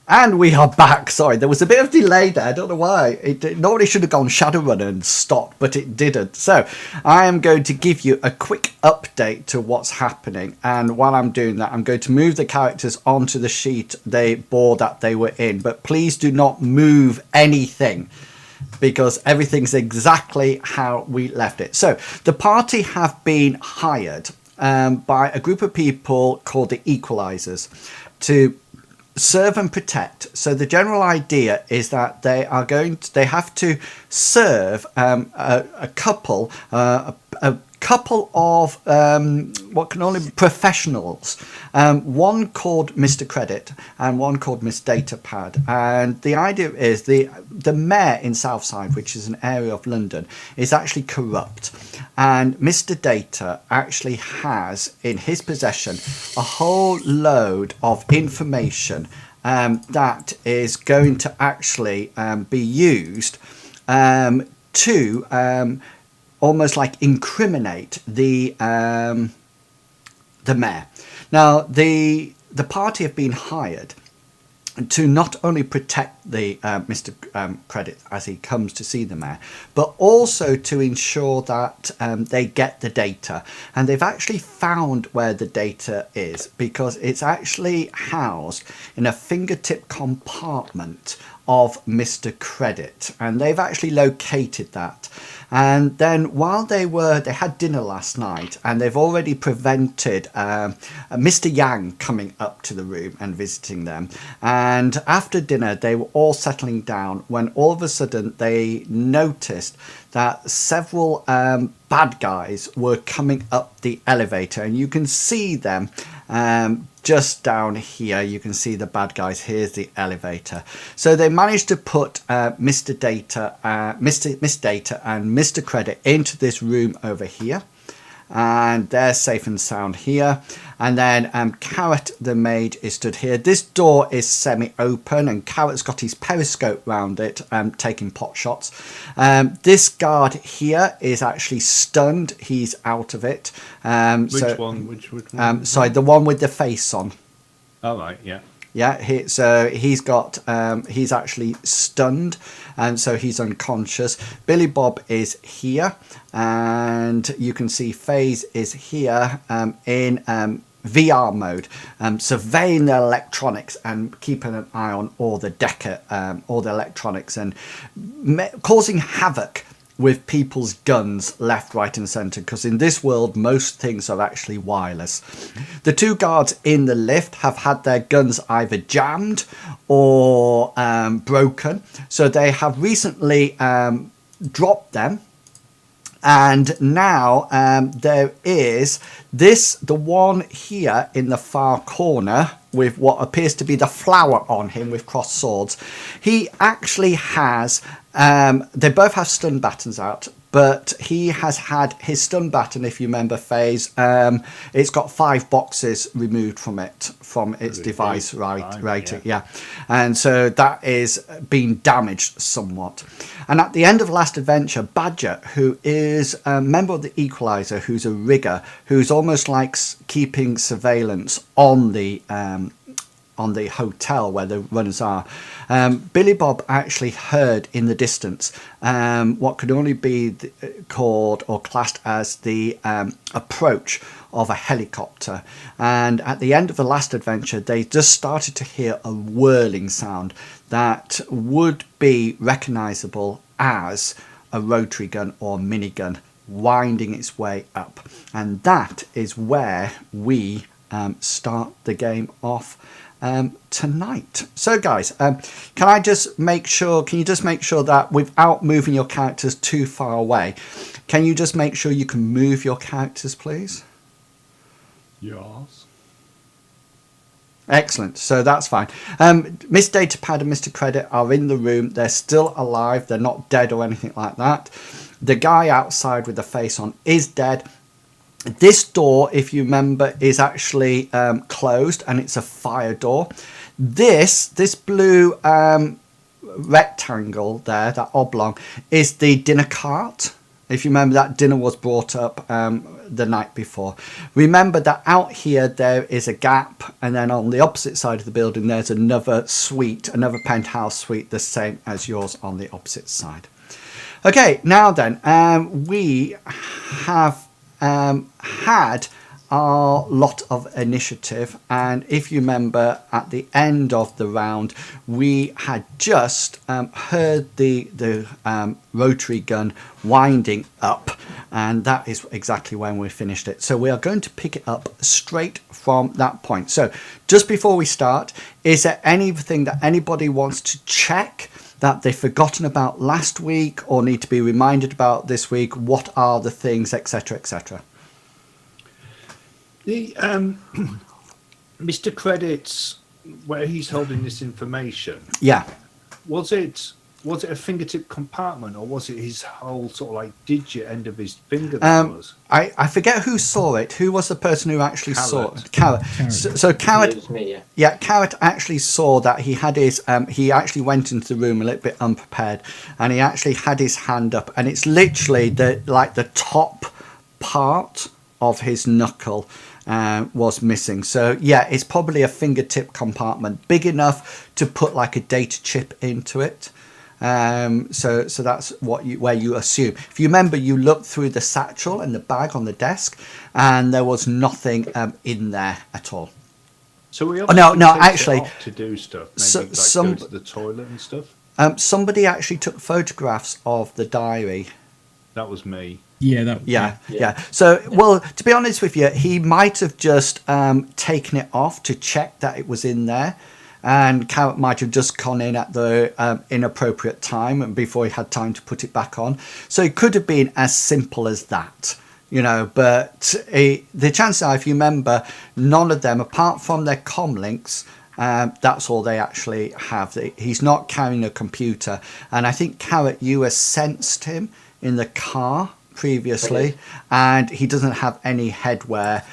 And we are back. Sorry, there was a bit of delay there. I don't know why. It normally should have gone Shadowrun and stopped, but it didn't. So I am going to give you a quick update to what's happening. And while I'm doing that, I'm going to move the characters onto the sheet board that they were in. But please do not move anything, because everything's exactly how we left it. So the party have been hired by a group of people called the Equalizers to serve and protect. So the general idea is that they have to serve a couple of what can only be professionals, one called Mr. Credit and one called Miss Datapad. And the idea is the mayor in Southside, which is an area of London, is actually corrupt, and Mr. Data actually has in his possession a whole load of information that is going to actually be used to almost like incriminate the mayor. Now the party have been hired to not only protect the Mr. Credit as he comes to see the mayor, but also to ensure that they get the data. And they've actually found where the data is, because it's actually housed in a fingertip compartment of Mr. Credit, and they've actually located that. And then while they had dinner last night, and they've already prevented Mr. Yang coming up to the room and visiting them. And after dinner, they were all settling down when all of a sudden they noticed that several bad guys were coming up the elevator, and you can see them just down here. You can see the bad guys. Here's the elevator. So they managed to put Mr. Data, Miss Data and Mr. Credit into this room over here, and they're safe and sound here. And then Carrot the maid is stood here. This door is semi-open, and Carrot's got his periscope round it, taking pot shots. This guard here is actually stunned. He's out of it. Which one? Sorry, the one with the face on. Oh, right, yeah. Yeah, so he's actually stunned, and so he's unconscious. Billy Bob is here, and you can see FaZe is here in VR mode, surveying the electronics and keeping an eye on all the electronics, and causing havoc with people's guns left, right and centre, because in this world most things are actually wireless. The two guards in the lift have had their guns either jammed or broken, so they have recently dropped them. And now there is the one here in the far corner with what appears to be the flower on him with crossed swords. He actually has, they both have stun battens out, but he has had his stun baton, if you remember FaZe, it's got 5 boxes removed from its device rating. Yeah. And so that is being damaged somewhat. And at the end of last adventure, Badger, who is a member of the Equalizer, who's a rigger, who's almost like keeping surveillance on the hotel where the runners are, Billy Bob actually heard in the distance what could only be called or classed as the approach of a helicopter. And at the end of the last adventure, they just started to hear a whirling sound that would be recognizable as a rotary gun or minigun winding its way up. And that is where we start the game off tonight. So guys, can you just make sure that without moving your characters too far away, can you just make sure you can move your characters, please? Yes. Excellent. So that's fine. Miss Datapad and Mr. Credit are in the room. They're still alive. They're not dead or anything like that. The guy outside with the face on is dead. This door, if you remember, is actually closed, and it's a fire door. This blue rectangle there, that oblong, is the dinner cart. If you remember, that dinner was brought up the night before. Remember that out here there is a gap, and then on the opposite side of the building there's another suite, another penthouse suite, the same as yours on the opposite side. Okay, now then, we have had our lot of initiative, and if you remember at the end of the round we had just heard the rotary gun winding up, and that is exactly when we finished it. So we are going to pick it up straight from that point. So just before we start, is there anything that anybody wants to check that they've forgotten about last week or need to be reminded about this week? What are the things, etc., etc.? The Mr. Credits, where he's holding this information. Yeah. Was it a fingertip compartment, or was it his whole sort of like digit end of his finger that was? I forget who saw it. Who was the person who actually saw it? Carrot. So Carrot. It was me, yeah. Yeah, Carrot actually saw that he had his. He actually went into the room a little bit unprepared, and he actually had his hand up, and it's literally the top part of his knuckle was missing. So yeah, it's probably a fingertip compartment big enough to put like a data chip into it. So that's where you assume. If you remember, you looked through the satchel and the bag on the desk, and there was nothing in there at all. So we actually to do stuff. Maybe go to the toilet and stuff. Somebody actually took photographs of the diary. That was me. Yeah. So, well, to be honest with you, he might have just taken it off to check that it was in there, and Carrot might have just gone in at the inappropriate time and before he had time to put it back on. So it could have been as simple as that, But the chances are, if you remember, none of them, apart from their comm links, that's all they actually have. He's not carrying a computer, and I think Carrot, you have sensed him in the car previously, and he doesn't have any headwear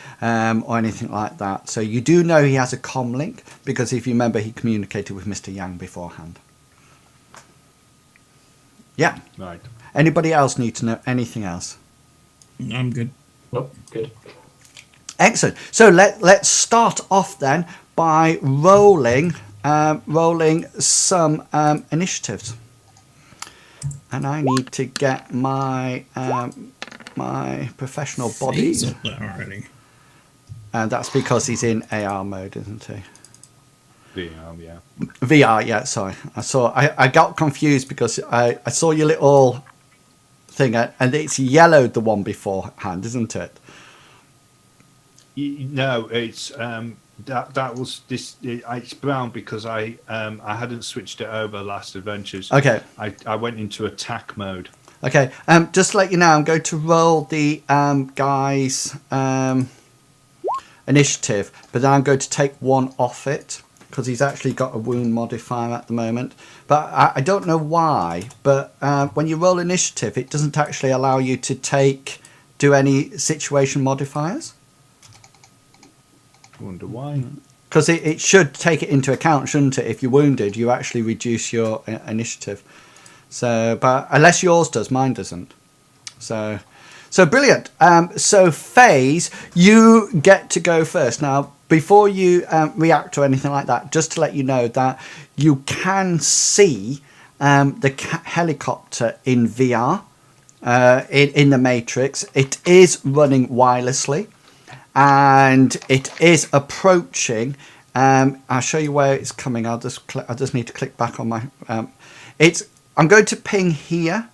or anything like that. So you do know he has a comm link, because if you remember, he communicated with Mr. Yang beforehand. Yeah. Right. Anybody else need to know anything else? I'm good. Nope, good. Excellent. So let's start off then by rolling some initiatives. And I need to get my my professional body. He's up there already. And that's because he's in AR mode, isn't he? VR, yeah. VR, yeah. Sorry, I got confused because I saw your little thing, and it's yellowed the one beforehand, isn't it? No, it's that was this. It's brown because I hadn't switched it over last adventures. Okay. I went into attack mode. Okay. Just to let you know, I'm going to roll the guy's initiative, but then I'm going to take one off it because he's actually got a wound modifier at the moment. But I don't know why. But when you roll initiative, it doesn't actually allow you to do any situation modifiers. Wonder why? Because it should take it into account, shouldn't it? If you're wounded, you actually reduce your initiative. So, but unless yours does, mine doesn't. So brilliant. So FaZe, you get to go first. Now, before you react or anything like that, just to let you know that you can see the helicopter in VR in the Matrix. It is running wirelessly. And it is approaching. I'll show you where it's coming. I just need to click back on my. I'm going to ping here,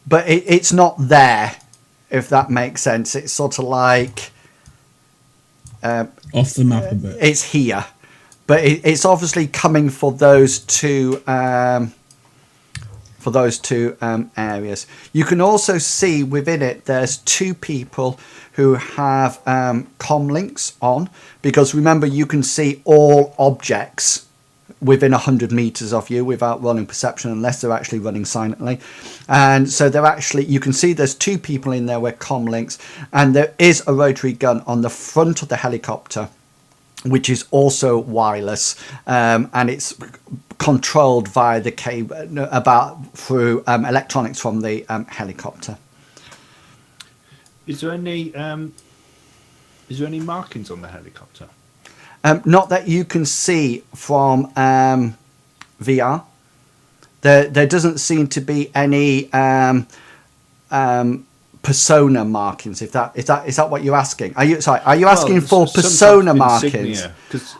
but it's not there. If that makes sense, it's sort of like off the map a bit. It's here, but it's obviously coming for those two. Areas. You can also see within it there's two people who have comm links on, because remember, you can see all objects within 100 meters of you without rolling perception unless they're actually running silently. And so you can see there's two people in there with comm links, and there is a rotary gun on the front of the helicopter, which is also wireless, and it's controlled via the cable through electronics from the helicopter. Is there any markings on the helicopter? Not that you can see from VR. There doesn't seem to be any persona markings. Is that what you're asking? Are you asking for persona markings?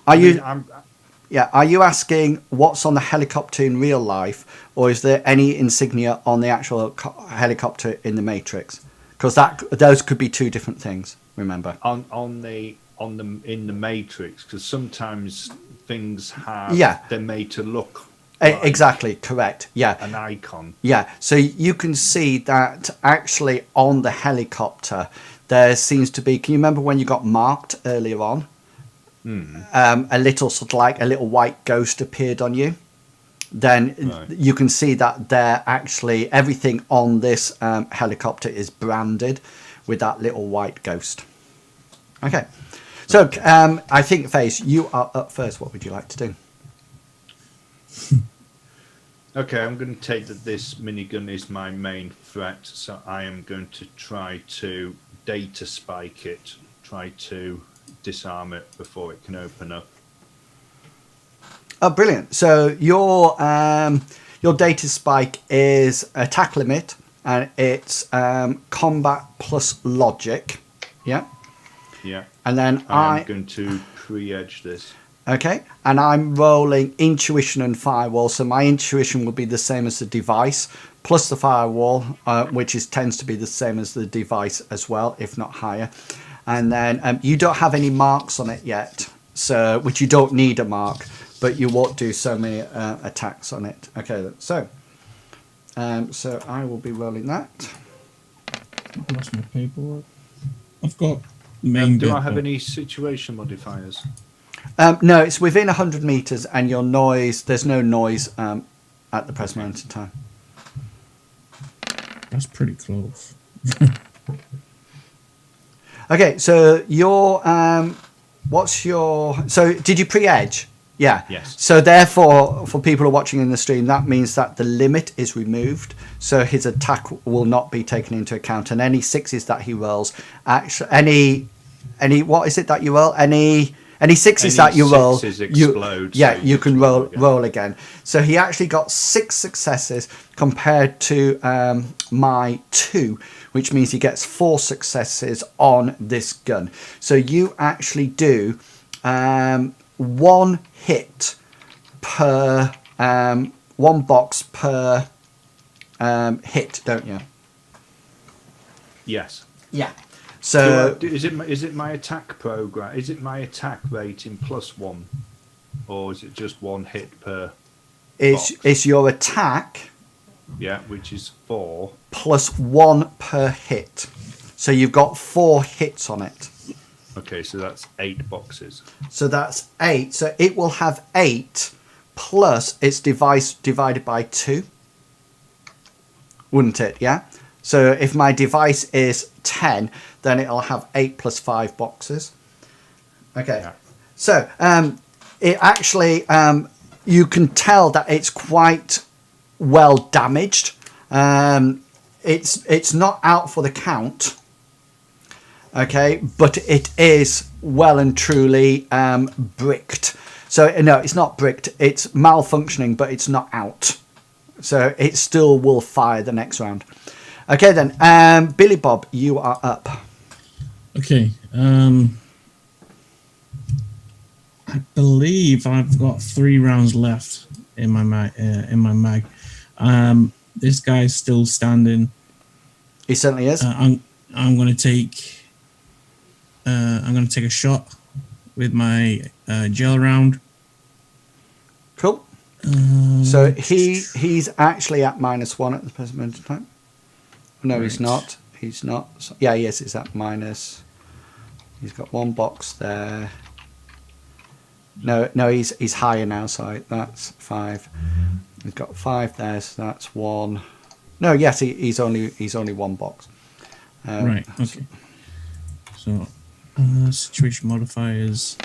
Are you asking what's on the helicopter in real life, or is there any insignia on the actual helicopter in the Matrix? Because those could be two different things. Remember, in the Matrix, because sometimes things have they're made to look like exactly correct. Yeah, an icon. Yeah, so you can see that actually on the helicopter there seems to be. Can you remember when you got marked earlier on? A little sort of like a little white ghost appeared on you. Then you can see that there actually everything on this helicopter is branded with that little white ghost. Okay, so I think Faze, you are up first. What would you like to do? Okay, I'm going to take that this minigun is my main threat, so I am going to try to data spike it, try to disarm it before it can open up. Oh, brilliant! So your data spike is attack limit, and it's combat plus logic. Yeah. Yeah. And then I'm going to pre-edge this. Okay, and I'm rolling intuition and firewall, so my intuition will be the same as the device, plus the firewall, which tends to be the same as the device as well, if not higher. And then you don't have any marks on it yet, so which you don't need a mark, but you won't do so many attacks on it. Okay, so I will be rolling that. I've lost my paperwork. I've got main. Do I have any situation modifiers? No, it's within 100 meters, and your noise. There's no noise at the present moment in time. That's pretty close. Okay, so so did you pre-edge? Yeah. Yes. So therefore, for people who are watching in the stream, that means that the limit is removed, so his attack will not be taken into account, and any sixes that he rolls, actually, any what is it that you roll? Any sixes that you roll, you can roll again. So he actually got 6 successes compared to my 2, which means he gets 4 successes on this gun. So you actually do 1 hit per 1 box per hit, don't you? Yes. Yeah. So is it my attack program? Is it my attack rating +1, or is it just 1 hit per? It's your attack. Yeah, which is 4 plus 1 per hit. So you've got 4 hits on it. Okay, so that's 8 boxes. So that's 8. So it will have 8 plus its device divided by 2. Wouldn't it? Yeah. So if my device is 10, then it'll have 8 plus 5 boxes. Okay. Yeah. So it actually, you can tell that it's quite well damaged. It's not out for the count. Okay, but it is well and truly bricked. So no, it's not bricked. It's malfunctioning, but it's not out. So it still will fire the next round. Okay then, Billy Bob, you are up. Okay. I believe I've got 3 rounds left in my mag. This guy's still standing. He certainly is. I'm going to take. I'm going to take a shot with my gel round. Cool. So he's actually at -1 at the present moment in time. No, right. He's not. He's not. Yeah, yes, it's at minus. He's got 1 box there. No, he's higher now. Sorry, that's 5. He's got 5 there, so that's 1. No, yes, he's only 1 box. Right. Okay. So, situation modifiers.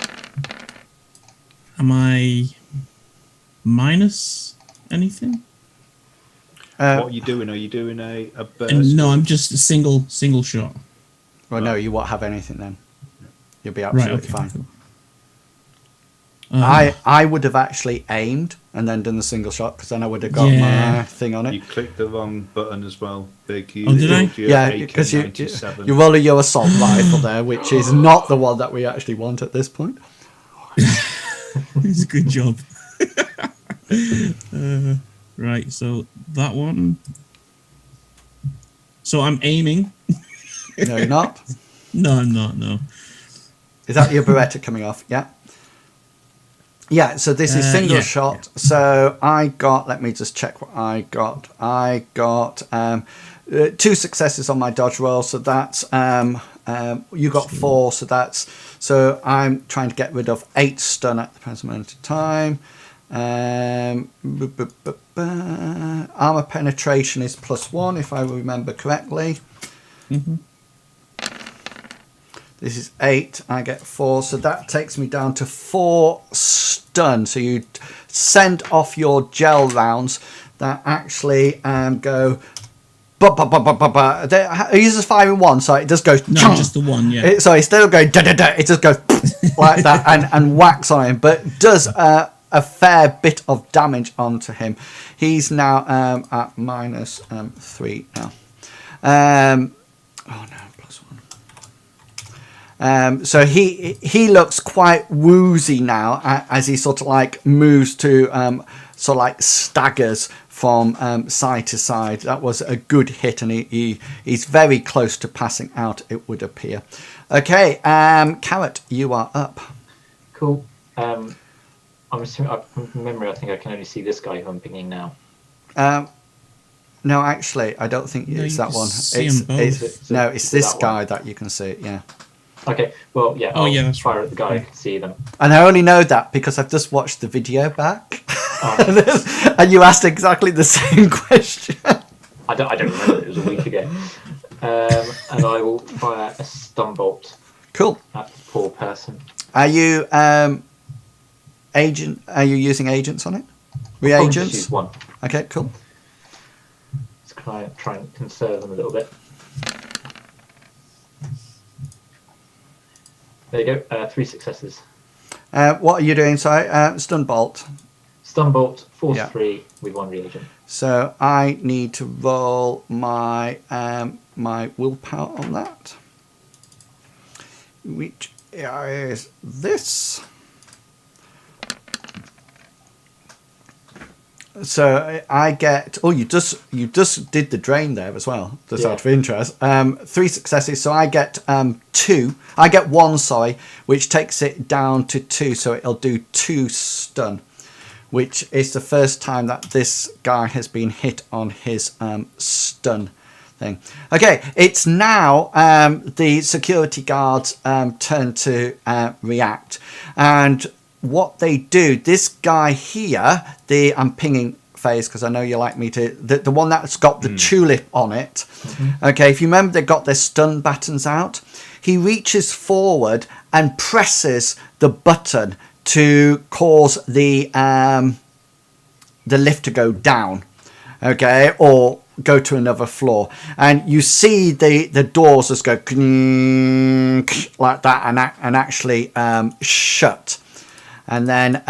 Am I minus anything? What are you doing? Are you doing a burst? No, I'm just a single shot. Well, no, you won't have anything then. You'll be absolutely fine. Cool. I would have actually aimed and then done the single shot because then I would have got my thing on it. You clicked the wrong button as well, Big. Did I? Yeah, because you roll your assault rifle there, which is not the one that we actually want at this point. It's a good job. Right, so that one. So I'm aiming. No, you're not. No, I'm not. No. Is that your Beretta coming off? Yeah. Yeah, so this is single shot. Yeah. So I got, let me just check what I got. I got 2 successes on my dodge roll. So that's, you got 4. So I'm trying to get rid of 8 stun at the present moment of time. Armor penetration is +1 if I remember correctly. Mm-hmm. This is 8. I get 4, so that takes me down to 4 stun. So you send off your gel rounds that actually go. It uses fire in one, so it just goes. No, just the one. Yeah. So instead of going it just goes like that and whacks on him, but does a fair bit of damage onto him. He's now at -3 now. Oh no. So he looks quite woozy now as he sort of like moves to sort of like staggers from side to side. That was a good hit, and he's very close to passing out, it would appear. Okay, Carrot, you are up. Cool. I'm assuming, from memory, I think I can only see this guy who I'm pinging now. No, actually, I don't think it's that one. It's this guy that you can see. Yeah. Okay, well, yeah. Oh, yeah, that's fire at the guy. I can see them. And I only know that because I've just watched the video back, Oh. and you asked exactly the same question. I don't remember. It was a week ago. And I will fire a stun bolt. Cool. At the poor person. Are you agent? Are you using agents on it? Reagents. Just use one. Okay, cool. Let's try and conserve them a little bit. There you go. 3 successes. What are you doing? Sorry, stun bolt. Stun bolt, force 3 with 1 reagent. So I need to roll my my willpower on that, which is this. So I get. Oh, you just did the drain there as well. Just out of interest. 3 successes. So I get 2. I get 1. Sorry, which takes it down to 2. So it'll do 2 stun, which is the first time that this guy has been hit on his stun thing. Okay, it's now the security guards' turn to react, and what they do, this guy here, I'm pinging phase because I know you like me to, the one that's got the tulip on it. Okay, if you remember, they got their stun buttons out. He reaches forward and presses the button to cause the lift to go down, okay, or go to another floor, and you see the doors just go like that and actually shut. And then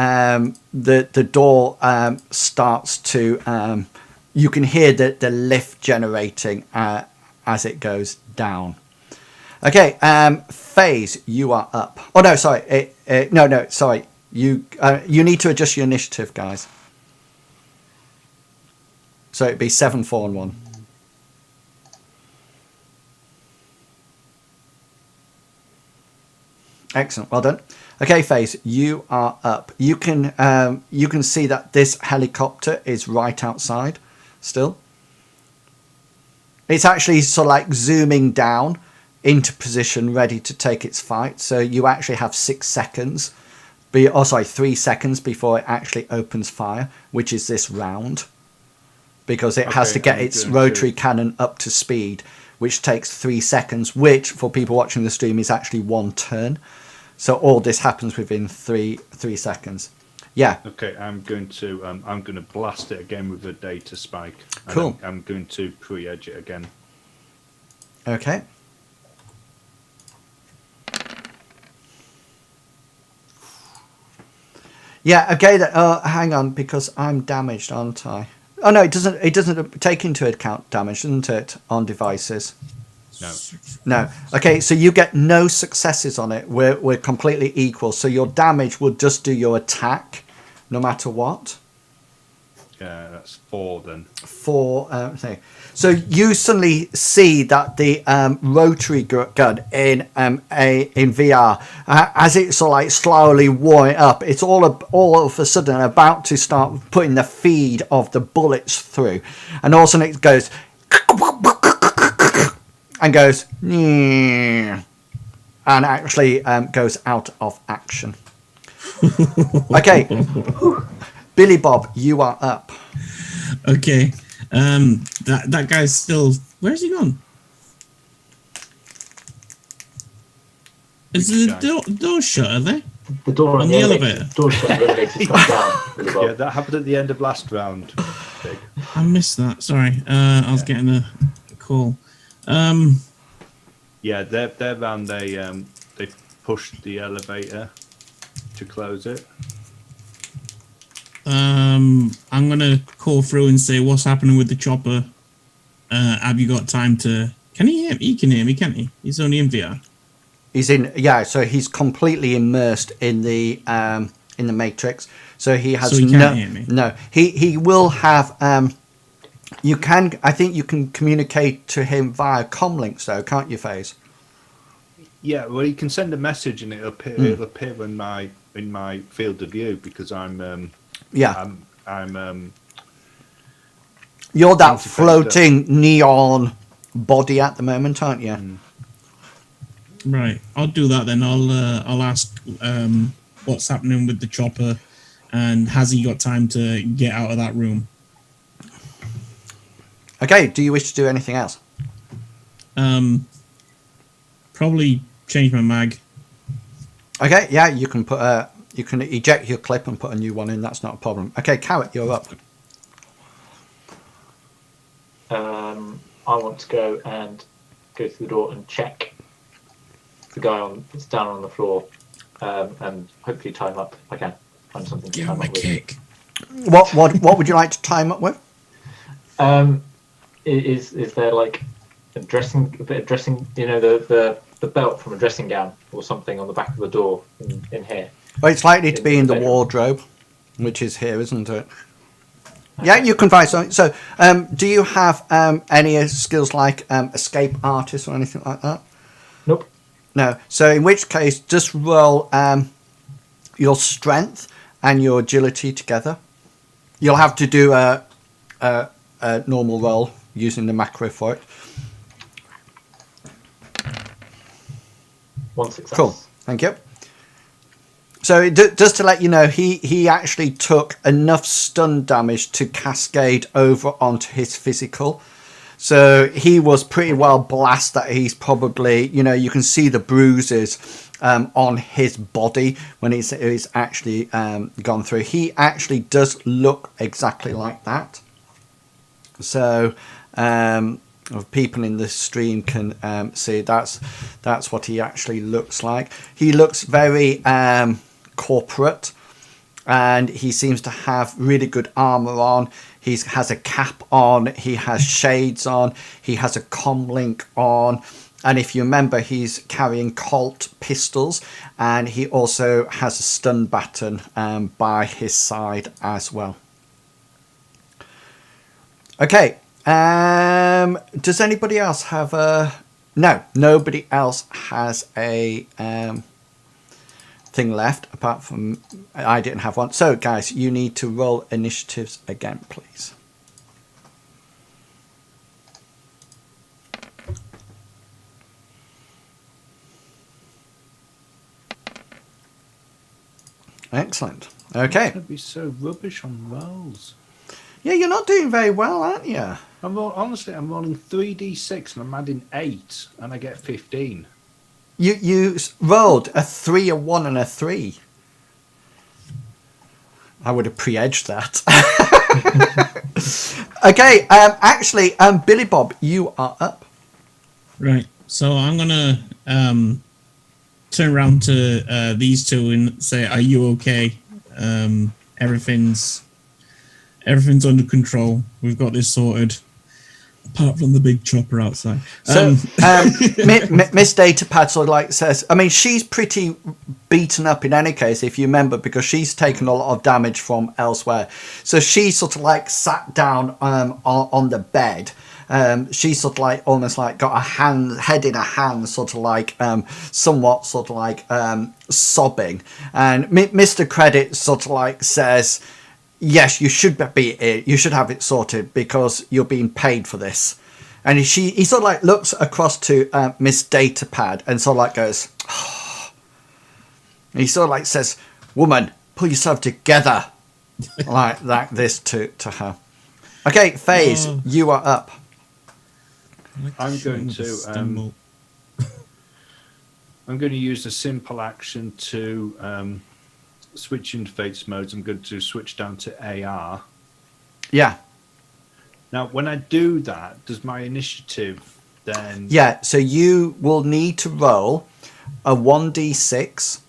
the door starts to, you can hear the lift generating as it goes down. Okay, Phase, you are up. Oh no, sorry, no, sorry. You need to adjust your initiative, guys. So it'd be 7, 4, and 1. Excellent, well done. Okay, Phase, you are up. You can see that this helicopter is right outside still. It's actually sort of like zooming down into position, ready to take its fight. So you actually have 6 seconds. 3 seconds before it actually opens fire, which is this round. Because it has to get its rotary cannon up to speed, which takes 3 seconds, which for people watching the stream is actually 1 turn. So all this happens within 3 seconds. Yeah. Okay, I'm going to blast it again with a data spike. Cool. I'm going to pre-edge it again. Okay. Yeah, okay. Hang on, because I'm damaged, aren't I? Oh no, it doesn't. It doesn't take into account damage, doesn't it, on devices? No. No. Okay, so you get no successes on it. We're completely equal. So your damage will just do your attack, no matter what. Yeah, that's 4 then. 4 thing. So you suddenly see that the rotary gun in VR, as it's sort of like slowly warming up, it's all of a sudden about to start putting the feed of the bullets through, and all of a sudden it goes and goes and actually goes out of action. Okay, Billy Bob, you are up. Okay. That guy's still. Where's he gone? Is the door shut? Are they? The door On the elevator. The door shut. The elevator's gone down. Really well. Yeah, that happened at the end of last round. Big. I missed that. Sorry. I was getting a call. Yeah, their round they pushed the elevator to close it. I'm gonna call through and say what's happening with the chopper. Have you got time to? Can he hear me? He can hear me, can't he? He's only in VR. He's in, so he's completely immersed in the matrix. So he has So he can't hear me? No, he will have. You can, I think, you can communicate to him via comlinks, though, can't you, FaZe? Yeah, well, you can send a message and it'll appear in my field of view because I'm You're that interfaced floating neon body at the moment, aren't you? Right. I'll do that then. I'll ask what's happening with the chopper, and has he got time to get out of that room? Okay. Do you wish to do anything else? Probably change my mag. Okay. Yeah, you can put you can eject your clip and put a new one in. That's not a problem. Okay, Carrot, you're up. I want to go through the door and check the guy that's down on the floor, and hopefully tie him up if I can. Find something to Give tie him him a up with. kick. What would you like to time up with? Is there like a bit of dressing? You know, the belt from a dressing gown or something on the back of the door in here. Well, it's likely to be in the bedroom. wardrobe, which is here, isn't it? Yeah, you can find something. So, do you have any skills like escape artist or anything like that? Nope. No. So, in which case, just roll your strength and your agility together. You'll have to do a normal roll using the macro for it. 1 success. Cool. Thank you. So just to let you know, he actually took enough stun damage to cascade over onto his physical. So he was pretty well blasted. That he's probably, you can see the bruises on his body when he's actually gone through. He actually does look exactly like that. So people in the stream can see that's what he actually looks like. He looks very corporate, and he seems to have really good armor on. He has a cap on, he has shades on, he has a comlink on, and if you remember, he's carrying Colt pistols, and he also has a stun baton by his side as well. Okay, does anybody else have a... No, nobody else has a thing left, apart from I didn't have one. So guys, you need to roll initiatives again, please. Excellent. Okay. I'd be so rubbish on rolls. Yeah, you're not doing very well, aren't you? I'm rolling 3d6 and I'm adding 8 and I get 15. You rolled a 3, a 1, and a 3. I would have pre-edged that. Okay, actually, Billy Bob, you are up. Right. So I'm gonna turn around to these two and say, "Are you okay?" Everything's under control. We've got this sorted. Apart from the big chopper outside. So, Miss Datapad sort of like says, I mean, she's pretty beaten up in any case, if you remember, because she's taken a lot of damage from elsewhere. So she sort of like sat down on the bed. She sort of like almost like got head in a hand, sort of like somewhat sort of like sobbing. And Mr. Credit sort of like says, yes, you should have it sorted because you're being paid for this. And he sort of like looks across to Miss Datapad and sort of like goes, oh. And he sort of like says, woman, pull yourself together. like this to her. Okay, FaZe, you are up. I'm going to use a simple action to switch interface modes. I'm going to switch down to AR. Yeah. Now, when I do that, does my initiative then... Yeah, so you will need to roll a 1d6.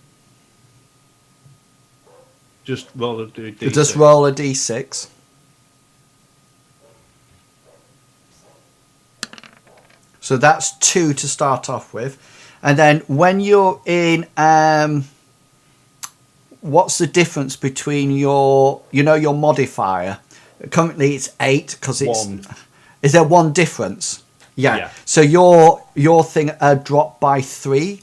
Just roll a d6. Just roll a d6. So that's 2 to start off with. And then when you're in... what's the difference between your modifier? Currently it's 8 because it's... 1. Is there 1 difference? Yeah. Yeah. So your thing dropped by 3.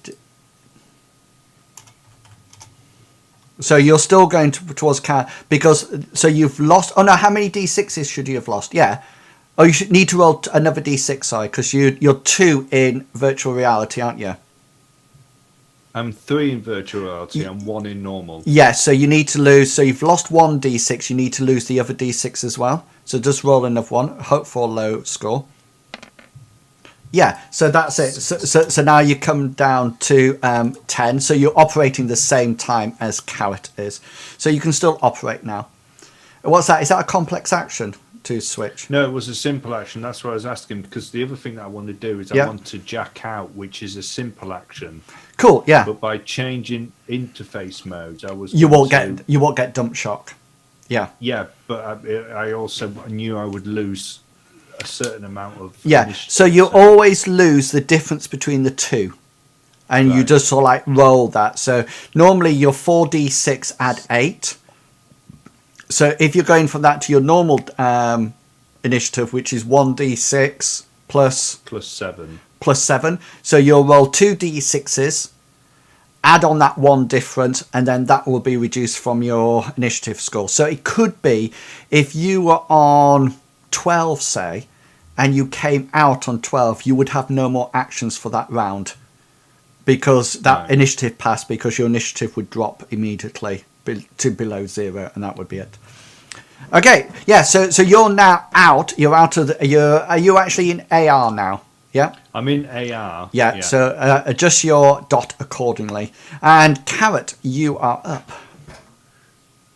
So you're still going towards because so you've lost. Oh no, how many d6s should you have lost? Yeah. Oh, you should need to roll another d6, sorry, because you're 2 in virtual reality, aren't you? I'm 3 in virtual reality and 1 in normal. Yeah, so you need to lose. So you've lost 1 d6. You need to lose the other d6 as well. So just roll another one. Hope for a low score. Yeah, so that's it. So now you come down to 10. So you're operating the same time as Carrot is. So you can still operate now. What's that? Is that a complex action to switch? No, it was a simple action. That's what I was asking, because the other thing that I want to do is I want to jack out, which is a simple action. Cool, yeah. But by changing interface modes, you won't get dump shock. Yeah. Yeah, but I also knew I would lose a certain amount of... Yeah, so you always lose the difference between the two. And you just sort of like roll that. So normally your 4d6 add 8. So if you're going from that to your normal initiative, which is 1d6 plus 7. So you'll roll 2d6s, add on that 1 difference, and then that will be reduced from your initiative score. So it could be if you were on 12, say, and you came out on 12, you would have no more actions for that round because that initiative passed, because your initiative would drop immediately to below 0, and that would be it. Okay, yeah, so you're now out. You're out of the... Are you actually in AR now? Yeah? I'm in AR. Yeah. So adjust your dot accordingly. And Carrot, you are up.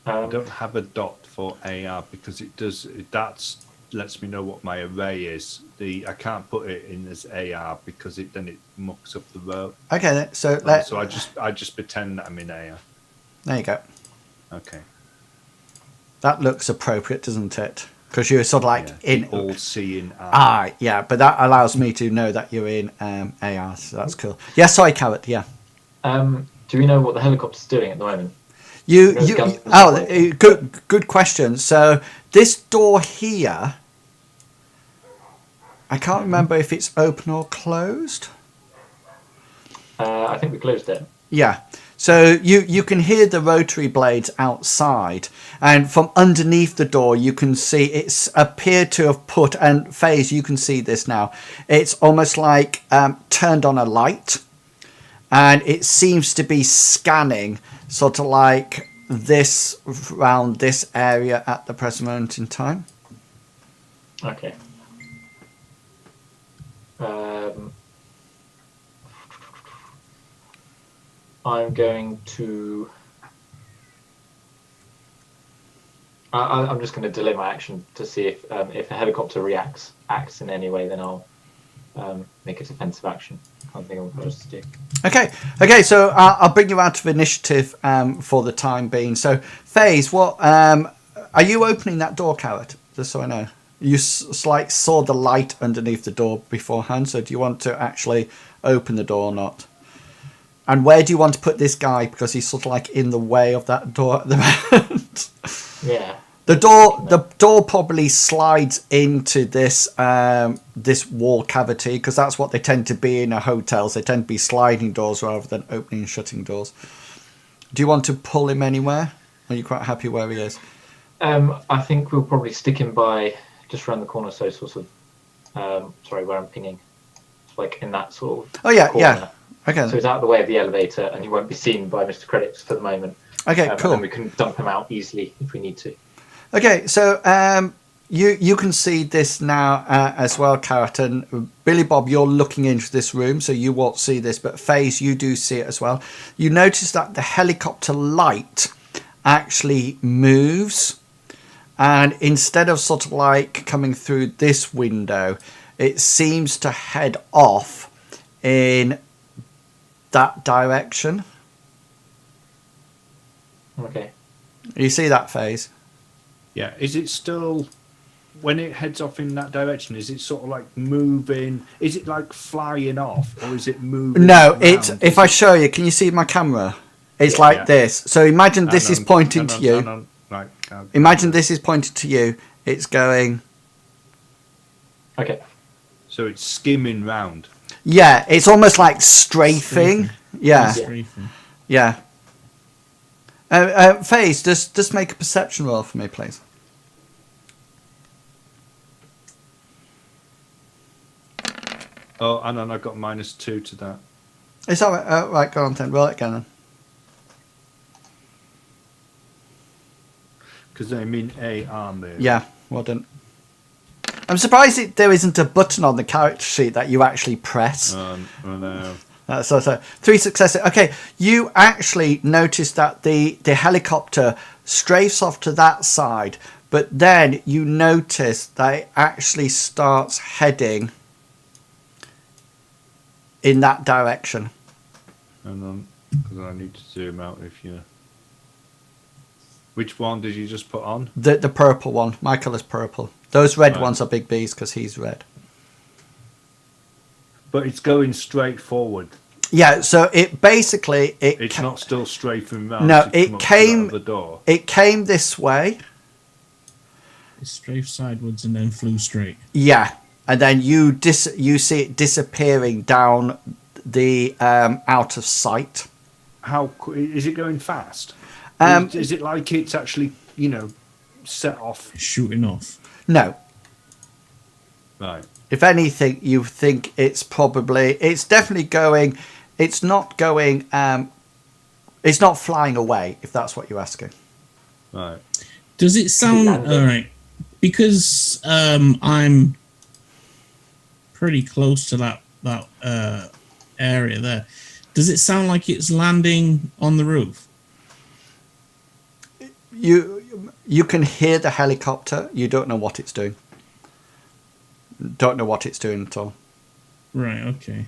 I don't have a dot for AR because that lets me know what my array is. I can't put it in as AR because then it mucks up the row. Okay, then, so I just pretend that I'm in AR. There you go. Okay. That looks appropriate, doesn't it? Because you're sort of like in all seeing eye. Ah, yeah, but that allows me to know that you're in AR, so that's cool. Yeah, sorry, Carrot. Yeah. Do we know what the helicopter's doing at the moment? Good question. So this door here, I can't remember if it's open or closed. I think we closed it. Yeah. So you can hear the rotary blades outside, and from underneath the door you can see it's appeared to have put, and FaZe, you can see this now, it's almost like turned on a light, and it seems to be scanning sort of like this around this area at the present moment in time. Okay. I'm going to... I'm just going to delay my action to see if a helicopter acts in any way, then I'll make a defensive action. Can't think of what else to do. Okay. So I'll bring you out of initiative for the time being. So, FaZe, what are you opening that door, Carrot? Just so I know. You like saw the light underneath the door beforehand. So, do you want to actually open the door or not? And where do you want to put this guy? Because he's sort of like in the way of that door at the moment. Yeah. The door probably slides into this this wall cavity, because that's what they tend to be in a hotels. They tend to be sliding doors rather than opening and shutting doors. Do you want to pull him anywhere? Are you quite happy where he is? I think we'll probably stick him by just around the corner, so sort of where I'm pinging, like in that sort of corner. Yeah. Okay. So he's out of the way of the elevator, and he won't be seen by Mr. Credits for the moment. Okay, cool. And then we can dump him out easily if we need to. Okay, so you can see this now as well, Carrot, and Billy Bob, you're looking into this room, so you won't see this, but FaZe, you do see it as well. You notice that the helicopter light actually moves, and instead of sort of like coming through this window, it seems to head off in that direction. Okay. You see that, FaZe? Yeah. Is it still, when it heads off in that direction, is it sort of like moving? Is it like flying off, or is it moving? No, around? it's, if I show you, can you see my camera? It's like this. So imagine this is pointing to you. Right. Imagine this is pointing to you. It's going. Okay. So it's skimming round. Yeah, it's almost like strafing. Yeah, Strafing. yeah. FaZe, just make a perception roll for me, please. Oh, and then I got -2 to that. It's all right. Right, go on then. Roll it again. Then. Because they mean AR move. Yeah, well done. I'm surprised there isn't a button on the character sheet that you actually press. I know. So 3 successes. Okay, you actually notice that the helicopter strafes off to that side, but then you notice that it actually starts heading in that direction. And then, because I need to zoom out if you. Which one did you just put on? The purple one. My colour's purple. Those red Right. ones are Big B's because he's red. But it's going straight forward. Yeah, so it basically It's not still strafing round. No, to it come up to came- the door. It came this way. It strafed sideways and then flew straight. Yeah, and then you see it disappearing down the out of sight. How is it going fast? Is it like it's actually set off? Shooting off. No, Right. if anything, you think it's definitely going. It's not going. It's not flying away. If that's what you're asking. Right. Does it sound landing? all right? Because I'm pretty close to that area there. Does it sound like it's landing on the roof? You can hear the helicopter. You don't know what it's doing. Don't know what it's doing at all. Right. Okay.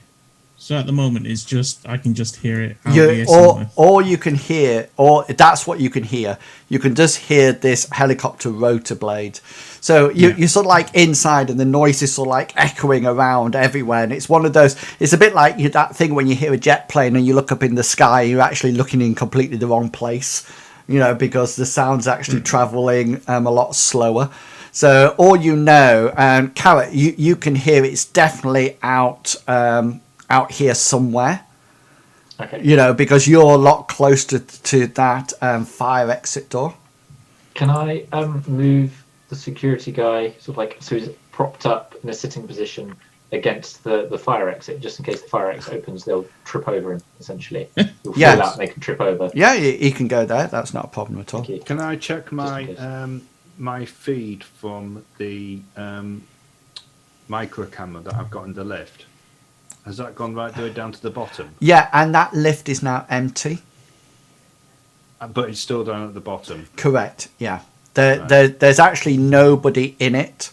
So at the moment, it's just I can just hear it. out here somewhere. Or you can hear, or that's what you can hear. You can just hear this helicopter rotor blade. So you're sort of like inside, and the noise is sort of like echoing around everywhere. And it's one of those. It's a bit like that thing when you hear a jet plane and you look up in the sky, you're actually looking in completely the wrong place. Because the sound's actually traveling a lot slower. So all Carrot, you can hear it's definitely out here somewhere. Okay. Because you're a lot closer to that fire exit door. Can I move the security guy so he's propped up in a sitting position against the fire exit, just in case the fire exit opens, they'll trip over him, essentially. He'll fall out and they can trip over. Yeah, you can go there. That's not a problem at all. Thank you. Can I check my Just my feed from the micro camera that I've got in the lift? Has that gone right the way down to the bottom? Yeah, and that lift is now empty. But it's still down at the bottom. Correct, yeah. There's actually nobody in it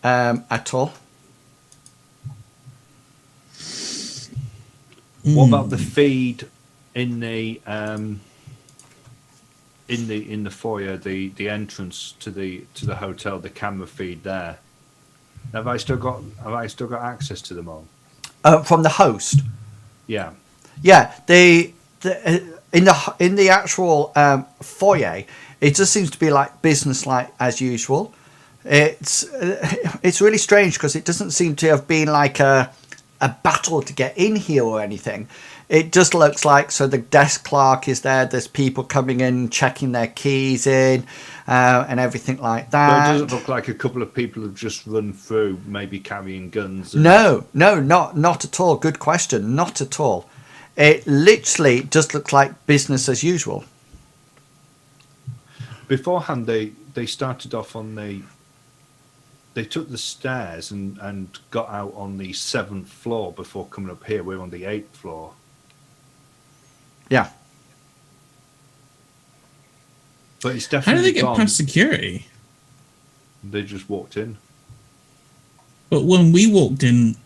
at all. What about the feed in the in the foyer, the entrance to the hotel, the camera feed there? Have I still got access to them all? From the host. Yeah. Yeah, in the actual foyer, it just seems to be like business like as usual. It's really strange because it doesn't seem to have been like a battle to get in here or anything. It just looks like, so the desk clerk is there, there's people coming in checking their keys in and everything like that. But it doesn't look like a couple of people have just run through, maybe carrying guns. No, not at all. Good question. Not at all. It literally just looks like business as usual. Beforehand, they started off on they took the stairs and got out on the 7th floor before coming up here. We're on the 8th floor. Yeah. But it's How definitely do they get gone. past security? They just walked in. But when we walked in,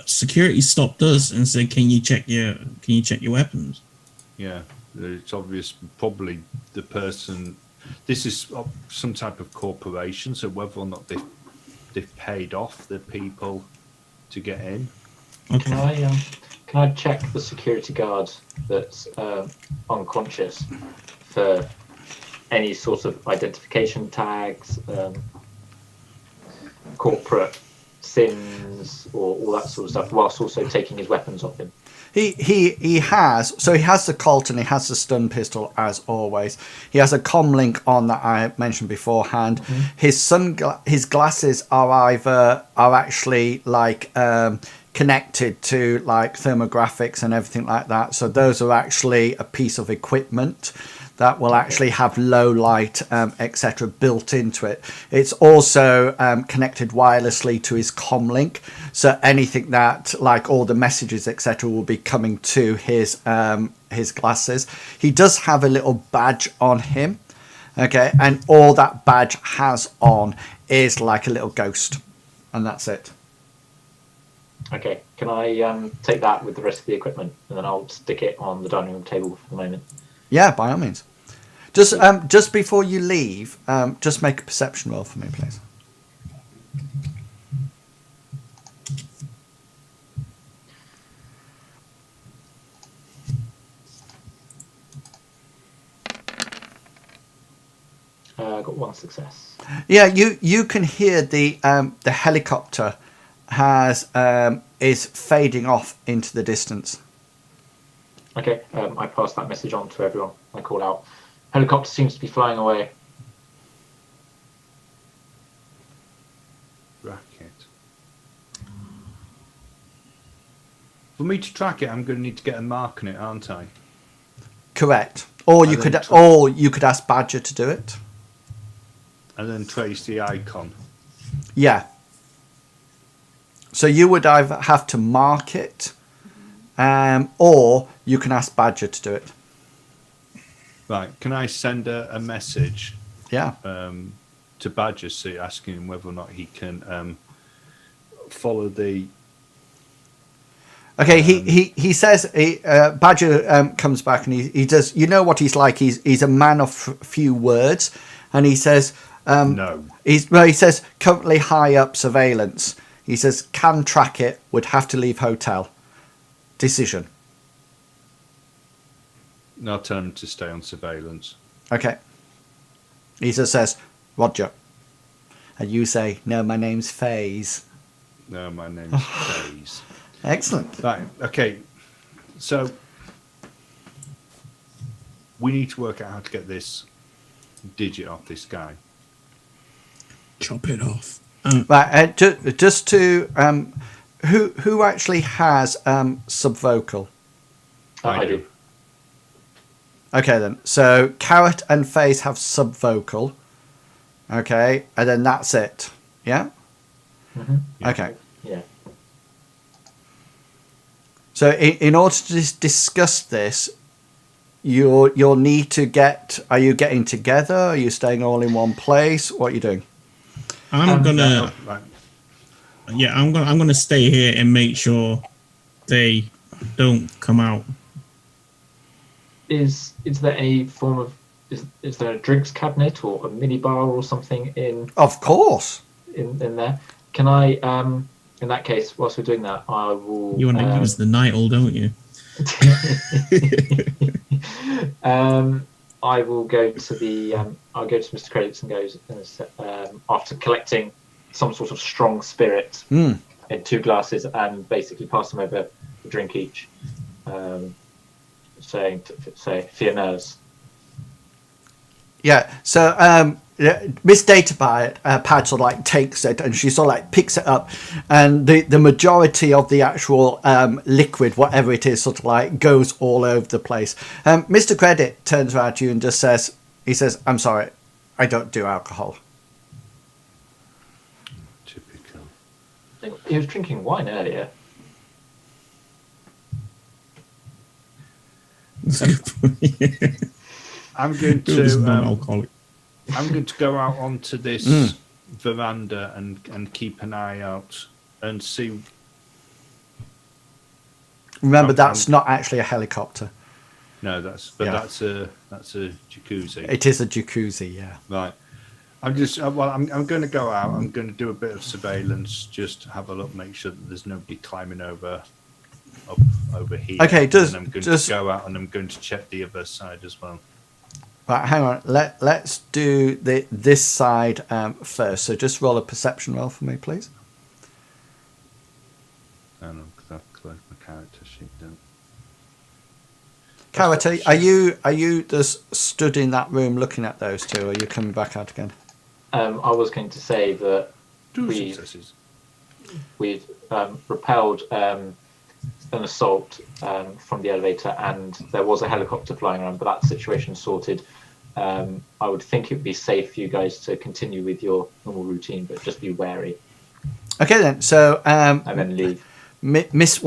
security stopped us and said, "Can you check your weapons?" Yeah, it's obvious. Probably the person. This is some type of corporation, so whether or not they've paid off the people to get in. Okay. Can I check the security guard that's unconscious for any sort of identification tags, corporate sins, or all that sort of stuff, whilst also taking his weapons off him? He has the Colt and he has the stun pistol as always. He has a comlink on that I mentioned beforehand. Mm-hmm. His glasses are actually like connected to like thermographics and everything like that. So those are actually a piece of equipment that will actually have low light, etc. built into it. It's also connected wirelessly to his comlink. So anything that, like all the messages, etc., will be coming to his glasses. He does have a little badge on him, okay? And all that badge has on is like a little ghost, and that's it. Okay, can I take that with the rest of the equipment, and then I'll stick it on the dining room table for the moment? Yeah, by all means. Just before you leave, just make a perception roll for me, please. I got one success. Yeah, you can hear the helicopter is fading off into the distance. Okay, I pass that message on to everyone. I call out, helicopter seems to be flying away. Racket. For me to track it, I'm going to need to get a mark on it, aren't I? Correct. Or you could ask Badger to do it. And then trace the icon. Yeah. So you would either have to mark it, or you can ask Badger to do it. Right. Can I send a message? Yeah. To Badger, asking him whether or not he can follow the. Okay. He says Badger comes back and he does. You know what he's like. He's a man of few words, and he says. No. He says currently high up surveillance. He says can track it. Would have to leave hotel. Decision. And I'll tell him to stay on surveillance. Okay. He just says, Roger. And you say, no, my name's FaZe. No, my name's FaZe. Excellent. Right, okay. So, we need to work out how to get this digit off this guy. Chop it off. Right, just to... who actually has subvocal? I do. Okay, then. So, Carrot and FaZe have subvocal. Okay, and then that's it. Yeah? Mm-hmm. Okay. Yeah. So, in order to discuss this, you'll need to get... Are you getting together? Are you staying all in one place? What are you doing? I'm gonna... Right. Yeah, I'm gonna stay here and make sure they don't come out. Is there any form of is there a drinks cabinet or a mini bar or something in Of course. in there? Can I in that case, whilst we're doing that, I will. You want to use the night all, don't you? I will go to the. I'll go to Mr. Credits and goes after collecting some sort of strong spirit in 2 glasses and basically pass them over a drink each, saying fear nerves. Yeah. So Miss Datapad sort of like takes it and she sort of like picks it up, and the majority of the actual liquid, whatever it is, sort of like goes all over the place. Mr. Credit turns around to you and just says, "I'm sorry, I don't do alcohol." Typical. He was drinking wine earlier. I'm going It was to non-alcoholic. I'm going to go out onto this veranda and keep an eye out and see. Remember, that's not actually a helicopter. No, that's a jacuzzi. It is a jacuzzi, yeah. Right. I'm going to go out. I'm going to do a bit of surveillance, just have a look, make sure that there's nobody climbing over here. Okay, and then I'm going to go out and I'm going to check the other side as well. Right, hang on. Let's do this side first. So just roll a perception roll for me, please. I don't know, because I've closed my character sheet down. Carrot, are you just stood in that room looking at those two, or are you coming back out again? I was going to say that 2 successes. we've repelled an assault from the elevator, and there was a helicopter flying around, but that situation sorted. I would think it would be safe for you guys to continue with your normal routine, but just be wary. Okay then. So and then leave. Mr.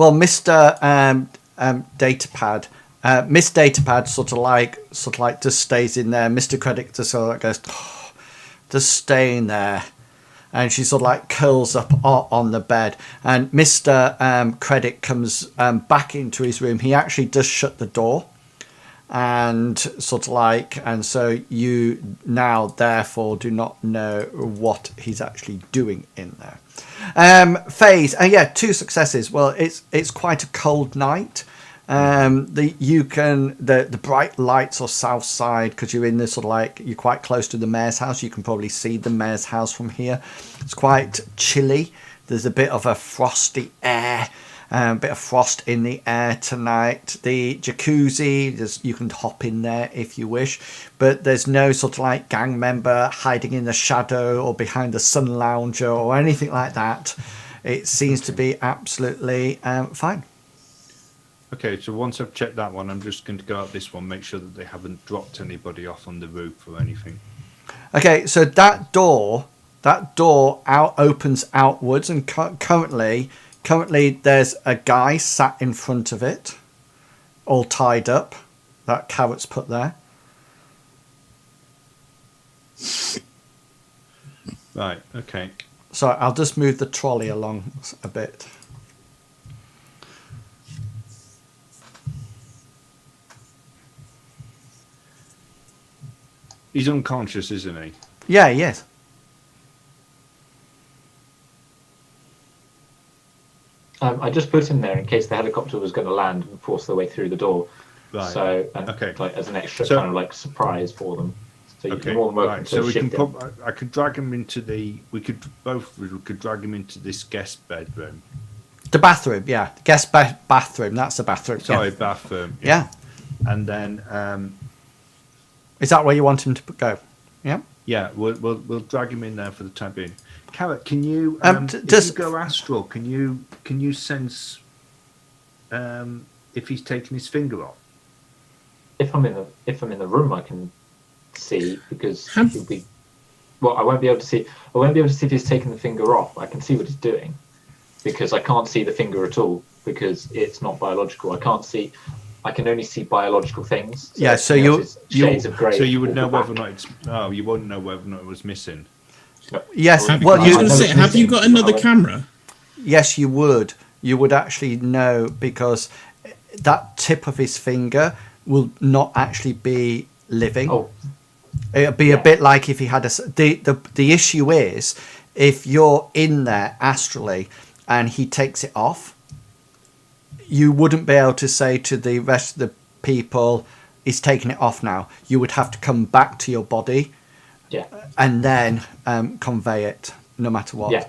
Datapad. Miss Datapad sort of like just stays in there. Mr. Credit just sort of like goes, just staying there, and she sort of like curls up on the bed. And Mr. Credit comes back into his room. He actually does shut the door, and so you now therefore do not know what he's actually doing in there. Phase, 2 successes. Well, it's quite a cold night. The bright lights are south side because you're in this sort of like, you're quite close to the mayor's house. You can probably see the mayor's house from here. It's quite chilly. There's a bit of a frosty air, a bit of frost in the air tonight. The jacuzzi, you can hop in there if you wish, but there's no sort of like gang member hiding in the shadow or behind the sun lounger or anything like that. It seems to be absolutely fine. Okay, so once I've checked that one, I'm just going to go out this one, make sure that they haven't dropped anybody off on the roof or anything. Okay, so that door opens outwards, and currently there's a guy sat in front of it, all tied up. That Carrot's put there. Right. Okay. So I'll just move the trolley along a bit. He's unconscious, isn't he? Yeah, yes. I just put him there in case the helicopter was going to land and force their way through the door. Right. So, okay. Like as an extra kind of like surprise for them. So you're more than welcome right. to So we shift can him. I could drag him into we could drag him into this guest bedroom. The bathroom, yeah. Guest bathroom. That's the bathroom. Sorry, yeah. bathroom. Yeah. And then is that where you want him to go? Yeah. Yeah, we'll drag him in there for the time being. Carrot, can you if you go astral? Can you sense if he's taken his finger off? If I'm in the room, I can see because it'll be. Well, I won't be able to see. I won't be able to see if he's taken the finger off. I can see what he's doing because I can't see the finger at all because it's not biological. I can only see biological things. Yeah, so shades of grey. So you would know whether or not it's. Oh, you wouldn't know whether or not it was missing. Yes. I was going to say, have you got another However, camera? Yes, you would. You would actually know because that tip of his finger will not actually be living. Oh, It'll be a bit like if he had the issue is if you're in there astrally and he takes it off, you wouldn't be able to say to the rest of the people, he's taking it off now. You would have to come back to your body and then convey it no matter what. Yeah.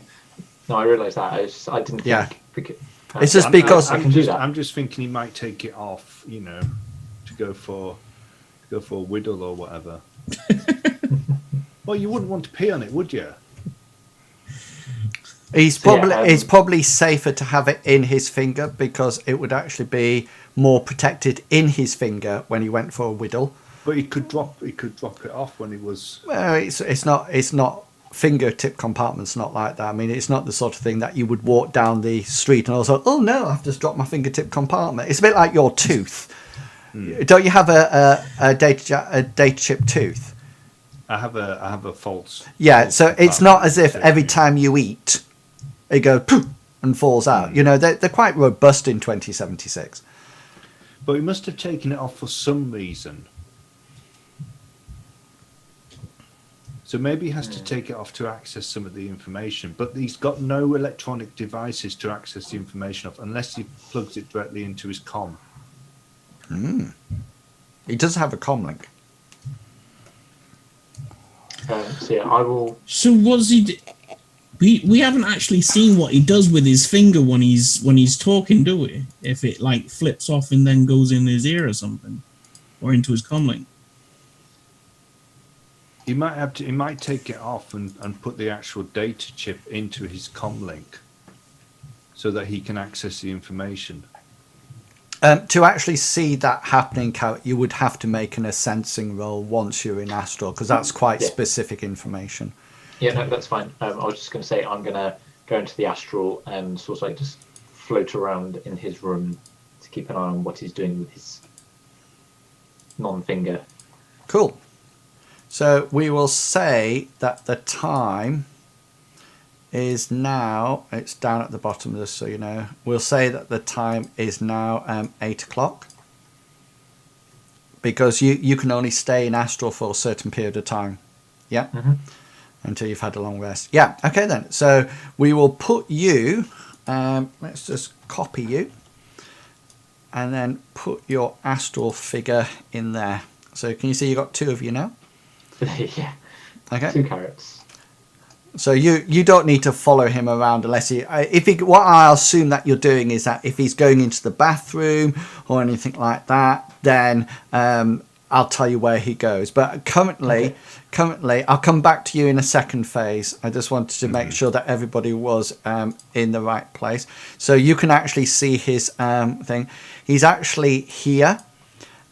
No, I realised that. I didn't think. Yeah. Because, It's just because I'm just thinking he might take it off, you know, to go for a whittle or whatever. Well, you wouldn't want to pee on it, would you? it's probably safer to have it in his finger because it would actually be more protected in his finger when he went for a whittle. But he could drop it off when he was. Well, it's not fingertip compartment's not like that. I mean, it's not the sort of thing that you would walk down the street and also, oh no, I've just dropped my fingertip compartment. It's a bit like your tooth. Don't you have a data chip tooth? I have a false. Yeah, so it's not as if every time you eat, it goes poof and falls out. You know, they're quite robust in 2076. But he must have taken it off for some reason. So maybe he has to take it off to access some of the information, but he's got no electronic devices to access the information off unless he plugs it directly into his comm. He does have a comm link. So yeah, I will. So was he? We haven't actually seen what he does with his finger when he's talking, do we? If it like flips off and then goes in his ear or something, or into his comm link. He might have to. He might take it off and put the actual data chip into his comm link, so that he can access the information. To actually see that happening, you would have to make an sensing roll once you're in astral because that's quite specific information. Yeah, no, that's fine. I was just going to say I'm going to go into the astral and sort of like just float around in his room to keep an eye on what he's doing with his non-finger. Cool. So we will say that the time is now, it's down at the bottom of this, so you know, we'll say that the time is now 8 o'clock because you can only stay in astral for a certain period of time. Yeah. Until you've had a long rest. Yeah. Okay then. So we will put you, let's just copy you and then put your astral figure in there. So can you see you got two of you now? Yeah. Okay. 2 carrots. So you don't need to follow him around unless what I assume that you're doing is that if he's going into the bathroom or anything like that, then I'll tell you where he goes. But currently, I'll come back to you in a second phase. I just wanted to make sure that everybody was in the right place. So you can actually see his thing. He's actually here,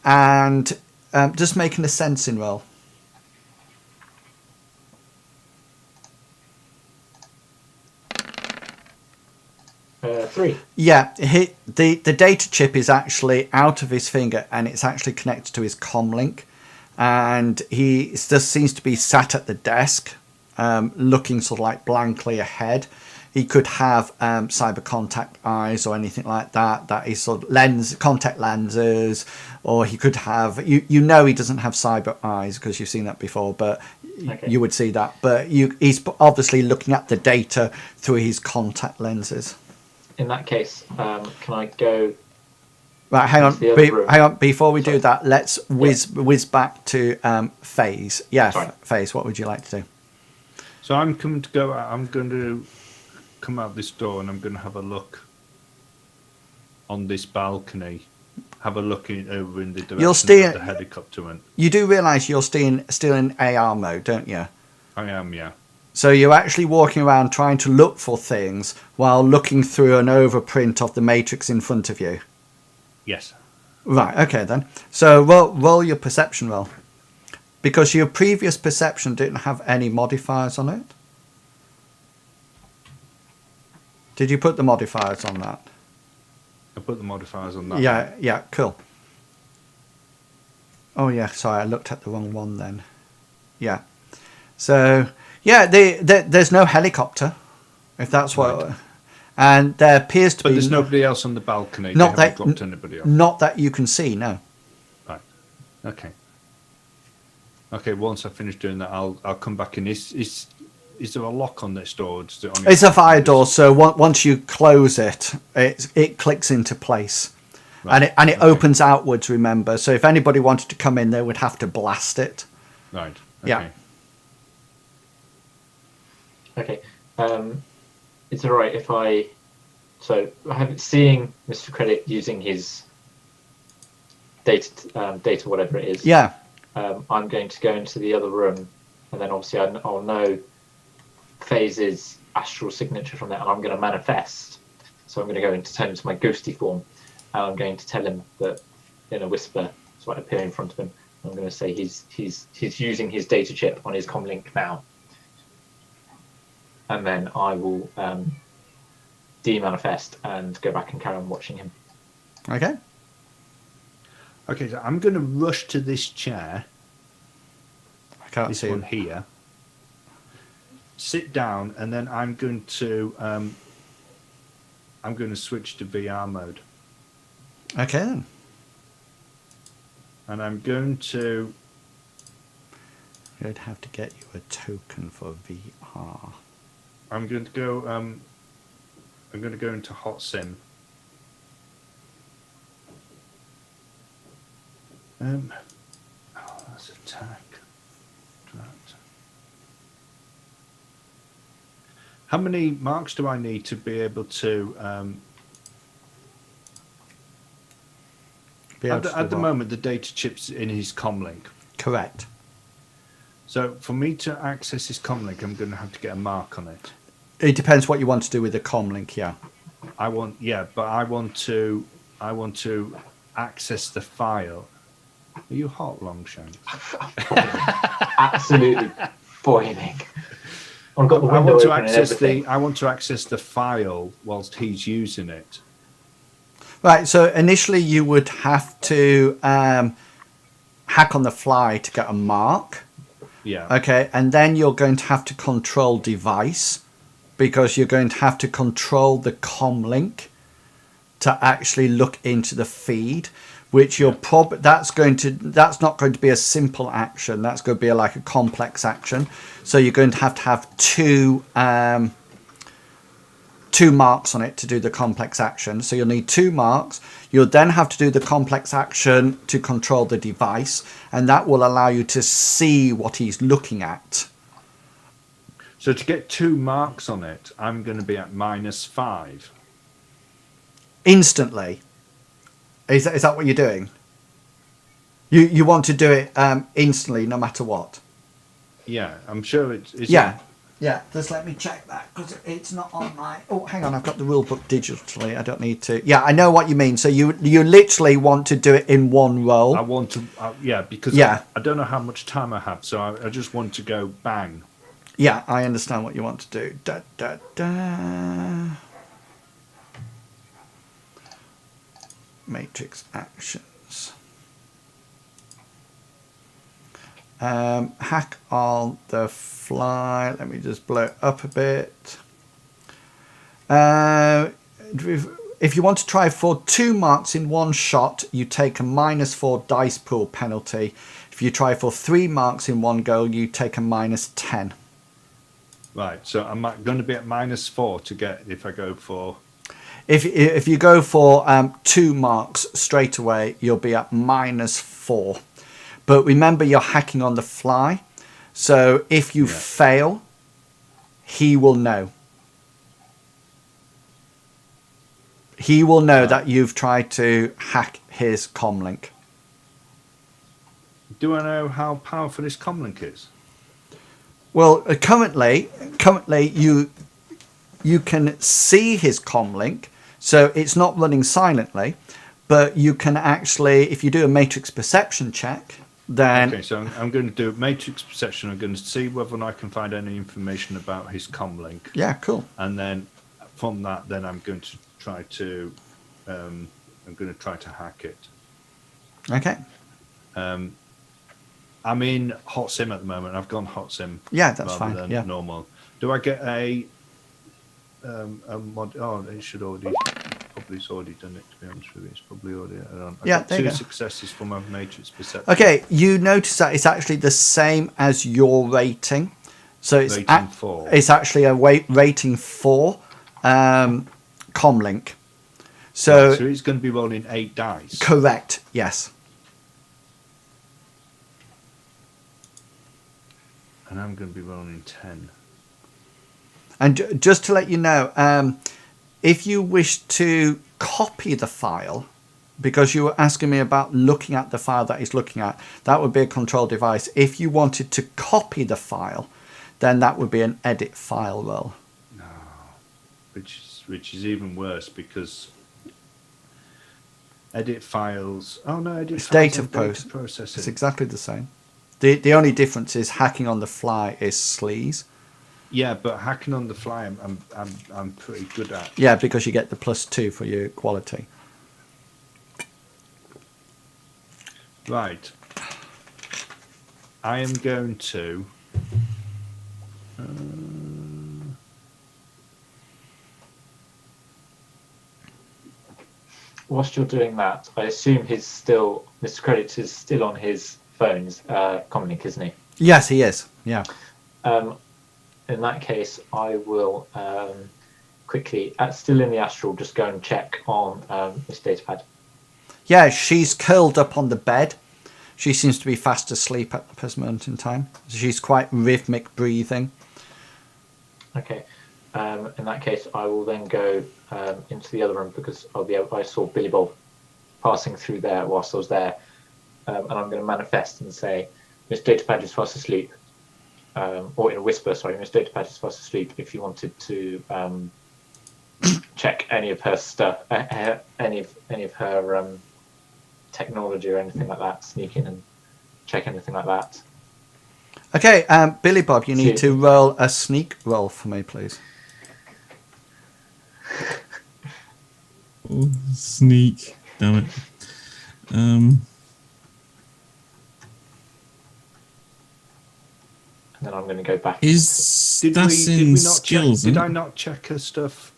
and just making a sensing roll. 3. Yeah, the data chip is actually out of his finger and it's actually connected to his comm link, and he just seems to be sat at the desk looking sort of like blankly ahead. He could have cyber contact eyes or anything like that is sort of contact lenses, or he could have you know he doesn't have cyber eyes because you've seen that before, but you would see that, but he's obviously looking at the data through his contact lenses. In that case, can I go? Right, hang on. Before we do that, let's whiz back to Phase. Yeah, Phase. What would you like to do? So I'm going to come out this door and I'm going to have a look on this balcony. Have a look over in the direction that the helicopter went. You do realise you're still in AR mode, don't you? I am, yeah. So you're actually walking around trying to look for things while looking through an overprint of the matrix in front of you. Yes. Right, okay then. So roll your perception roll. Because your previous perception didn't have any modifiers on it. Did you put the modifiers on that? I put the modifiers on that. Yeah, cool. Oh yeah, sorry, I looked at the wrong one then. Yeah. So... yeah, there's no helicopter, if that's what... Right. And there appears to But be there's nobody else on the balcony. not They haven't that dropped anybody off. not that you can see. No. Right. Okay. Okay. Once I finish doing that, I'll come back in. Is there a lock on this door? Or does it only It's a fire door, so once you close it, it clicks into place, Right, and it okay. opens outwards. Remember, so if anybody wanted to come in, they would have to blast it. Right. Yeah. Okay. It's all right if I seeing Mr. Credit using his data, whatever it is. Yeah. I'm going to go into the other room, and then obviously I'll know Faze's astral signature from there, and I'm going to manifest. So I'm going to go into turn into my ghosty form, and I'm going to tell him that in a whisper, so I appear in front of him. I'm going to say he's using his data chip on his comlink now, and then I will demanifest and go back and carry on watching him. Okay. Okay. So I'm going to rush to this chair. I can't This see. one here. Sit down, and then I'm going to switch to VR mode, Okay then. and I'm going to. You'd have to get you a token for VR. I'm going to go. I'm going to go into hot sim. That's attack. Right. How many marks do I need to be able to? Be able to At do the what? moment, the data chip's in his comlink. Correct. So for me to access his comlink, I'm going to have to get a mark on it. It depends what you want to do with the comlink. Yeah. I want to access the file. Are you hot, Longshanks? Absolutely boiling. I've got the I window want to open and access everything. I want to access the file whilst he's using it. Right. So initially, you would have to hack on the fly to get a mark. Yeah. Okay, and then you're going to have to control device, because you're going to have to control the comlink to actually look into the feed, which you're that's not going to be a simple action. That's going to be like a complex action. So you're going to have two marks on it to do the complex action. So you'll need 2 marks. You'll then have to do the complex action to control the device, and that will allow you to see what he's looking at. So to get 2 marks on it, I'm going to be at -5. Instantly. Is that what you're doing? You want to do it instantly, no matter what. Yeah, I'm sure it's. Yeah. Yeah, just let me check that, because it's not on my... Oh, hang on, I've got the rule book digitally. I don't need to... Yeah, I know what you mean. So you literally want to do it in one roll. I want to. Because Yeah. I don't know how much time I have, so I just want to go bang. Yeah, I understand what you want to do. Da, da, da. Matrix actions. Hack on the fly. Let me just blow it up a bit. If you want to try for 2 marks in one shot, you take a -4 dice pool penalty. If you try for 3 marks in one go, you take a -10. Right, so I'm going to be at -4 to get if I go for. If you go for 2 marks straight away, you'll be at -4. But remember, you're hacking on the fly. So if you fail, he will know. He will know that you've tried to hack his comlink. Do I know how powerful this comlink is? Well, currently you can see his comlink, so it's not running silently, but you can actually, if you do a matrix perception check, then... Okay, so I'm going to do matrix perception. I'm going to see whether or not I can find any information about his comlink. Yeah, cool. And then from that, then I'm going to try to hack it. Okay. I'm in hot sim at the moment. I've gone hot sim. Yeah, that's rather fine. than Yeah. normal. Do I get a a mod. Oh, it should already. Probably it's already done it. To be honest with you, it's probably already. I Yeah, got there you two go. successes for my matrix perception. Okay, you notice that it's actually the same as your rating. So it's Rating 4. It's actually a rating 4 comlink. So it's going to be rolling 8 dice. Correct. Yes. And I'm going to be rolling 10. And just to let you know, if you wish to copy the file, because you were asking me about looking at the file that he's looking at, that would be a control device. If you wanted to copy the file, then that would be an edit file roll. No, which is even worse because edit files. Oh no, edit It's files data and processing. It's exactly the same. The only difference is hacking on the fly is sleaze. Yeah, but hacking on the fly, I'm pretty good at. Yeah, because you get the +2 for your quality. Right. I am going to. Whilst you're doing that, I assume Mr. Credits is still on his phone's comlink, isn't he? Yes, he is. Yeah. In that case, I will quickly, still in the astral, just go and check on this datapad. Yeah, she's curled up on the bed. She seems to be fast asleep at the present moment in time. She's quite rhythmic breathing. Okay. In that case, I will then go into the other room because I saw Billy Bob passing through there whilst I was there. And I'm going to manifest and say, Miss Datapad is fast asleep. Or in a whisper, sorry, Miss Datapad is fast asleep. If you wanted to check any of her stuff, any of her technology or anything like that, sneak in and check anything like that. Okay, Billy Bob, you need to roll a sneak roll for me, please. Oh, sneak. Damn it. And then I'm going to go back. That's in skills. Did I not check her stuff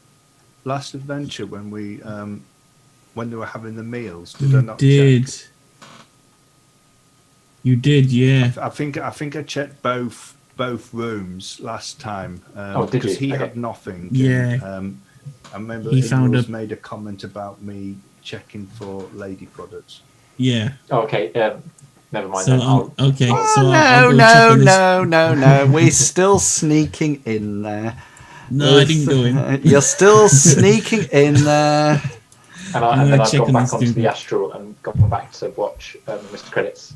last adventure when they were having the meals? Did I not check? You did, yeah. I think I checked both rooms last time Did because you? he Okay. had nothing. Yeah. And, I remember He he made a comment about me checking for lady products. Yeah. Oh, okay. Never mind. So, Then. okay. Oh, So I'll go check on his- no. We're still sneaking in there. No, I didn't go in. You're still sneaking in there. And then I've check gone on back the onto the student. astral and gone back to watch Mr. Credits.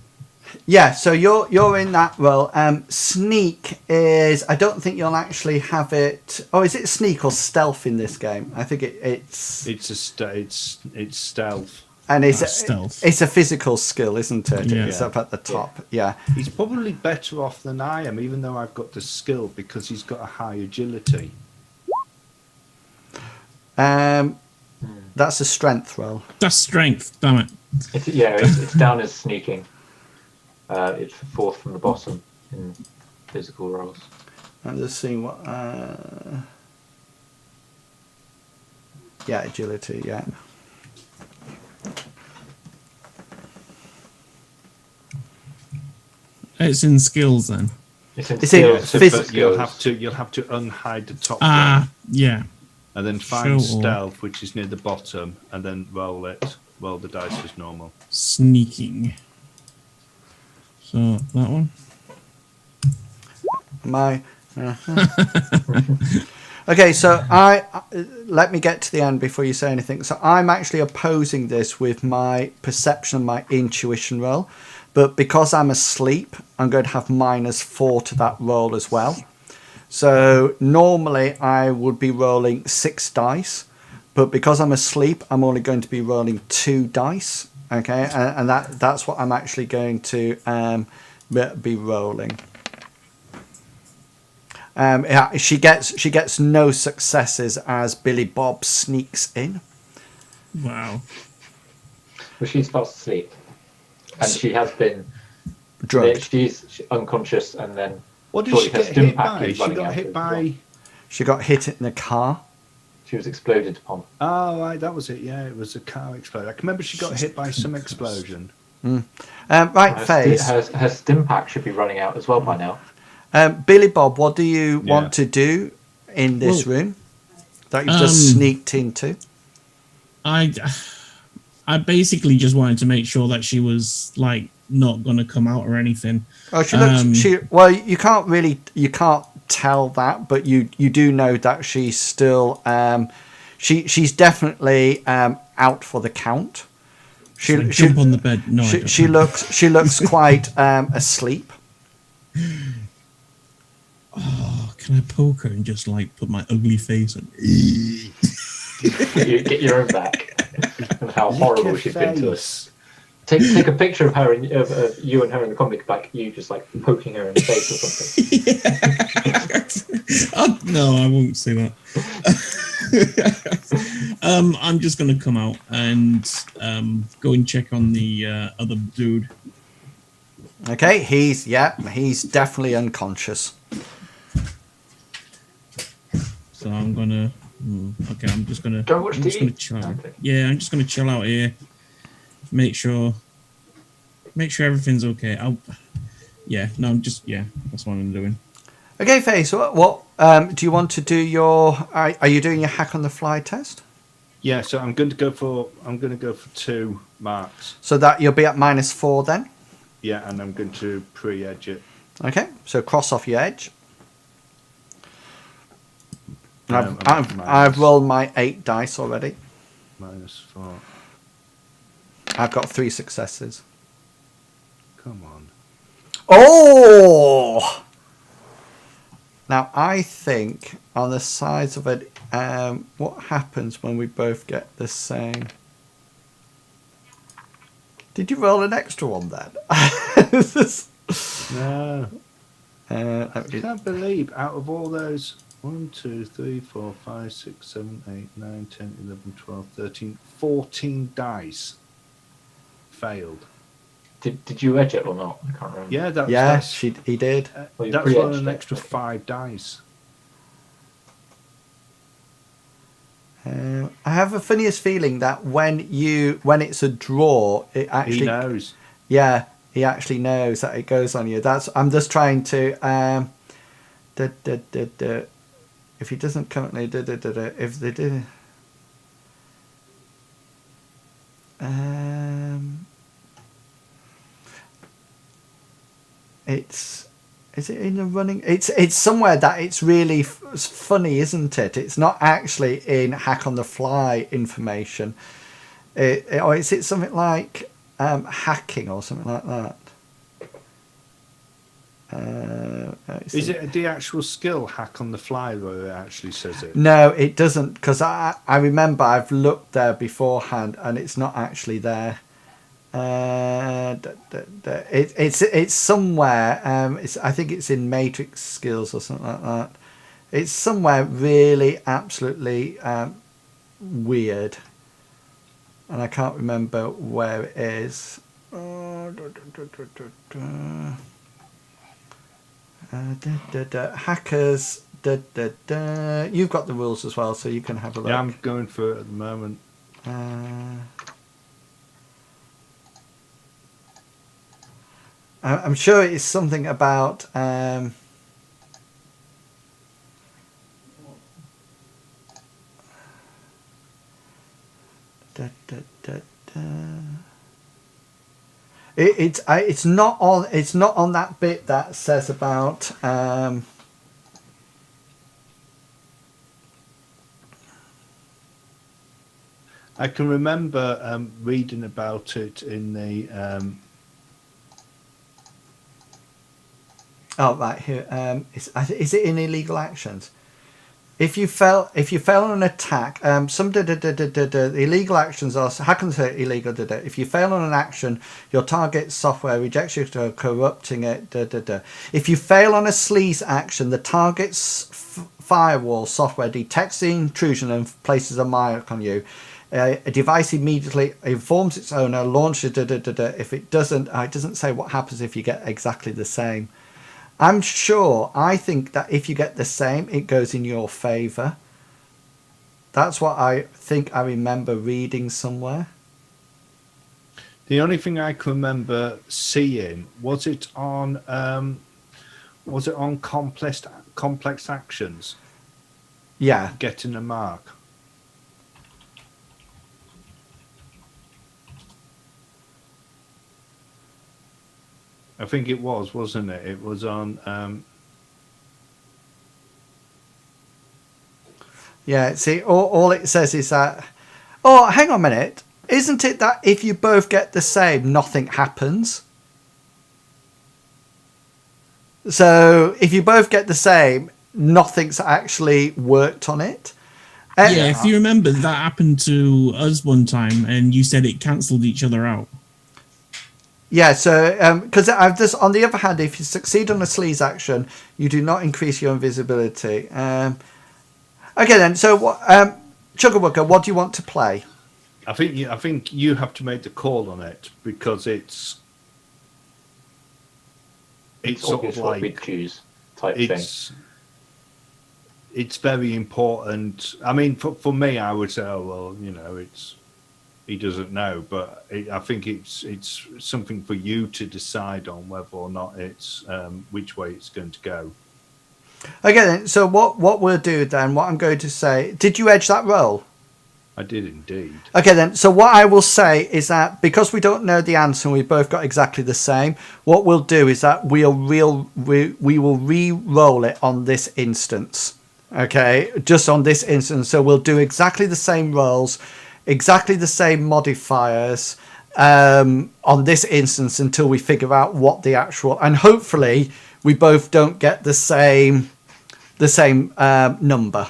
Yeah, so you're in that role. Sneak is. I don't think you'll actually have it. Oh, is it sneak or stealth in this game? I think it's. It's stealth. And it's stealth. It's a physical skill, isn't it? Yeah. It's up at the top. Yeah. He's probably better off than I am, even though I've got the skill because he's got a high agility. That's a strength roll. That's strength, damn it. It's down as sneaking. It's fourth from the bottom in physical rolls. I'm just seeing what. Yeah, agility. Yeah. It's in skills then. It's in It's skills, in so physical for You'll have to unhide the top Ah, yeah. one, and then find Show all. stealth, which is near the bottom, and then roll it. Roll the dice as normal. Sneaking. So that one. Okay, so I let me get to the end before you say anything. So I'm actually opposing this with my perception, my intuition roll, but because I'm asleep, I'm going to have -4 to that roll as well. So normally I would be rolling 6 dice, but because I'm asleep, I'm only going to be rolling 2 dice. Okay, and that's what I'm actually going to be rolling. She gets no successes as Billy Bob sneaks in. Wow. Well, she's fast asleep, and she has been Drugged. She's unconscious, and then What did surely she her get stim hit pack by? is She running got out hit as well. by. She got hit in the car. She was exploded upon. Oh, right, that was it. Yeah, it was a car explosion. I can remember she got hit by some explosion. Right, Faze. Her stim pack should be running out as well by now. Billy Bob, what do you Yeah. want to do in this Well, room that you've just sneaked into? I basically just wanted to make sure that she was like not gonna come out or anything. Oh, she looks. Well, you can't tell that, but you do know that she's still. She's definitely out for the count. She jump on the bed. No, she looks quite asleep. Oh, can I poke her and just like put my ugly face on? Get your own back. And how horrible she's been to us. Take a picture of her and of you and her in the comic back. You just like poking her in the face or something. No, I won't say that. I'm just gonna come out and go and check on the other dude. Okay, he's definitely unconscious. So I'm gonna. Okay, I'm just gonna. Don't watch I'm just TV. gonna chill out. Okay. Yeah, I'm just gonna chill out here. Make sure everything's okay. That's what I'm doing. Okay, Faye. So what do you want to do? Are you doing your hack on the fly test? Yeah, so I'm going to go for 2 marks. So that you'll be at -4 then. Yeah, and I'm going to pre-edge it. Okay, so cross off your edge. I'm I've rolled my 8 dice already. -4. I've got 3 successes. Come on. Oh! Now I think on the sides of it, what happens when we both get the same? Did you roll an extra one then? No. I I can't believe out of all those 1, 2, 3, 4, 5, 6, 7, 8, 9, 10, 11, 12, 13, 14 dice failed. Did you edge it or not? I can't remember. Yeah, he did. Well, you that's pre-edged on an it. extra 5 dice. I have a funniest feeling that when it's a draw, it actually He knows. Yeah, he actually knows that it goes on you. I'm just trying to. If he doesn't currently, if they do. Is it in the running? It's somewhere that it's really funny, isn't it? It's not actually in hack on the fly information. Or is it something like hacking or something like that? Is it the actual skill hack on the fly where it actually says it? No, it doesn't, because I remember I've looked there beforehand and it's not actually there. It's somewhere. I think it's in Matrix skills or something like that. It's somewhere really absolutely weird, and I can't remember where it is. Hackers. You've got the rules as well, so you can have a look. Yeah, I'm going for it at the moment. I'm sure it's something about it's not on that bit that says about I can remember reading about it in the oh right here is it in illegal actions? If you fail on an attack, the illegal actions are how can I say illegal? If you fail on an action, your target software rejects you for corrupting it. If you fail on a sleaze action, the target's firewall software detects the intrusion and places a mark on you. A device immediately informs its owner, launches. If it doesn't, it doesn't say what happens if you get exactly the same. I think that if you get the same, it goes in your favour. That's what I think I remember reading somewhere. The only thing I can remember seeing was it on complex actions, Yeah. getting a mark. I think it was, wasn't it? It was on. Yeah, see, all it says is that... Oh, hang on a minute. Isn't it that if you both get the same, nothing happens? So, if you both get the same, nothing's actually worked on it? Yeah, if you remember, that happened to us one time, and you said it cancelled each other out. Yeah, so, because I've just... On the other hand, if you succeed on a sleaze action, you do not increase your invisibility. Okay then, so what, Chuggerwugger, what do you want to play? I think you have to make the call on it because it's sort of what we like choose type thing. It's very important. I mean, for me, I would say, oh well, he doesn't know, but I think it's something for you to decide on whether or not it's which way it's going to go. Okay then, so what we'll do then, what I'm going to say... Did you edge that roll? I did indeed. Okay then, so what I will say is that because we don't know the answer and we both got exactly the same, what we'll do is that we will re-roll it on this instance. Okay, just on this instance. So we'll do exactly the same rolls, exactly the same modifiers on this instance until we figure out what the actual... And hopefully we both don't get the same number.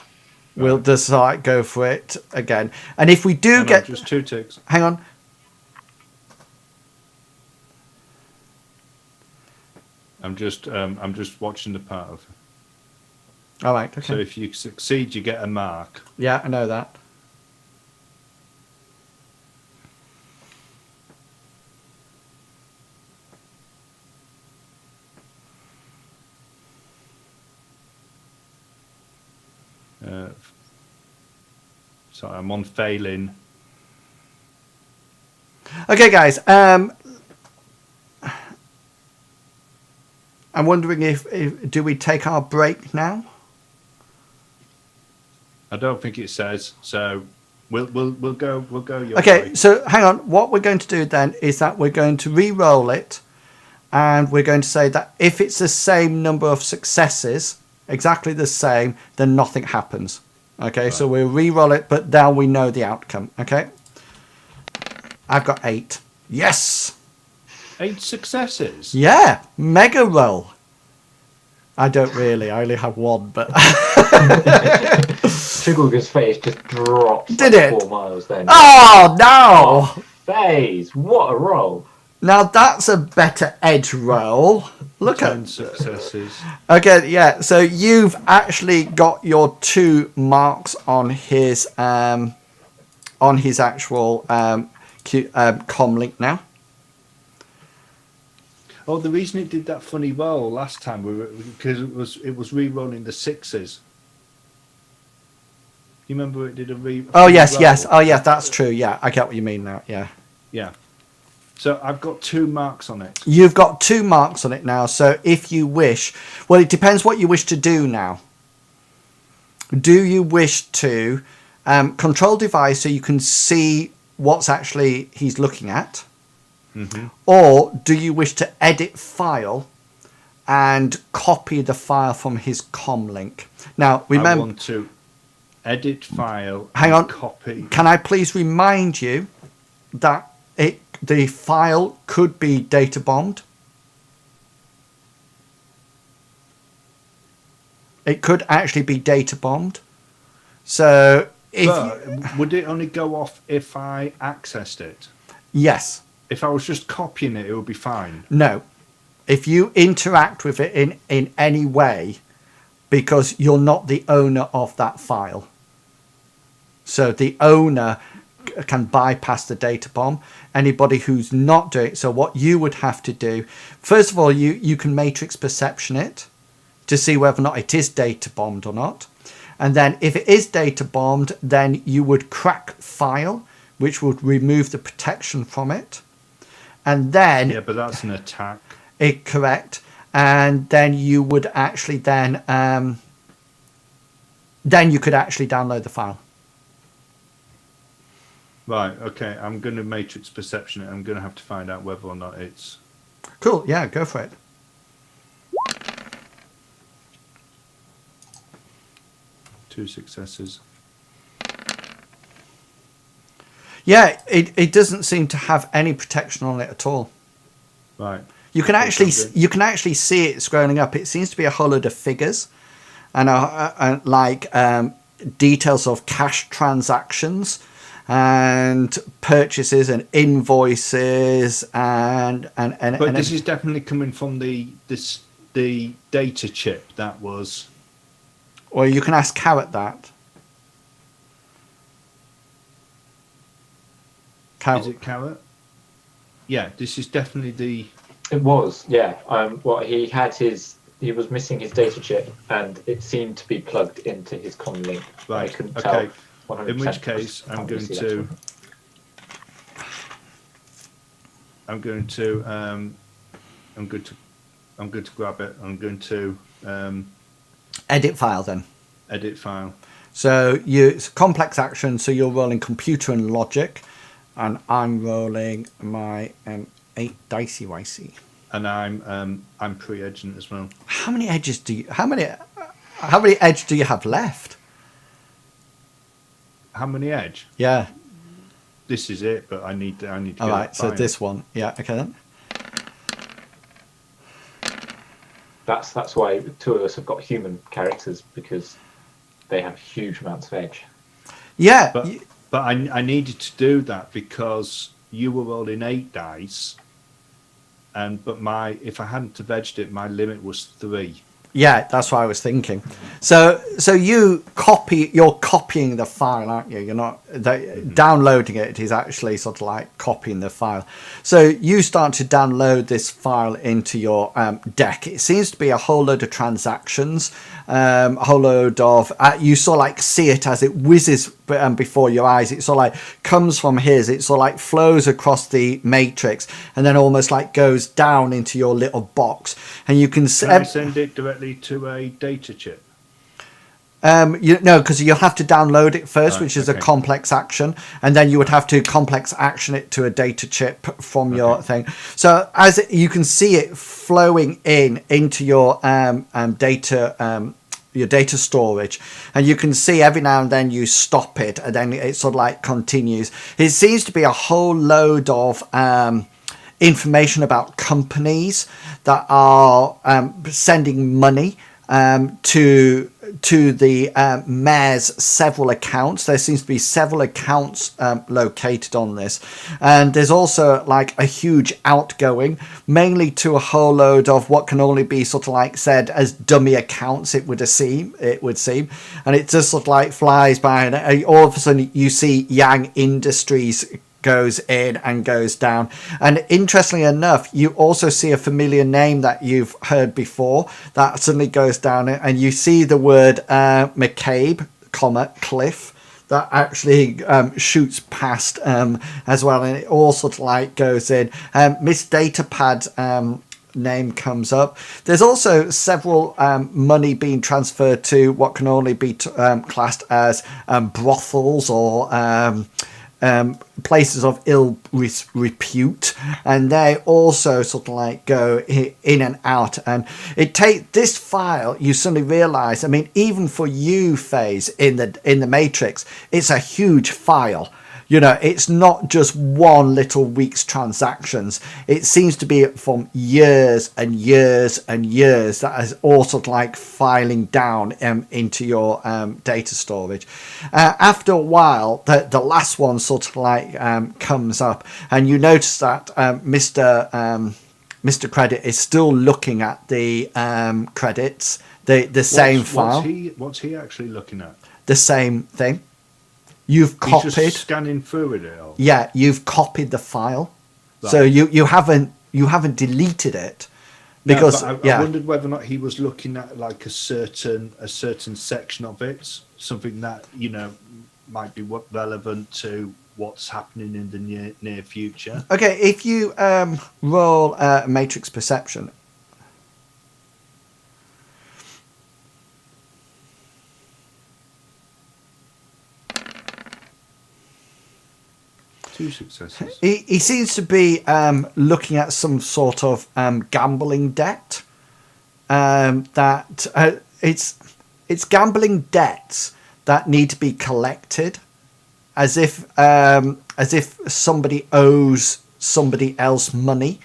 We'll just go for it again. And if we do get... Just 2 ticks. Hang on. I'm just watching the part of. All right, okay. So if you succeed, you get a mark. Yeah, I know that. So I'm on failing. Okay, guys. I'm wondering if do we take our break now? I don't think it says. So we'll go your Okay, way. so hang on. What we're going to do then is that we're going to re-roll it, and we're going to say that if it's the same number of successes, exactly the same, then nothing happens. Okay, so we'll re-roll it, but now we know the outcome. Okay, I've got 8. Yes. 8 successes. Yeah, mega roll. I don't really. I only have 1, but Chuggerwugger's face just dropped. Did like it? 4 miles then. oh no! Phase, what a roll! Now that's a better edge roll. Look 10 at... successes. Okay, yeah. So you've actually got your 2 marks on his actual comlink now. Oh, the reason it did that funny roll last time because it was re-rolling the 6s. You remember it did a re? Oh yes, yes. roll? Oh yeah, that's true. Yeah, I get what you mean now. Yeah. Yeah. So I've got 2 marks on it. You've got 2 marks on it now. So if you wish, well, it depends what you wish to do now. Do you wish to control device so you can see what's actually he's looking at? Mm-hmm. Or do you wish to edit file and copy the file from his comlink? Now, I remember... want to edit file. Hang and on. Copy. Can I please remind you that the file could be data bombed? It could actually be data bombed. So if Would it only go off if I accessed it? yes, If I was just copying it, it would be fine. no. If you interact with it in any way, because you're not the owner of that file. So the owner can bypass the data bomb. Anybody who's not doing it. So what you would have to do, first of all, you can matrix perception it to see whether or not it is data bombed or not. And then if it is data bombed, then you would crack file, which would remove the protection from it. And then... Yeah, but that's an attack. Correct. And then you would actually then you could actually download the file. Right, okay. I'm going to matrix perception it. I'm going to have to find out whether or not it's... Cool, yeah, go for it. Two successes. Yeah, it doesn't seem to have any protection on it at all. Right. You can actually see it scrolling up. It seems to be a whole load of figures and details of cash transactions and purchases and invoices and this is definitely coming from the data chip that was... Or you can ask Carrot that. Is it Carrot? Yeah, this is definitely the... It was, yeah. He was missing his data chip, and it seemed to be plugged into his comm link. Right. I couldn't Okay. tell 100%. In which case, I'm going to grab it. I'm going to Edit file then. edit file. So it's a complex action. So you're rolling computer and logic, and I'm rolling my 8 dicey wicey. And I'm pre-edging as well. How many edges do you? How many edge do you have left? How many edge? Yeah. This is it, but I need to. All get right. it So fine. this one. Yeah. Okay then. That's why the two of us have got human characters, because they have huge amounts of edge. Yeah. But I needed to do that because you were rolling 8 dice, but if I hadn't have edged it, my limit was 3. Yeah, that's what I was thinking. So you're copying the file, aren't you? You're not downloading it. It is actually sort of like copying the file. So you start to download this file into your deck. It seems to be a whole load of transactions, a whole load of you sort of like see it as it whizzes before your eyes. It sort of like comes from his. It sort of like flows across the matrix and then almost like goes down into your little box, and you can Can I send it directly to a data chip? Because you'll have to download it first, Right, which is a okay. complex action, and then you would have to complex action it to a data chip from your thing. So you can see it flowing into your data storage, and you can see every now and then you stop it, and then it sort of like continues. It seems to be a whole load of information about companies that are sending money to the mayor's several accounts. There seems to be several accounts located on this, and there's also like a huge outgoing, mainly to a whole load of what can only be sort of like said as dummy accounts. It would seem, and it just sort of like flies by, and all of a sudden you see Yang Industries goes in and goes down. And interestingly enough, you also see a familiar name that you've heard before that suddenly goes down, and you see the word McCabe, Cliff, that actually shoots past as well, and it all sort of like goes in. Miss Datapad name comes up. There's also several money being transferred to what can only be classed as brothels or places of ill repute, and they also sort of like go in and out. And this file, you suddenly realize, I mean, even for you, Phase, in the Matrix, it's a huge file. You know, it's not just one little week's transactions. It seems to be from years and years and years that is all sort of like filing down into your data storage. After a while, the last one sort of like comes up, and you notice that Mr. Credit is still looking at the credits, the same file. What's he actually looking at? The same thing. You've copied. He's just scanning through it all. Yeah, you've copied the file, Right. so you haven't deleted it. Because I wondered whether or not he was looking at like a certain section of it, something that might be relevant to what's happening in the near future. Okay, if you roll matrix perception. Two successes. He seems to be looking at some sort of gambling debt. That it's gambling debts that need to be collected, as if somebody owes somebody else money.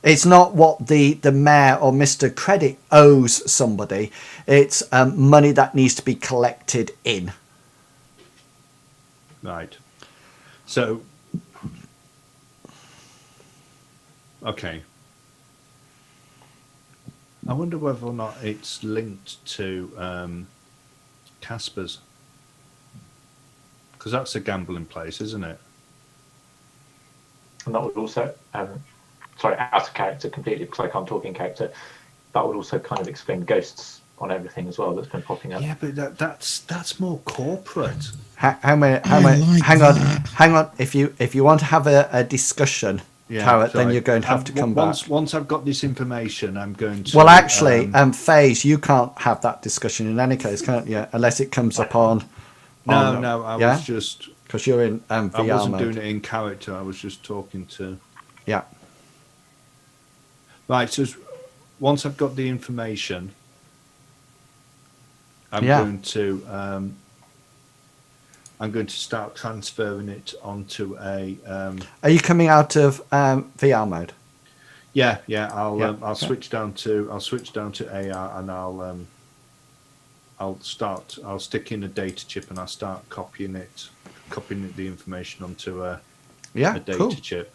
It's not what the mayor or Mr. Credit owes somebody. It's money that needs to be collected in. Right. So. Okay. I wonder whether or not it's linked to Casper's. Because that's a gambling place, isn't it? And that would also, sorry, out of character completely, because I can't talk in character. That would also kind of explain ghosts on everything as well that's been popping up. Yeah, but that's more corporate. Hang on. If you want to have a discussion, Carrot, then you're going to have to come back. Once I've got this information, I'm going to. Well, actually, FaZe, you can't have that discussion in any case, can't you? Unless it comes up on. No, I was just. Because you're in VR I wasn't mode. doing it in character. I was just talking to. Yeah. Right. So once I've got the information, I'm going to start transferring it onto a. Are you coming out of VR mode? Yeah. I'll switch down to AR and I'll stick in a data chip and I'll start copying the information onto a data chip.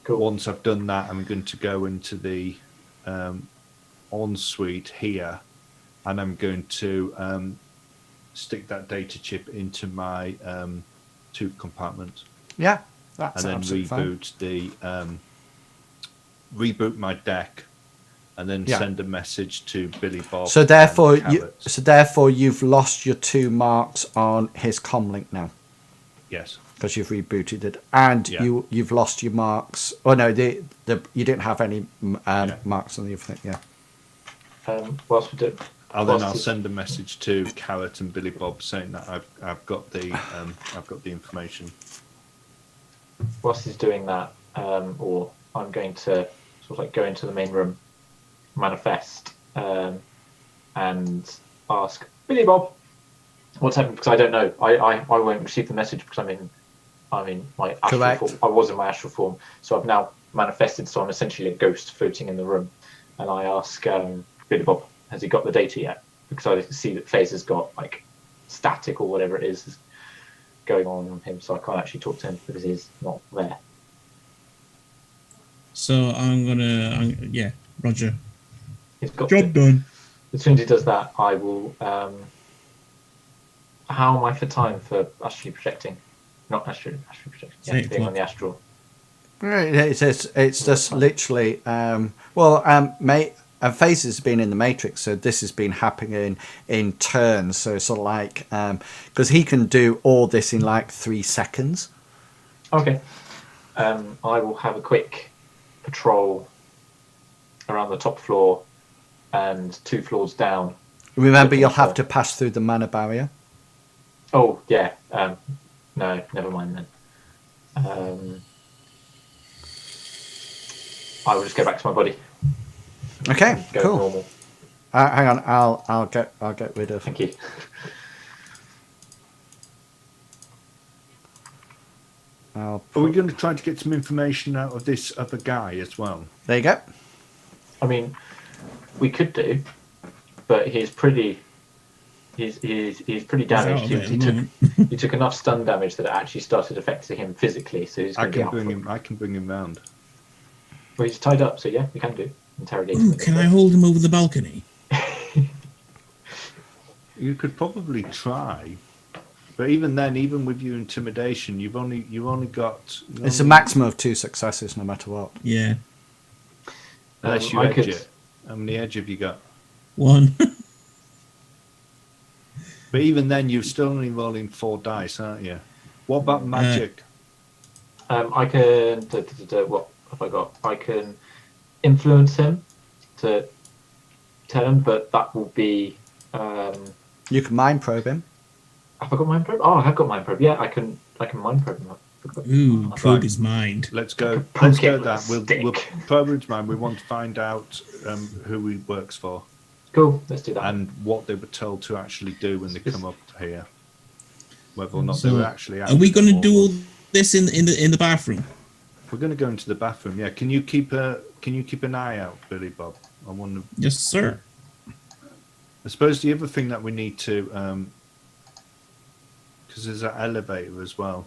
Cool. Once I've done that, I'm going to go into the ensuite here, and I'm going to stick that data chip into my tube compartment. Yeah, that's and then reboot my deck, and then send a message to Billy Bob. So therefore, you've lost your 2 marks on his comlink now. Yes. Because you've rebooted it, and you've lost your marks. Oh no, you didn't have any marks on the other thing. Yeah. Whilst we do. I'll send a message to Carrot and Billy Bob saying that I've got the information. Whilst he's doing that, or I'm going to sort of like go into the main room, manifest, and ask Billy Bob what's happened, because I don't know. I won't receive the message because I'm in my astral form. I was in my astral form, so I've now manifested. So I'm essentially a ghost floating in the room, and I ask Billy Bob, has he got the data yet? Because I can see that FaZe has got like static or whatever it is going on him, so I can't actually talk to him because he's not there. So Roger. He's got Job done. As soon as he does that, I will. How am I for time for astrally projecting? Not astrally projecting. Yeah, being on the astral. It's just literally. FaZe has been in the Matrix, so this has been happening in turns. So sort of like because he can do all this in like 3 seconds. Okay. I will have a quick patrol around the top floor and 2 floors down. Remember, you'll have to pass through the mana barrier. Oh yeah. No, never mind then. I will just go back to my body. Okay, Go cool. normal. Hang on, I'll get rid of. Thank you. Are we going to try to get some information out of this other guy as well? There you go. I mean, we could do, but he's pretty damaged. He took enough stun damage that it actually started affecting him physically. So he's going to be out. I can bring him round. Well, he's tied up, so yeah, we can do interrogate. Ooh, can I hold him over the balcony? You could probably try, but even then, even with your intimidation, you've only got. It's a maximum of 2 successes, no matter what. Yeah. Unless you I edge could. it. How many edge have you got? 1. But even then, you're still only rolling 4 dice, aren't you? What about magic? I can. What have I got? I can influence him to tell him, but that will be. You can mind probe him. Have I got mind probe? Oh, I have got mind probe. Yeah, I can. I can mind probe him. Ooh, probe Right. his mind. Let's go. Poke Let's it go with a that. We'll stick. probe his mind. We want to find out who he works for Cool. Let's do that. and what they were told to actually do when they come up here. Whether or not they So, were actually. are we going to or- do all this in the bathroom? We're going to go into the bathroom. Yeah. Can you keep an eye out, Billy Bob? I want to. Yes, sir. I suppose the other thing that we need to, because there's that elevator as well.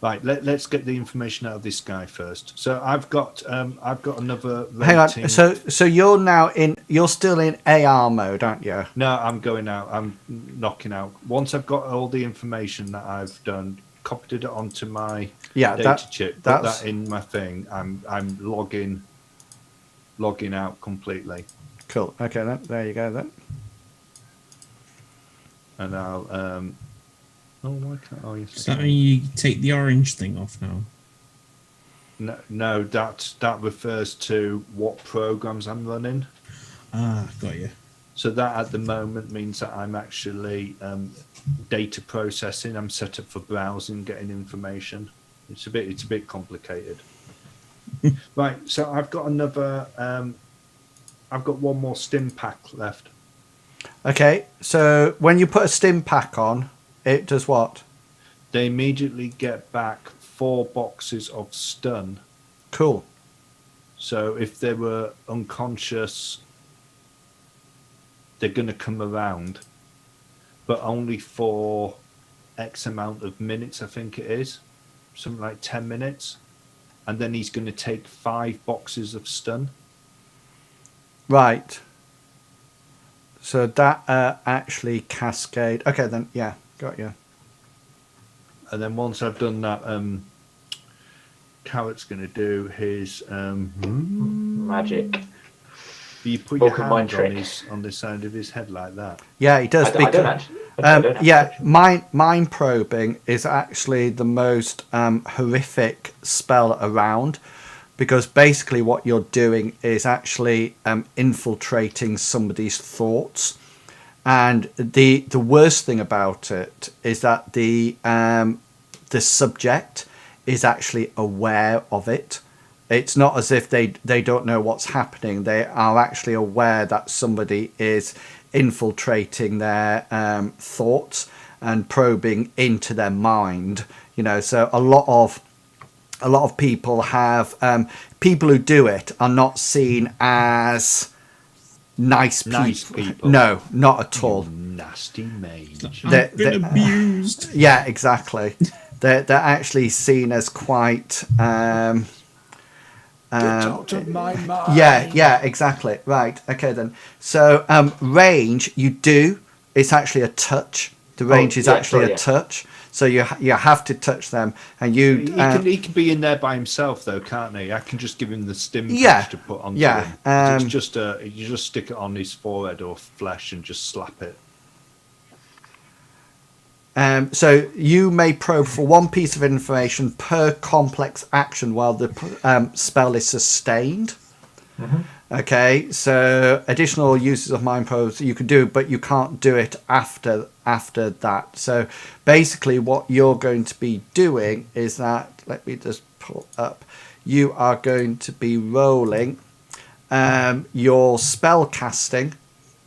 Right, let's get the information out of this guy first. So I've got another rating. Hang on. So you're still in AR mode, aren't you? No, I'm going out. I'm knocking out. Once I've got all the information that I've done, copied it onto my data chip, put that in my thing. I'm logging out completely. Cool. Okay, then there you go then. And I'll why can't I? Does that mean you take the orange thing off now? No, that refers to what programs I'm running. Ah, got you. So that at the moment means that I'm actually data processing. I'm set up for browsing, getting information. It's a bit complicated. Right. So I've got another. I've got one more stim pack left. Okay, so when you put a stim pack on, it does what? They immediately get back 4 boxes of stun. Cool. So if they were unconscious, they're going to come around, but only for X amount of minutes, I think it is. Something like 10 minutes. And then he's going to take 5 boxes of stun. Right. So that actually cascade. Okay, then, yeah, got you. And then once I've done that, Carrot's going to do his Magic. you put your Vulcan mind hand trick. on the side of his head like that. Yeah, he does. I don't actually. I don't actually. Mind probing is actually the most horrific spell around, because basically what you're doing is actually infiltrating somebody's thoughts, and the worst thing about it is that the subject is actually aware of it. It's not as if they don't know what's happening. They are actually aware that somebody is infiltrating their thoughts and probing into their mind. You know, so a lot of people have people who do it are not seen as nice people. No, not at all. Nasty mage. I've been abused. Yeah, exactly. They're actually seen as quite. Get out of my mind. Yeah, exactly. Right. Okay then. So range, you do. It's actually a touch. The range is actually a touch. So you have to touch them, and he can be in there by himself though, can't he? I can just give him the stim patch to put onto him. It's just you just stick it on his forehead or flesh and just slap it. So you may probe for 1 piece of information per complex action while the spell is sustained. Mm-hmm. Okay, so additional uses of mind probes you can do, but you can't do it after that. So basically what you're going to be doing is that, let me just pull up, you are going to be rolling your spell casting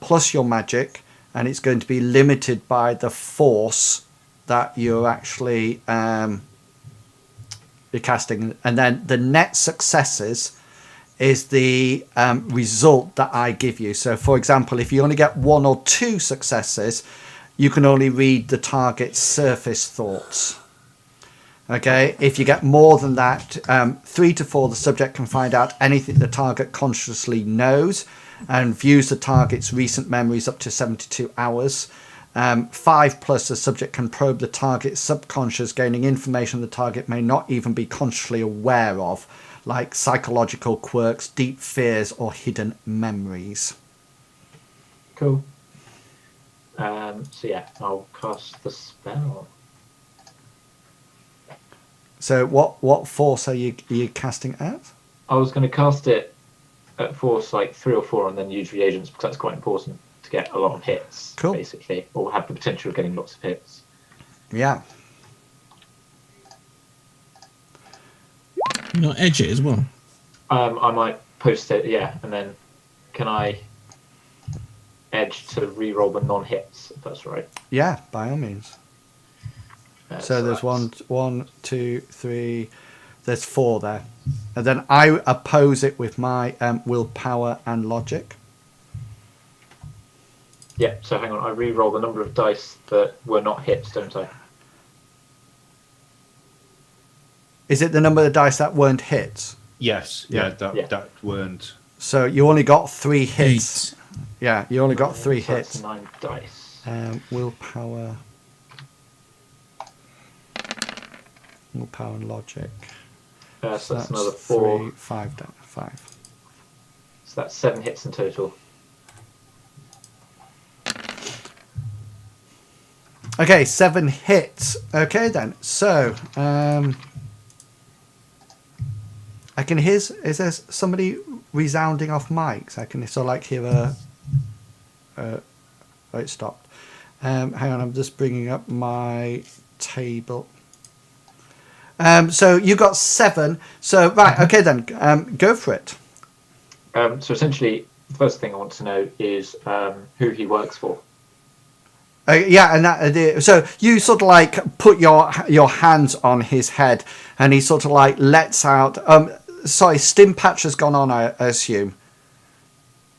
plus your magic, and it's going to be limited by the force that you're actually you're casting. And then the net successes is the result that I give you. So, for example, if you only get 1 or 2 successes, you can only read the target's surface thoughts. Okay, if you get more than that, 3 to 4, the subject can find out anything the target consciously knows and views the target's recent memories up to 72 hours. 5 plus, the subject can probe the target's subconscious, gaining information the target may not even be consciously aware of. like psychological quirks, deep fears, or hidden memories. Cool. So yeah, I'll cast the spell. So what force are you casting at? I was going to cast it at force like 3 or 4 and then use reagents because that's quite important to get a lot of hits, Cool. basically, or have the potential of getting lots of hits. Yeah. You know, edge it as well. I might post it, yeah, and then can I edge to re-roll the non-hits, if that's right? Yeah, by all means. So there's that's- 1, 2, 3. There's 4 there, and then I oppose it with my willpower and logic. Yeah, so hang on, I re-roll the number of dice that were not hits, don't I? Is it the number of dice that weren't hits? Yes, Yeah. that weren't. So you only got 3 hits. 8. Yeah, you only got 3 So that's hits. 9 dice. Willpower and logic. So that's another 4. 3, 5. So that's 7 hits in total. Okay, 7 hits. Okay then. So I can hear. Is there somebody resounding off mics? I can sort of like hear a. Oh, it stopped. Hang on, I'm just bringing up my table. So you got 7. So right, okay then, go for it. So essentially, the first thing I want to know is who he works for. Yeah, and so you sort of like put your hands on his head, and he sort of like lets out. Sorry, stim patch has gone on, I assume.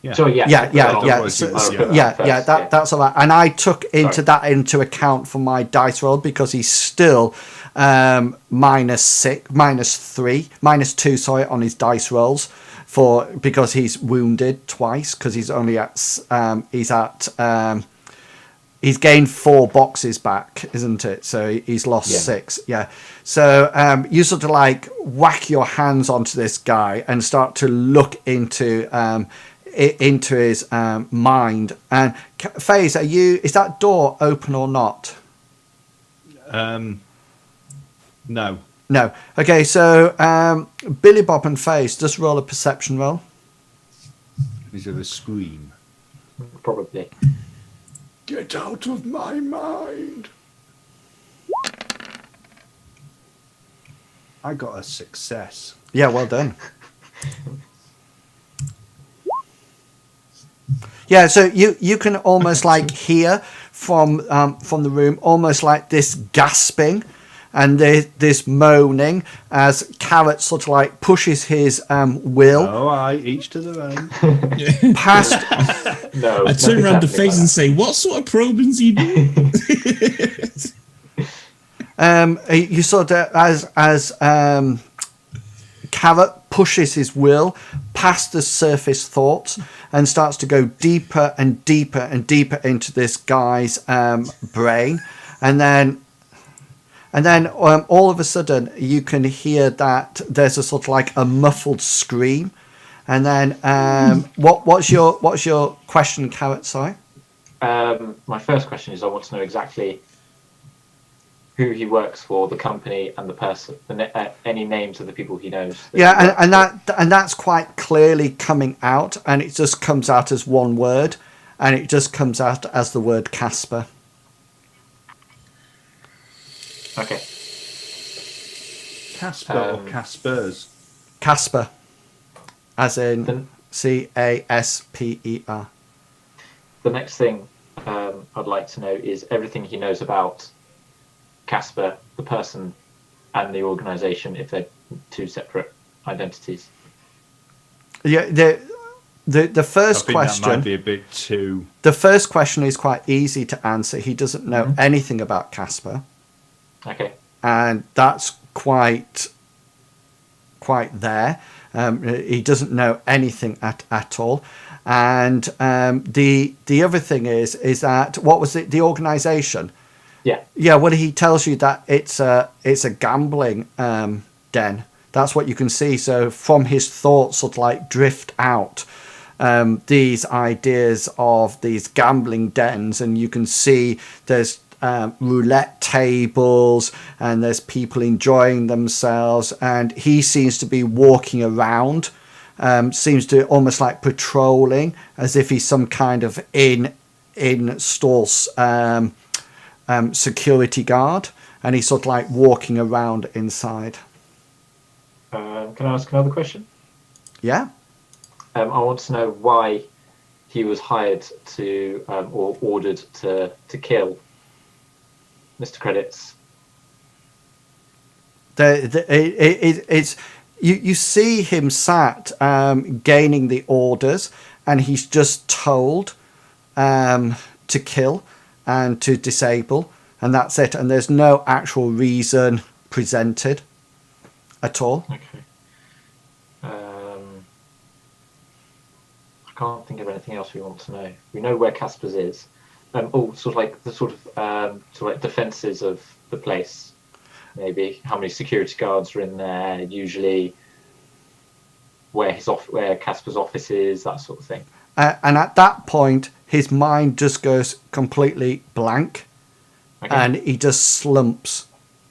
Yeah. So yeah, Yeah. So- That's all right. And I took that into account for my dice roll because he's still -2, sorry, on his dice rolls because he's wounded twice because he's only he's gained 4 boxes back, isn't it? So he's lost 6. Yeah. So you sort of like whack your hands onto this guy and start to look into his mind. And FaZe, is that door open or not? No. No. Okay. So Billy Bob and FaZe, just roll a perception roll. Is it a scream? probably. Get out of my mind. I got a success. Yeah, well done. Yeah, so you can almost like hear from the room almost like this gasping and this moaning as Carrot sort of like pushes his will Oh, I each to their own. past. No. I turn around to nothing's FaZe and say, "What sort of probing's he doing?" You sort of as Carrot pushes his will past the surface thoughts and starts to go deeper and deeper and deeper into this guy's brain, and then all of a sudden you can hear that there's a sort of like a muffled scream, and then what's your question, Carrot? Sorry. My first question is I want to know exactly who he works for, the company, and the person. Any names of the people he knows. Yeah, and that's quite clearly coming out, and it just comes out as one word, and it just comes out as the word Casper. Okay. Casper or Caspers? Casper, as in Then Casper. the next thing I'd like to know is everything he knows about Casper, the person, and the organisation, if they're two separate identities. Yeah, the first I think question. that might be a bit too. The first question is quite easy to answer. He doesn't know anything about Casper, Okay. and that's quite there. He doesn't know anything at all. And the other thing is that what was it? The organisation. Yeah. Yeah. Well, he tells you that it's a gambling den. That's what you can see. So from his thoughts sort of like drift out these ideas of these gambling dens, and you can see there's roulette tables and there's people enjoying themselves, and he seems to be walking around, seems to almost like patrolling as if he's some kind of in-store security guard, and he's sort of like walking around inside. Can I ask another question? Yeah. I want to know why he was hired to or ordered to kill Mr. Credits. It's you see him sat gaining the orders, and he's just told to kill and to disable, and that's it. And there's no actual reason presented at all. Okay. I can't think of anything else we want to know. We know where Casper's is. Sort of like the sort of like defences of the place. Maybe how many security guards are in there. Usually, where Casper's office is, that sort of thing. And at that point, his mind just goes completely blank, and he just slumps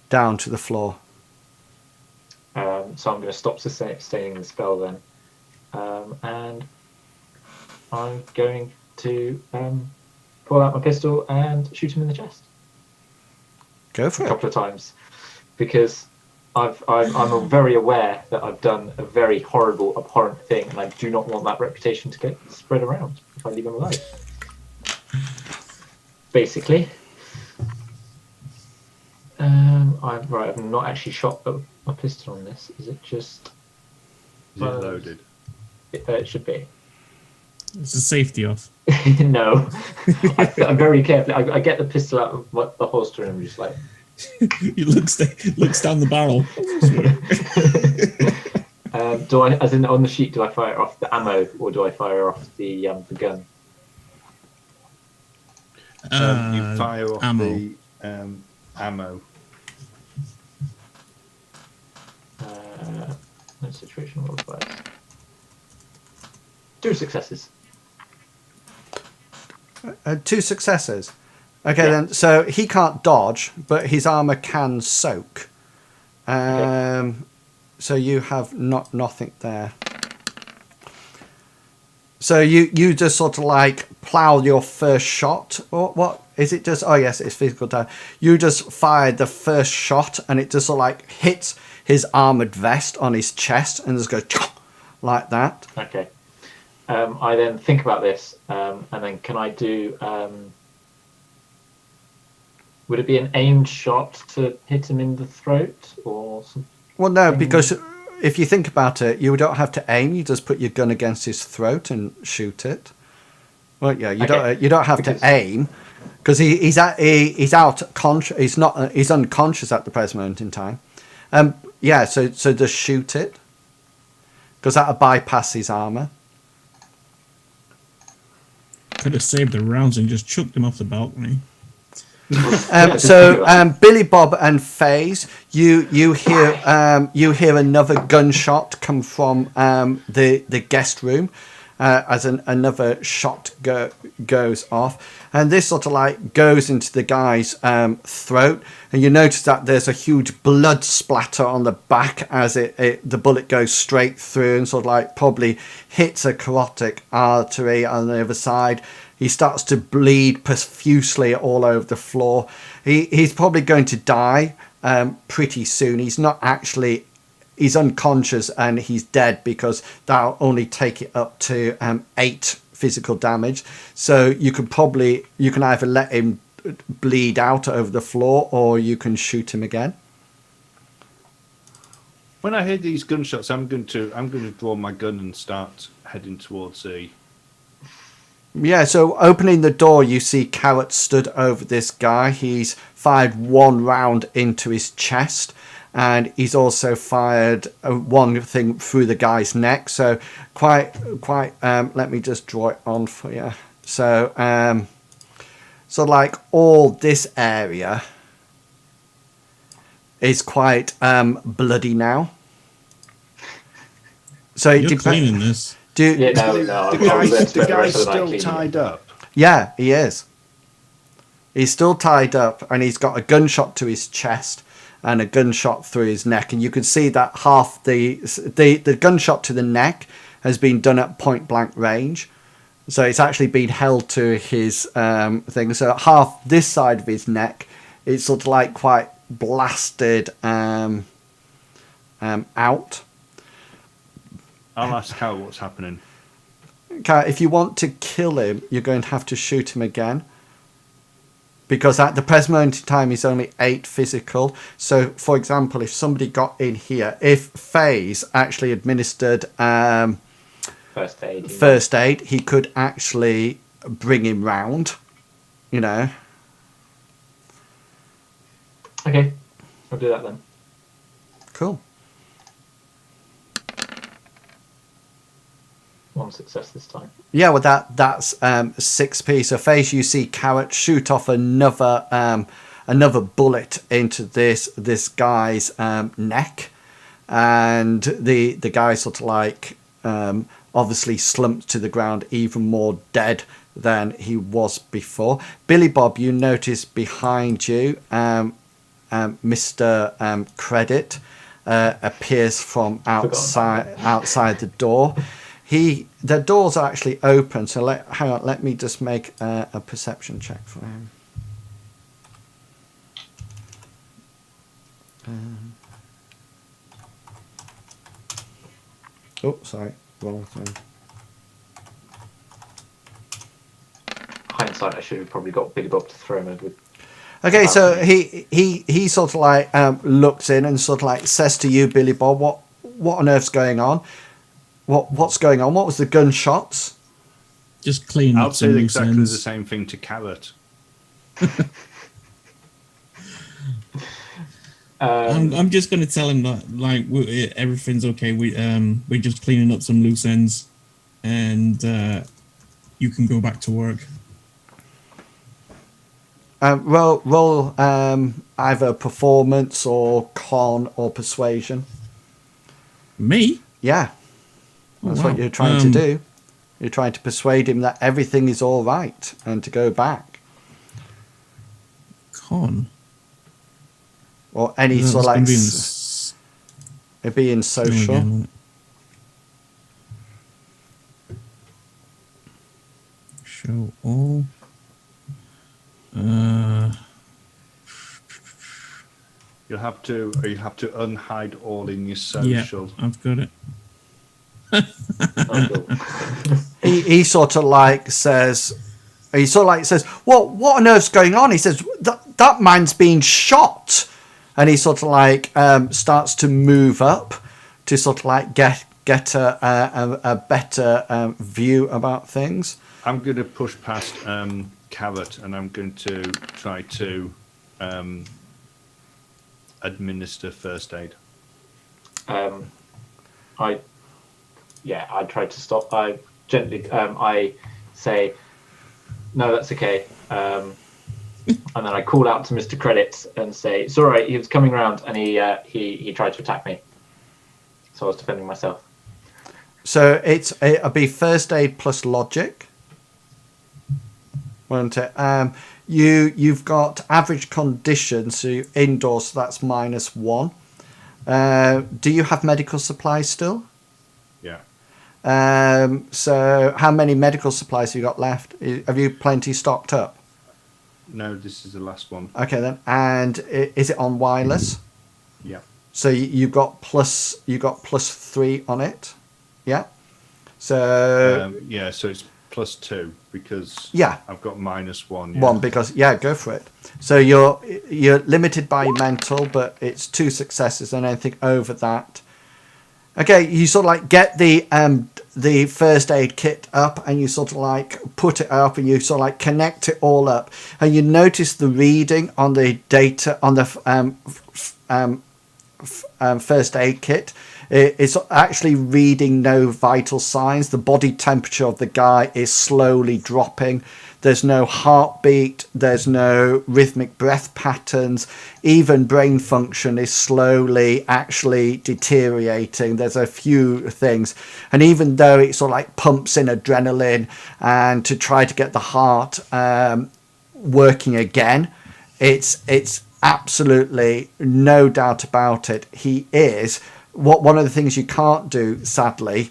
down to the floor. So I'm going to stop sustaining the spell then, and I'm going to pull out my pistol and shoot him in the chest. Go for it. A couple of times, because I'm very aware that I've done a very horrible, abhorrent thing, and I do not want that reputation to get spread around if I leave him alive. Basically. I've not actually shot my pistol on this. Is it just... Is it loaded? It should be. It's a safety off. No. I'm very careful. I get the pistol out of the holster and I'm just like... He looks down the barrel. Do I, as in on the sheet, do I fire off the ammo or do I fire off the gun? You fire off ammo. the ammo. No situation modifiers. 2 successes. 2 successes. Okay, then. So he can't dodge, but his armor can soak. So you have nothing there. So you just sort of like plow your first shot. Or what is it? Just yes, it's physical damage. You just fired the first shot, and it just sort of like hits his armored vest on his chest, and just goes like that. Okay. I then think about this, and then can I do? Would it be an aimed shot to hit him in the throat, or something? Well, no, because if you think about it, you don't have to aim. You just put your gun against his throat and shoot it. Well, yeah, you don't have to aim, because he's out conscious. He's unconscious at the present moment in time. So just shoot it, because that'll bypass his armor. Could have saved the rounds and just chucked him off the balcony. Billy Bob and FaZe, you hear another gunshot come from the guest room as another shot goes off, and this sort of like goes into the guy's throat, and you notice that there's a huge blood splatter on the back as the bullet goes straight through and sort of like probably hits a carotid artery on the other side. He starts to bleed profusely all over the floor. He's probably going to die pretty soon. He's not actually... He's unconscious and he's dead, because that'll only take it up to 8 physical damage. So you can either let him bleed out over the floor, or you can shoot him again. When I hear these gunshots, I'm going to draw my gun and start heading towards the... Yeah, so opening the door, you see Carrot stood over this guy. He's fired 1 round into his chest, and he's also fired one thing through the guy's neck. So quite. Let me just draw it on for you. So like all this area is quite bloody now. So it You're cleaning this. Yeah, no. The I was there to guy's spend the rest of the night still cleaning it. tied up. Yeah, he is. He's still tied up, and he's got a gunshot to his chest and a gunshot through his neck, and you can see that half the gunshot to the neck has been done at point blank range. So it's actually been held to his thing. So half this side of his neck, it's sort of like quite blasted out. I'll ask Cal what's happening. Okay, if you want to kill him, you're going to have to shoot him again. Because at the present moment in time, he's only 8 physical. So, for example, if somebody got in here, if FaZe actually administered first aid, he could actually bring him round, you know. Okay, I'll do that then. Cool. 1 success this time. Yeah, well, that's 6p. So, FaZe, you see Carrot shoot off another bullet into this guy's neck, and the guy sort of like obviously slumped to the ground, even more dead than he was before. Billy Bob, you notice behind you, Mr. Credit appears from outside the door. The doors are actually open, so let me just make a perception check for him. Oh, sorry, wrong thing. Hindsight, I should have probably got Billy Bob to throw him with. Okay, so he sort of like looks in and sort of like says to you, Billy Bob, what on earth's going on? What's going on? What was the gunshots? Just clean I'll up some say loose exactly the ends. same thing to Carrot. I'm just going to tell him that like everything's okay. We're just cleaning up some loose ends, and you can go back to work. Roll either performance or con or persuasion. Me? Yeah, that's wow. what you're trying to do. You're trying to persuade him that everything is all right and to go back. Con. Or any No, sort of it's like it'd be in social. again, show all. You have to unhide all in your social. Yeah, I've got it. He sort of like says, what on earth's going on? He says that man's being shot, and he sort of like starts to move up to sort of like get a better view about things. I'm going to push past Carrot, and I'm going to try to administer first aid. I tried to stop. I gently, I say, no, that's okay. And then I call out to Mr. Credits and say, it's all right. He was coming around and he tried to attack me. So I was defending myself. So it'll be first aid plus logic, won't it? You've got average conditions, so you're indoors, so that's -1. Do you have medical supplies still? Yeah. So how many medical supplies have you got left? Have you plenty stocked up? No, this is the last one. Okay then. And is it on wireless? Yeah. So you got +3 on it. Yeah. So yeah, so it's +2 because yeah, I've got -1. Yeah. 1 because go for it. So you're limited by mental, but it's 2 successes, and anything over that. Okay, you sort of like get the first aid kit up, and you sort of like put it up, and you sort of like connect it all up, and you notice the reading on the data on the first aid kit. It's actually reading no vital signs. The body temperature of the guy is slowly dropping. There's no heartbeat. There's no rhythmic breath patterns. Even brain function is slowly actually deteriorating. There's a few things. And even though it sort of like pumps in adrenaline and to try to get the heart working again, it's absolutely no doubt about it. He is one of the things you can't do, sadly,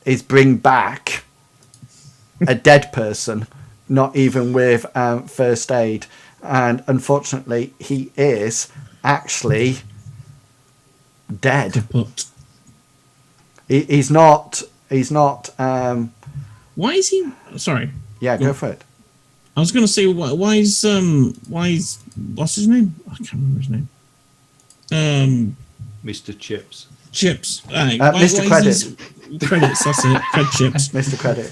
is bring back a dead person, not even with first aid. And unfortunately, he is actually dead. Kaput. He's not. Why is he? Sorry. Yeah, go for it. I was going to say why is what's his name? I can't remember his name. Mr. Chips. Chips. Mr. Credit. Credits. That's it. Cred Chips. Mr. Credit.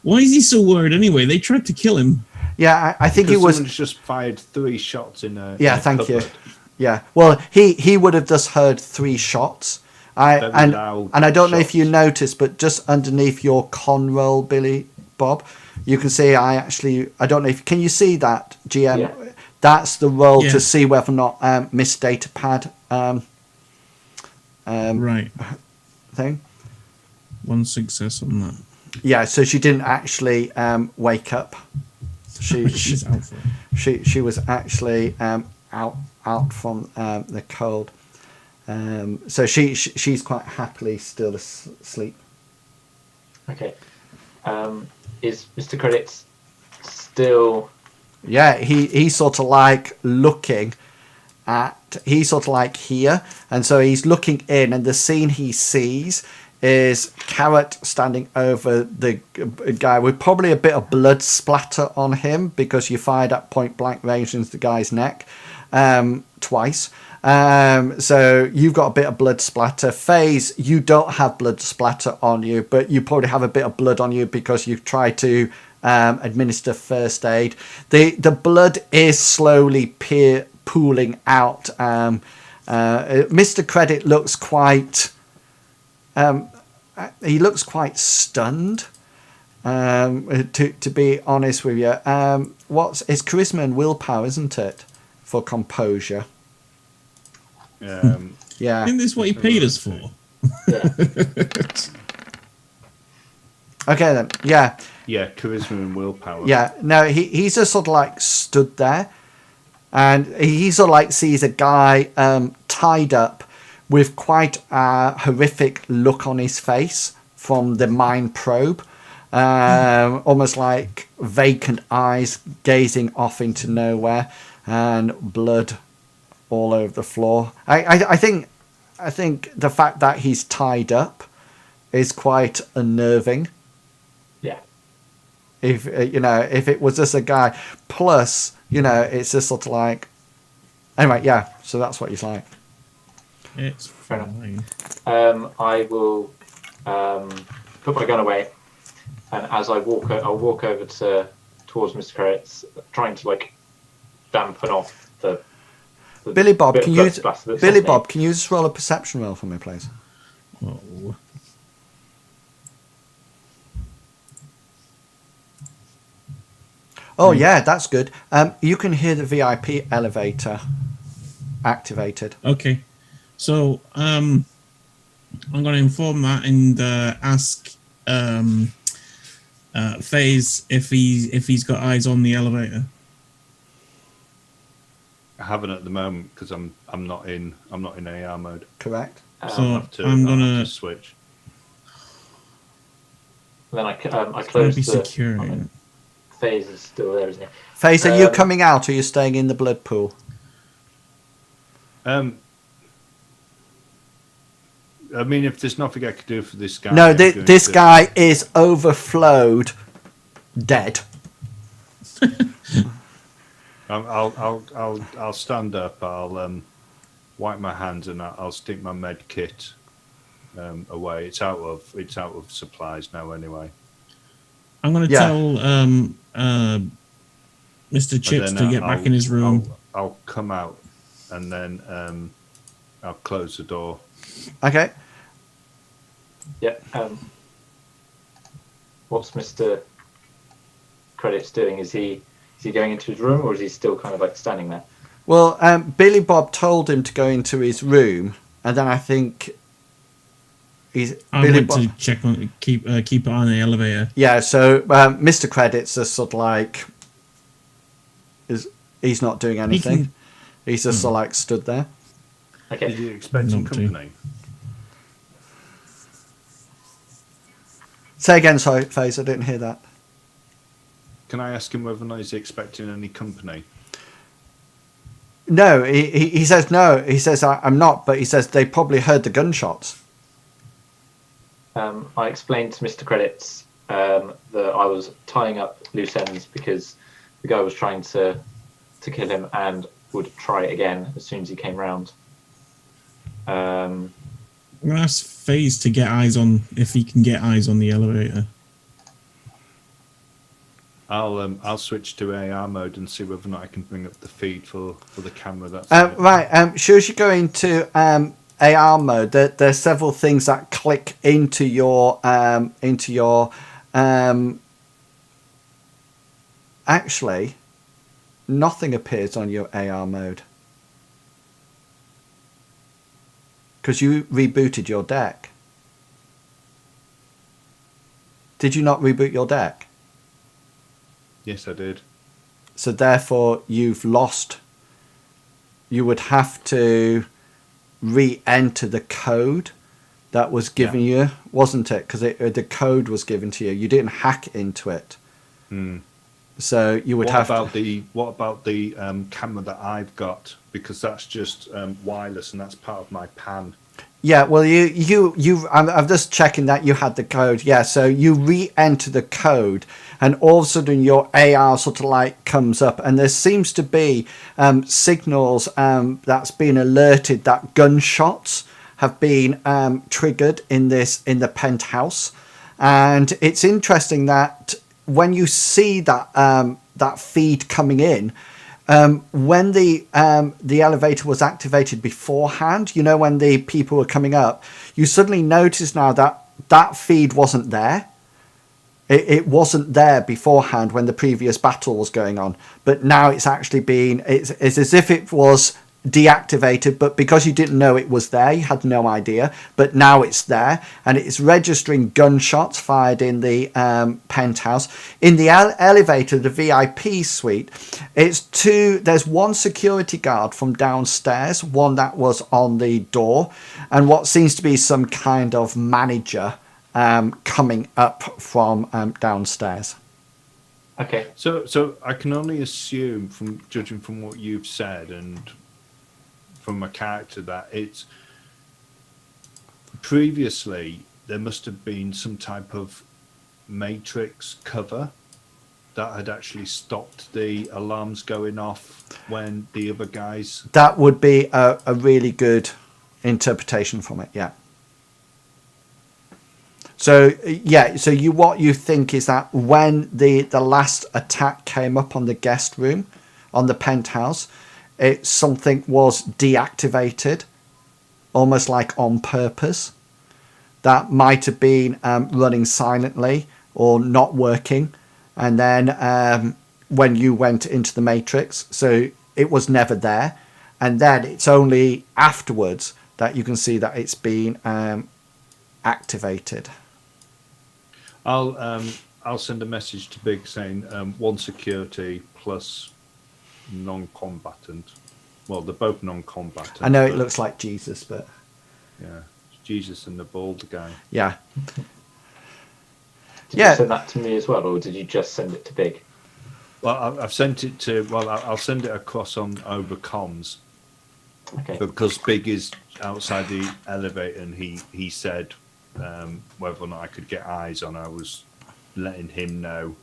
Why is he so worried anyway? They tried to kill him. Yeah, I think Because it was. someone's just fired 3 shots in a. Yeah, in a thank you. cupboard. Yeah, well, he would have just heard 3 shots. Very And loud I don't know if you shots. noticed, but just underneath your con roll, Billy Bob, you can see I don't know if can you see that, GM? Yeah. That's the roll Yeah. to see whether or not Miss Datapad Right. thing. 1 success on that. Yeah, so she didn't actually wake up. She's out for it. She was actually out from the cold. So she's quite happily still asleep. Okay. Is Mr. Credits still? Yeah, he's sort of like looking at, he's sort of like here, and so he's looking in, and the scene he sees is Carrot standing over the guy with probably a bit of blood splatter on him because you fired at point blank range into the guy's neck twice. So you've got a bit of blood splatter. FaZe, you don't have blood splatter on you, but you probably have a bit of blood on you because you've tried to administer first aid. The blood is slowly pooling out. Mr. Credit looks quite he looks quite stunned, to be honest with you. It's charisma and willpower, isn't it, for composure? Yeah. Isn't this what he paid us for? Yeah. Okay then. Yeah. Yeah, charisma and willpower. Yeah. No, he's just sort of like stood there, and he sort of like sees a guy tied up with quite a horrific look on his face from the mind probe, almost like vacant eyes gazing off into nowhere, and blood all over the floor. I think the fact that he's tied up is quite unnerving. Yeah. If if it was just a guy, plus it's just sort of like, anyway, yeah. So that's what he's like. It's Fair enough. fine. I will put my gun away, and as I walk, I'll walk over towards Mr. Credits, trying to like dampen off the Billy Bob, bit of can blood you splatter that's Billy on me. Bob, can you just roll a perception roll for me, please? Oh. Oh yeah, that's good. You can hear the VIP elevator activated. Okay. So I'm going to inform that and ask FaZe if he's got eyes on the elevator. I haven't at the moment because I'm not in AR mode. Correct. So I'll have to- I'm I'll have gonna to switch. Then I gotta close be the secure. phase is still there, isn't it? Faze, are you Um, coming out or are you staying in the blood pool? I mean, if there's nothing I could do for this guy, No, I'm going this to- guy is overflowed, dead. I'll stand up. I'll wipe my hands and I'll stick my med kit away. It's out of supplies now anyway. I'm going to Yeah. tell Mr. Chips And to then get back in his room. I'll come out and then I'll close the door. Okay. Yeah. What's Mr. Credit's doing? Is he going into his room, or is he still kind of like standing there? Well, Billy Bob told him to go into his room, and then I think I went to check on keep an eye on the elevator. Yeah, so Mr. Credits is sort of like he's not doing anything. He's just sort of like stood there. Okay. Did you expect some Not to. company? Say again, sorry, Faze, I didn't hear that. Can I ask him whether or not he's expecting any company? No, he says no. He says I'm not, but he says they probably heard the gunshots. I explained to Mr. Credits that I was tying up loose ends because the guy was trying to kill him and would try it again as soon as he came round. We'll ask FaZe to get eyes on, if he can get eyes on the elevator. I'll switch to AR mode and see whether or not I can bring up the feed for the camera. That's Right, sure as you go into AR mode, there's several things that click into your actually nothing appears on your AR mode because you rebooted your deck. Did you not reboot your deck? Yes, I did. So therefore you've lost. You would have to re-enter the code that was given you, wasn't it? Because the code was given to you. You didn't hack into it. So you would What about the camera that I've got? Because that's just wireless and that's part of my pan. Yeah, well, I'm just checking that you had the code. Yeah, so you re-enter the code, and all of a sudden your AR sort of like comes up, and there seems to be signals that's been alerted that gunshots have been triggered in the penthouse, and it's interesting that when you see that that feed coming in. When the elevator was activated beforehand, you know, when the people were coming up, you suddenly notice now that that feed wasn't there. It wasn't there beforehand when the previous battle was going on, but now it's actually it's as if it was deactivated, but because you didn't know it was there, you had no idea, but now it's there, and it's registering gunshots fired in the penthouse. In the elevator, the VIP suite, there's one security guard from downstairs, one that was on the door, and what seems to be some kind of manager coming up from downstairs. Okay. So I can only assume, from judging from what you've said and from my character, that it's previously there must have been some type of matrix cover that had actually stopped the alarms going off when the other guys. That would be a really good interpretation from it. Yeah. So what you think is that when the last attack came up on the guest room, on the penthouse, something was deactivated, almost like on purpose. That might have been running silently or not working, and then when you went into the matrix, so it was never there, and then it's only afterwards that you can see that it's been activated. I'll send a message to Big saying one security plus non-combatant. Well, they're both non-combatant. I know it looks like Jesus, but yeah, it's Jesus and the bald guy. Yeah. Did you send that to me as well, or did you just send it to Big? Well, I've sent it to. Well, I'll send it across over comms. Okay. Because Big is outside the elevator, and he said whether or not I could get eyes on. I was letting him know.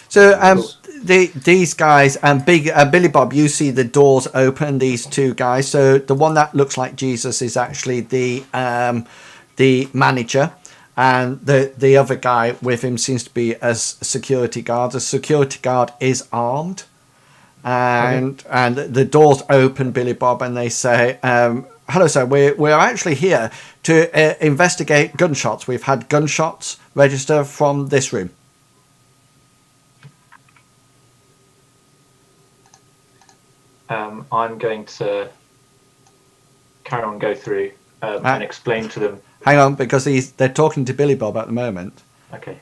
So these guys and Billy Bob, you see the doors open. These two guys. So the one that looks like Jesus is actually the manager, and the other guy with him seems to be a security guard. The security guard is armed, and the doors open, Billy Bob, and they say, "Hello, sir. We're actually here to investigate gunshots. We've had gunshots register from this room." I'm going to carry on, go through and explain to them. Hang on, because they're talking to Billy Bob at the moment. Okay.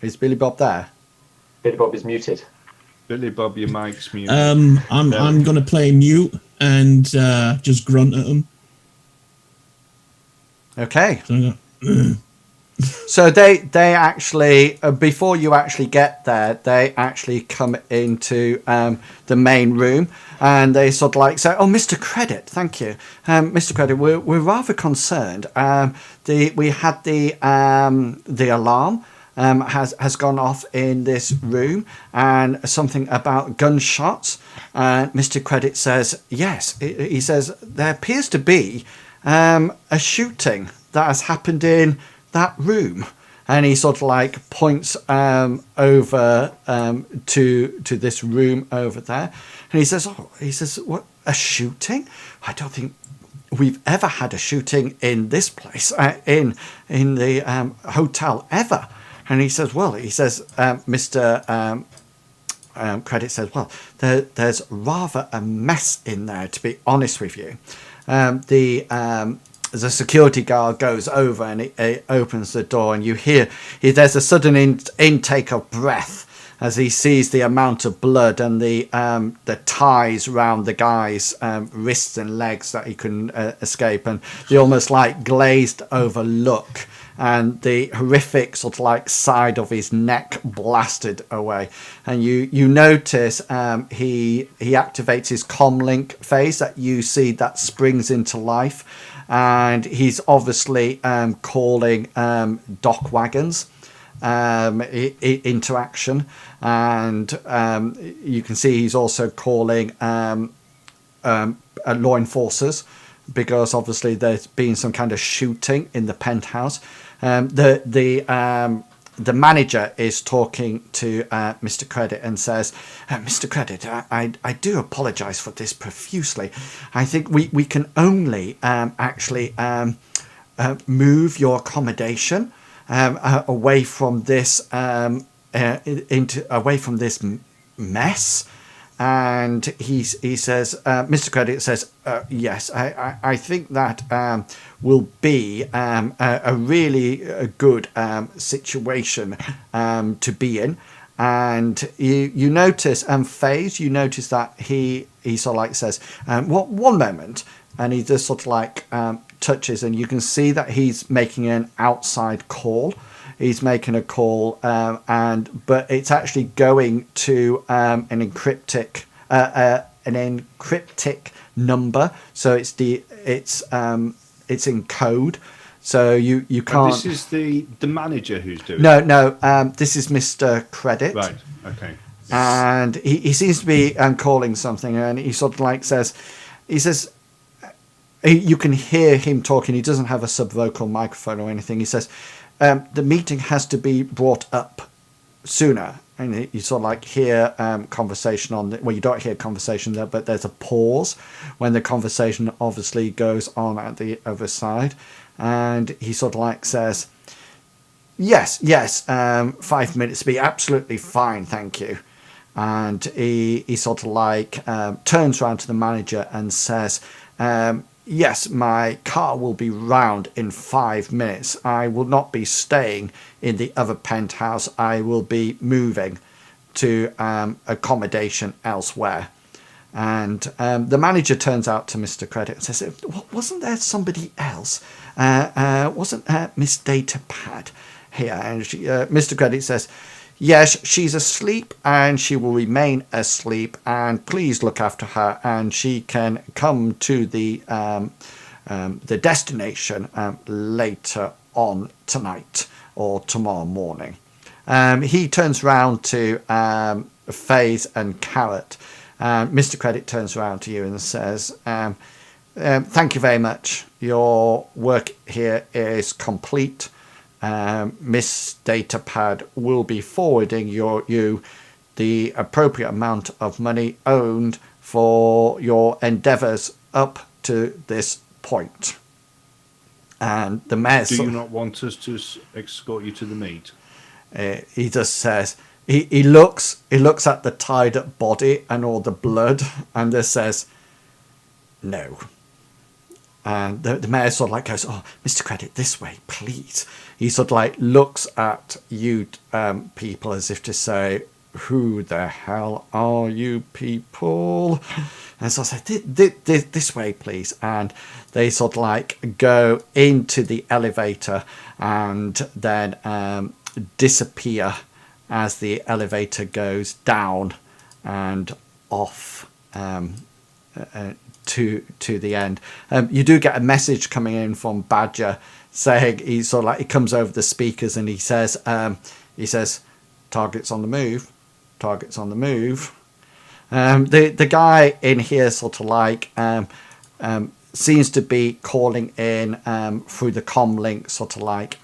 Is Billy Bob there? Billy Bob is muted. Billy Bob, your mic's muted. I'm gonna play mute and just grunt at them. Okay. So So they actually, before you actually get there, they actually come into the main room, and they sort of like say, "Oh, Mr. Credit, thank you, Mr. Credit. We're rather concerned. We had the alarm has gone off in this room, and something about gunshots." And Mr. Credit says, "Yes." He says there appears to be a shooting that has happened in that room, and he sort of like points over to this room over there, and he says, "What, a shooting? I don't think we've ever had a shooting in this place, in the hotel ever." And he says, Mr. Credit says, "Well, there's rather a mess in there, to be honest with you." The security guard goes over and he opens the door, and you hear there's a sudden intake of breath as he sees the amount of blood and the ties around the guy's wrists and legs that he couldn't escape, and the almost like glazed over look, and the horrific sort of like side of his neck blasted away. And you notice he activates his comlink phase that you see that springs into life, and he's obviously calling dock wagons into action, and you can see he's also calling law enforcers, because obviously there's been some kind of shooting in the penthouse. The manager is talking to Mr. Credit and says, "Mr. Credit, I do apologise for this profusely. I think we can only actually move your accommodation away from this away from this mess." And he says, Mr. Credit says, "Yes, I think that will be a really good situation to be in." And you notice, Faze, you notice that he sort of like says, one moment," and he just sort of like touches, and you can see that he's making an outside call. He's making a call, but it's actually going to an encryptic number, so it's in code, so you can't. And this is the manager who's doing it? No. This is Mr. Credit. Right. Okay. And he seems to be calling something, and he sort of like says, you can hear him talking. He doesn't have a subvocal microphone or anything. He says, "The meeting has to be brought up sooner." And you sort of like hear conversation you don't hear conversation there, but there's a pause when the conversation obviously goes on at the other side. And he sort of like says, yes, 5 minutes be absolutely fine, thank you. And he sort of like turns around to the manager and says, "Yes, my car will be round in 5 minutes. I will not be staying in the other penthouse. I will be moving to accommodation elsewhere." And the manager turns out to Mr. Credit and says, "Wasn't there somebody else? Wasn't Miss Datapad here?" And Mr. Credit says, "Yes, she's asleep and she will remain asleep, and please look after her, and she can come to the destination later on tonight or tomorrow morning." He turns round to Faze and Carrot. Mr. Credit turns around to you and says, "Thank you very much. Your work here is complete. Miss Datapad will be forwarding you the appropriate amount of money owed for your endeavours up to this point." And the mayor... Do you not want us to escort you to the meet? He just says, he looks at the tied up body and all the blood, and just says, "No." And the mayor sort of like goes, "Oh, Mr. Credit, this way, please." He sort of like looks at you people as if to say, "Who the hell are you people?" And so I said, "This way, please." And they sort of like go into the elevator and then disappear as the elevator goes down and off to the end. You do get a message coming in from Badger saying, he sort of like, he comes over the speakers and he says, "Targets on the move, targets on the move." The guy in here sort of like seems to be calling in through the comm link, sort of like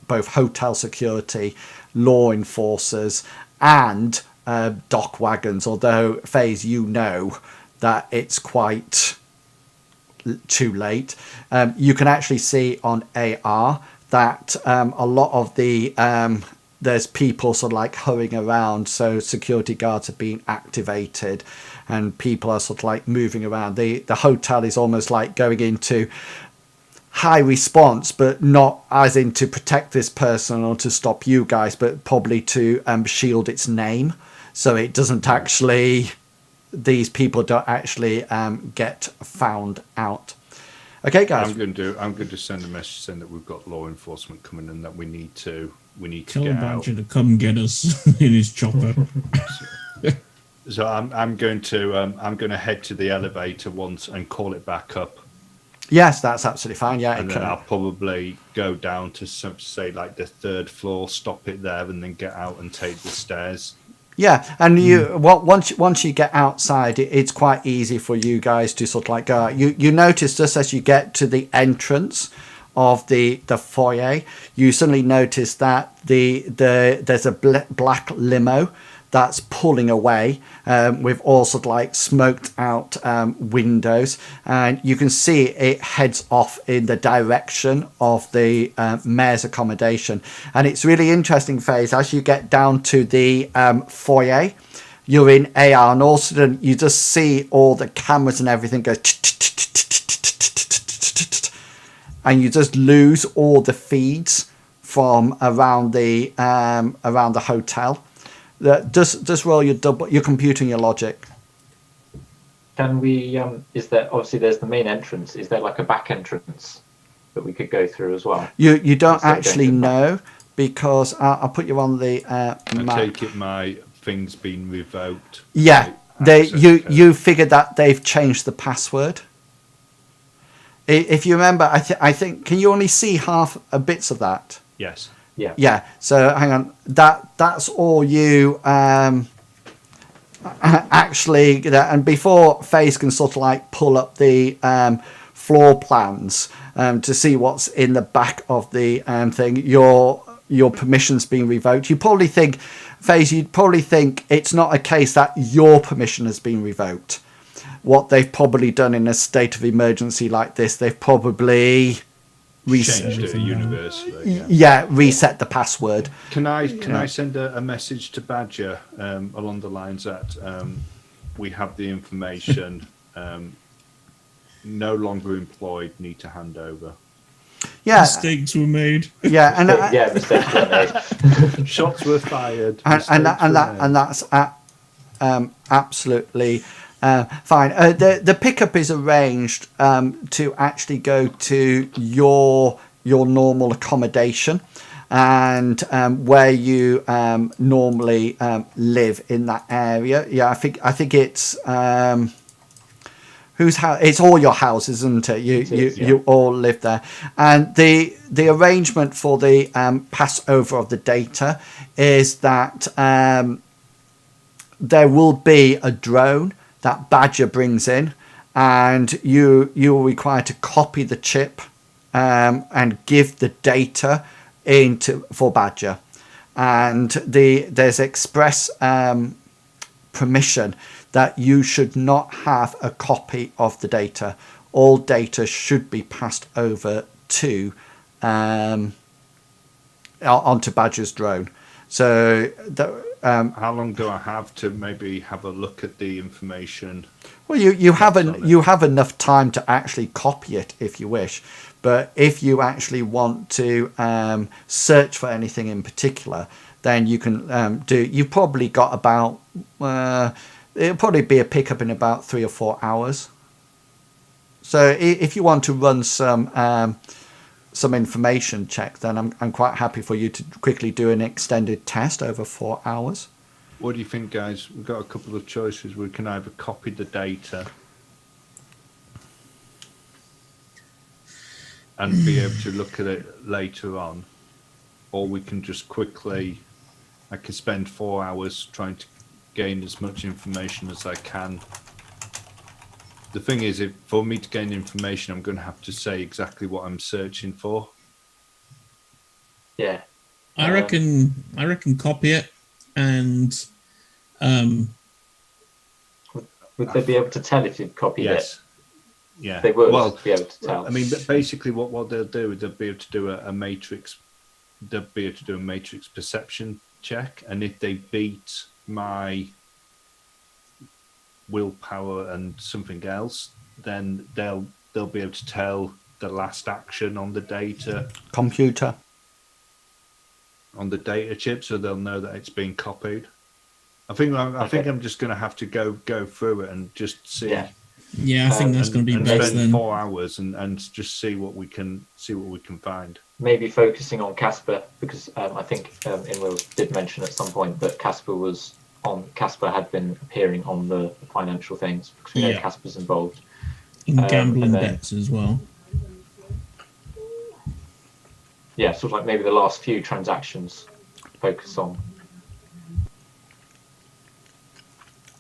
both hotel security, law enforcers, and dock wagons. Although, FaZe, you know that it's quite too late. You can actually see on AR that a lot of the there's people sort of like hurrying around, so security guards are being activated and people are sort of like moving around. The hotel is almost like going into high response, but not as in to protect this person or to stop you guys, but probably to shield its name, so it doesn't actually, these people don't actually get found out. Okay, guys. I'm going to send a message saying that we've got law enforcement coming and that we need to Tell get out. Badger to come get us in his chopper. So I'm going to head to the elevator once and call it back up. Yes, that's absolutely fine. Yeah, And then I'll probably go down to say like the 3rd floor, stop it there, and then get out and take the stairs. Yeah, and once you get outside, it's quite easy for you guys to sort of like go out. You notice just as you get to the entrance of the foyer, you suddenly notice that there's a black limo that's pulling away with all sort of like smoked out windows, and you can see it heads off in the direction of the mayor's accommodation. And it's really interesting, FaZe, as you get down to the foyer, you're in AR, and all of a sudden you just see all the cameras and everything go, and you just lose all the feeds from around the hotel. Just roll your computing, your logic. Can we? Is there, obviously there's the main entrance? Is there like a back entrance that we could go through as well? You don't actually know, because I'll put you on the I map. take it my thing's been revoked. Yeah, you figured that they've changed the password. If you remember, I think, can you only see half bits of that? Yes. Yeah. Yeah. So hang on, that's all you actually. And before FaZe can sort of like pull up the floor plans to see what's in the back of the thing, your permission's been revoked. You probably think, FaZe, you'd probably think it's not a case that your permission has been revoked. What they've probably done in a state of emergency like this, they've probably Changed it universally. yeah, reset the password. Can I send a message to Badger along the lines that we have the information, no longer employed, need to hand over. Yeah, Mistakes were made. yeah, and Yeah, mistakes were made. Shots were fired. and that's absolutely fine. The pickup is arranged to actually go to your normal accommodation and where you normally live in that area. Yeah, I think it's whose house? It's all your houses, isn't it? You all live there, and the arrangement for the passover of the data is that there will be a drone that Badger brings in, and you're required to copy the chip and give the data for Badger, and there's express permission that you should not have a copy of the data. All data should be passed over to onto Badger's drone. So how long do I have to maybe have a look at the information? Well, you have on it. you have enough time to actually copy it if you wish, but if you actually want to search for anything in particular, then you can do. You've probably got about it'll probably be a pickup in about 3 or 4 hours. So if you want to run some information check, then I'm quite happy for you to quickly do an extended test over 4 hours. What do you think, guys? We've got a couple of choices. We can either copy the data and be able to look at it later on, or we can just quickly, I can spend 4 hours trying to gain as much information as I can. The thing is, if for me to gain information, I'm going to have to say exactly what I'm searching for. Yeah. I reckon copy it, and Would they be able to tell if you'd copied Yes. it? Yeah. They would Well, be able to tell. I mean, but basically, what they'll do is they'll be able to do a matrix. They'll be able to do a matrix perception check, and if they beat my willpower and something else, then they'll be able to tell the last action on the data chip, so they'll know that it's been copied. I think I'm just going to have to go through it and just see. Yeah. yeah, I think that's going to be and best spend then. 4 hours and just see what we can find. Maybe focusing on Casper, because I think Inwell did mention at some point that Casper had been appearing on the financial things, because we know Yeah. Casper's involved. In gambling and then- debts as well. Yeah, sort of like maybe the last few transactions focus on.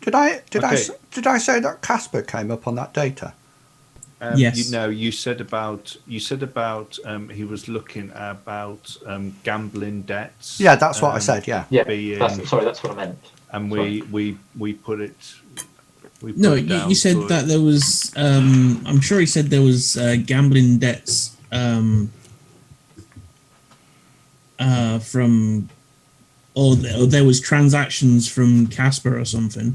Did I Okay. say that Casper came up on that data? Yes. You said about he was looking about gambling debts. Yeah, that's what I said. Yeah. Yeah, Being- that's what I meant. And we put it. No, it down you said for- that there was. I'm sure he said there was gambling debts from, or there was transactions from Casper or something.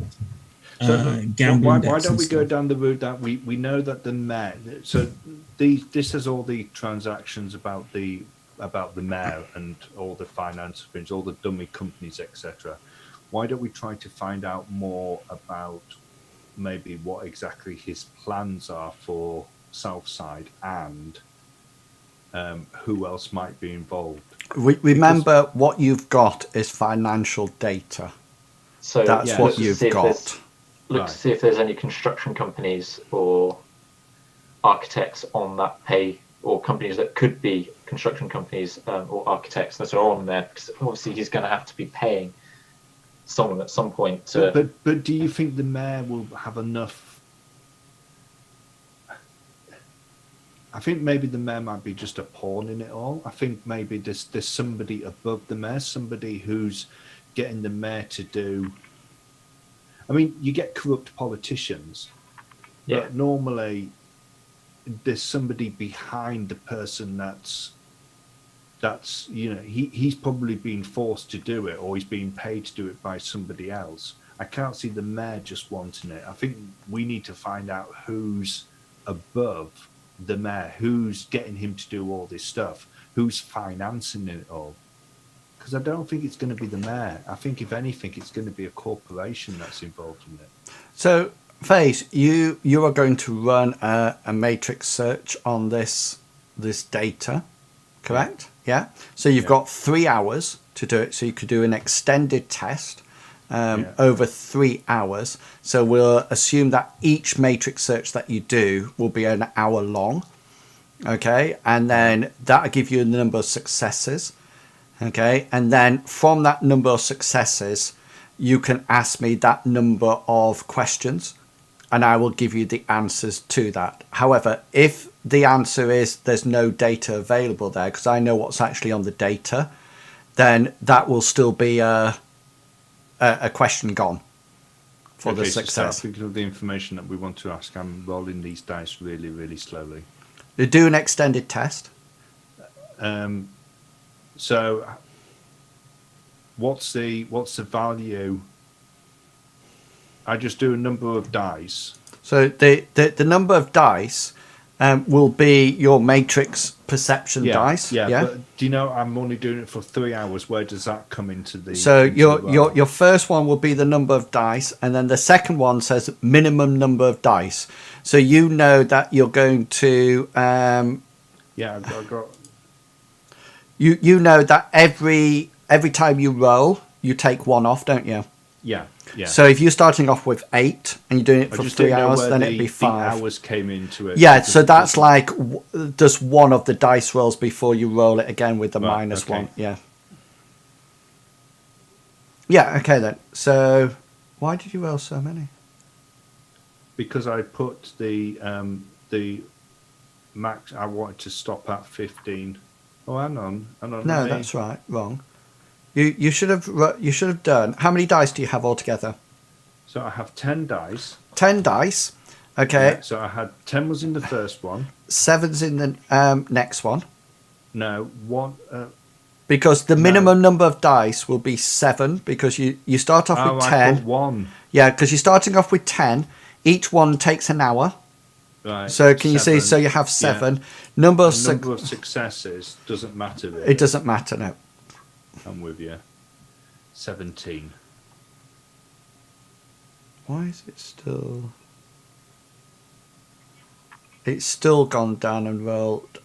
So Gambling why debts don't and we go stuff. down the route that we know that the mayor? So this has all the transactions about the mayor and all the finance things, all the dummy companies, etc. Why don't we try to find out more about maybe what exactly his plans are for Southside and who else might be involved? Remember, what you've got is financial data. So That's yeah, what look to you've see if got. there's- Look to Right. see if there's any construction companies or architects on that pay, or companies that could be construction companies or architects that are on there. Because obviously he's going to have to be paying someone at some point to. But do you think the mayor will have enough? I think maybe the mayor might be just a pawn in it all. I think maybe there's somebody above the mayor, somebody who's getting the mayor to do. I mean, you get corrupt politicians, Yeah. but normally there's somebody behind the person that's he's probably been forced to do it, or he's being paid to do it by somebody else. I can't see the mayor just wanting it. I think we need to find out who's above the mayor, who's getting him to do all this stuff, who's financing it all. Because I don't think it's going to be the mayor. I think, if anything, it's going to be a corporation that's involved in it. So, Faith, you are going to run a matrix search on this data, correct? Yeah. So you've got 3 hours to do it. So you could do an extended test over 3 hours. So we'll assume that each matrix search that you do will be an hour long. Okay, and then that'll give you a number of successes. Okay, and then from that number of successes, you can ask me that number of questions, and I will give you the answers to that. However, if the answer is there's no data available there, because I know what's actually on the data, then that will still be a question gone for the Okay, so start success. thinking of the information that we want to ask. I'm rolling these dice really, really slowly. You do an extended test. So what's the value? I just do a number of dice. So the number of dice will be your matrix perception dice. Yeah. But do you know I'm only doing it for 3 hours? Where does that come into the? So into the role? your first one will be the number of dice, and then the second one says minimum number of dice. So you know that you're going to. I've got. You know that every time you roll, you take one off, don't you? Yeah. So if you're starting off with 8 and you're doing it for 3 hours, then it'd be 5. The hours came into it. Yeah, so that's like just one of the dice rolls before you roll it again with the minus okay. 1. Yeah. Yeah. Okay then. So why did you roll so many? Because I put the max. I wanted to stop at 15. Oh, hang on. No, that's right. Wrong. You should have done. How many dice do you have altogether? So I have 10 dice. 10 dice. Okay. Yeah, so I had 10 was in the first one. 7's in the next one. No, one. Because the minimum number of dice will be 7 because you start off with 10. I put 1. Yeah, because you're starting off with 10. Each one takes an hour. Right. So can you 7. see? So you have 7. Yeah. Number of successes doesn't matter. Really. It doesn't matter, no. I'm with you. 17. Why is it still? It's still gone down and rolled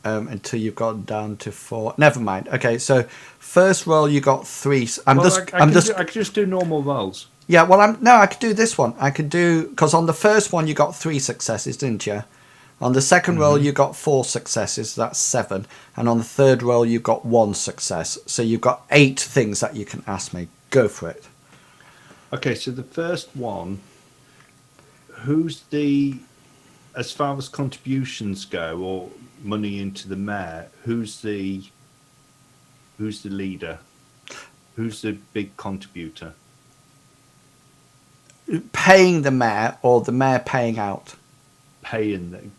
until you've gotten down to 4. Never mind. Okay, so first roll you got 3. I could just do normal rolls. Yeah, well, I could do this one. I could do because on the first one you got 3 successes, didn't you? On the second roll you got 4 successes. That's 7, and on the third roll you got 1 success. So you've got 8 things that you can ask me. Go for it. Okay, so the first one. Who's the, as far as contributions go, or money into the mayor? Who's the leader? Who's the big contributor? Paying the mayor or the mayor paying out? Paying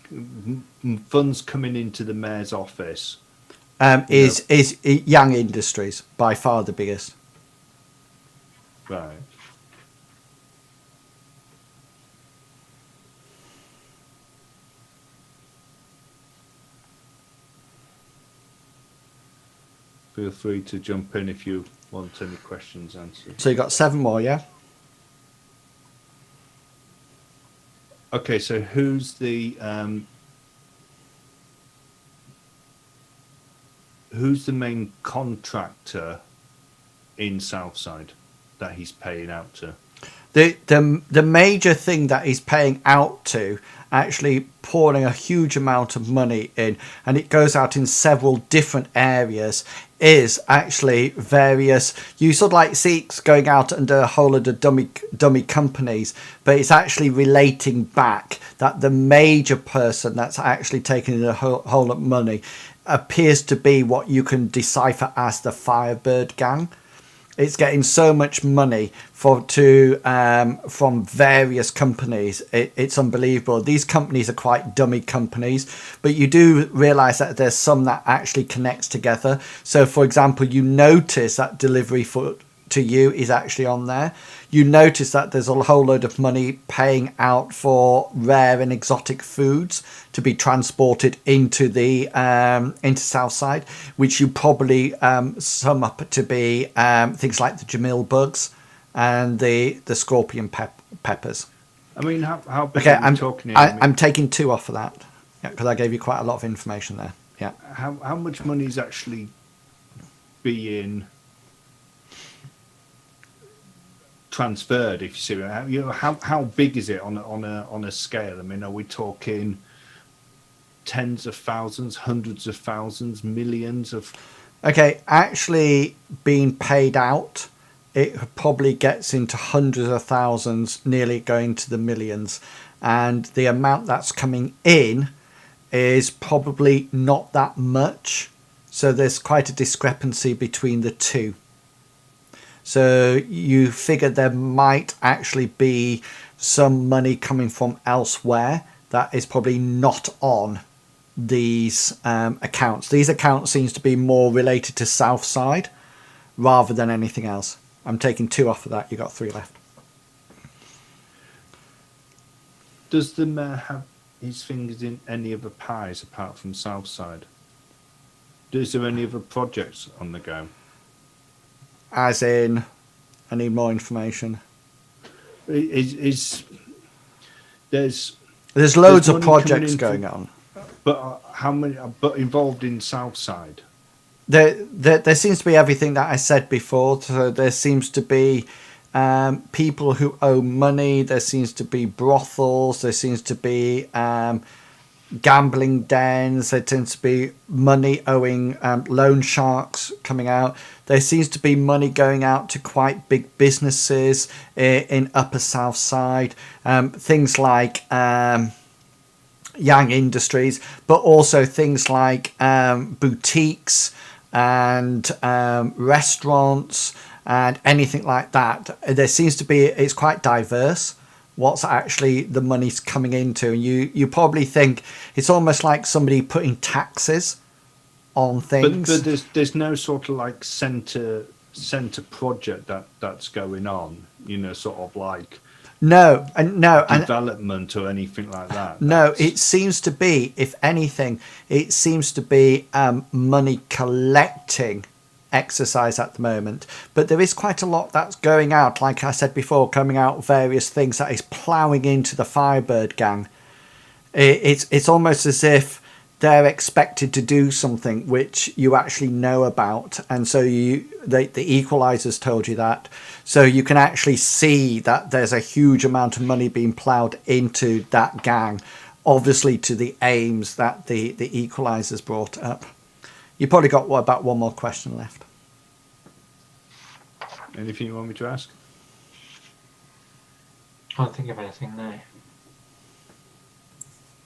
the funds coming into the mayor's office is Young Industries by far the biggest. Right. Feel free to jump in if you want any questions answered. So you got 7 more, yeah? Okay, so who's the main contractor in Southside that he's paying out to? The major thing that he's paying out to, actually pouring a huge amount of money in, and it goes out in several different areas, is actually various, you sort of like see it's going out under a whole lot of dummy companies, but it's actually relating back that the major person that's actually taking a whole lot of money appears to be what you can decipher as the Firebird gang. It's getting so much money from various companies. It's unbelievable. These companies are quite dummy companies, but you do realise that there's some that actually connects together. So, for example, you notice that delivery to you is actually on there. You notice that there's a whole load of money paying out for rare and exotic foods to be transported into the into Southside, which you probably sum up to be things like the Jamil bugs and the scorpion peppers. I mean, how big okay, are we talking here? I'm taking 2 off of that because I gave you quite a lot of information there. Yeah. How much money is actually being transferred, if you see what I mean? You know, how big is it on a scale? I mean, are we talking tens of thousands, hundreds of thousands, millions of? Okay, actually being paid out, it probably gets into hundreds of thousands, nearly going to the millions, and the amount that's coming in is probably not that much. So there's quite a discrepancy between the two. So you figure there might actually be some money coming from elsewhere that is probably not on these accounts. These accounts seems to be more related to Southside rather than anything else. I'm taking 2 off of that. You got 3 left. Does the mayor have his fingers in any other pies apart from Southside? Is there any other projects on the go? As in, I need more information. There's loads of money coming projects in going from- on. But how many? But involved in Southside. There seems to be everything that I said before. So there seems to be people who owe money. There seems to be brothels. There seems to be gambling dens. There tends to be money owing loan sharks coming out. There seems to be money going out to quite big businesses in Upper South Side. Things like Yang Industries, but also things like boutiques and restaurants and anything like that. There seems to be, it's quite diverse what's actually the money's coming into. And you probably think it's almost like somebody putting taxes on things. But there's no sort of like center project that's going on, sort of like No. development or anything like that. No, it seems to be, if anything, it seems to be money collecting exercise at the moment. But there is quite a lot that's going out, like I said before, coming out various things that is ploughing into the Firebird gang. It's almost as if they're expected to do something which you actually know about, and so the equalizers told you that, so you can actually see that there's a huge amount of money being ploughed into that gang, obviously to the aims that the equalizers brought up. You probably got about one more question left. Anything you want me to ask? Can't think of anything now.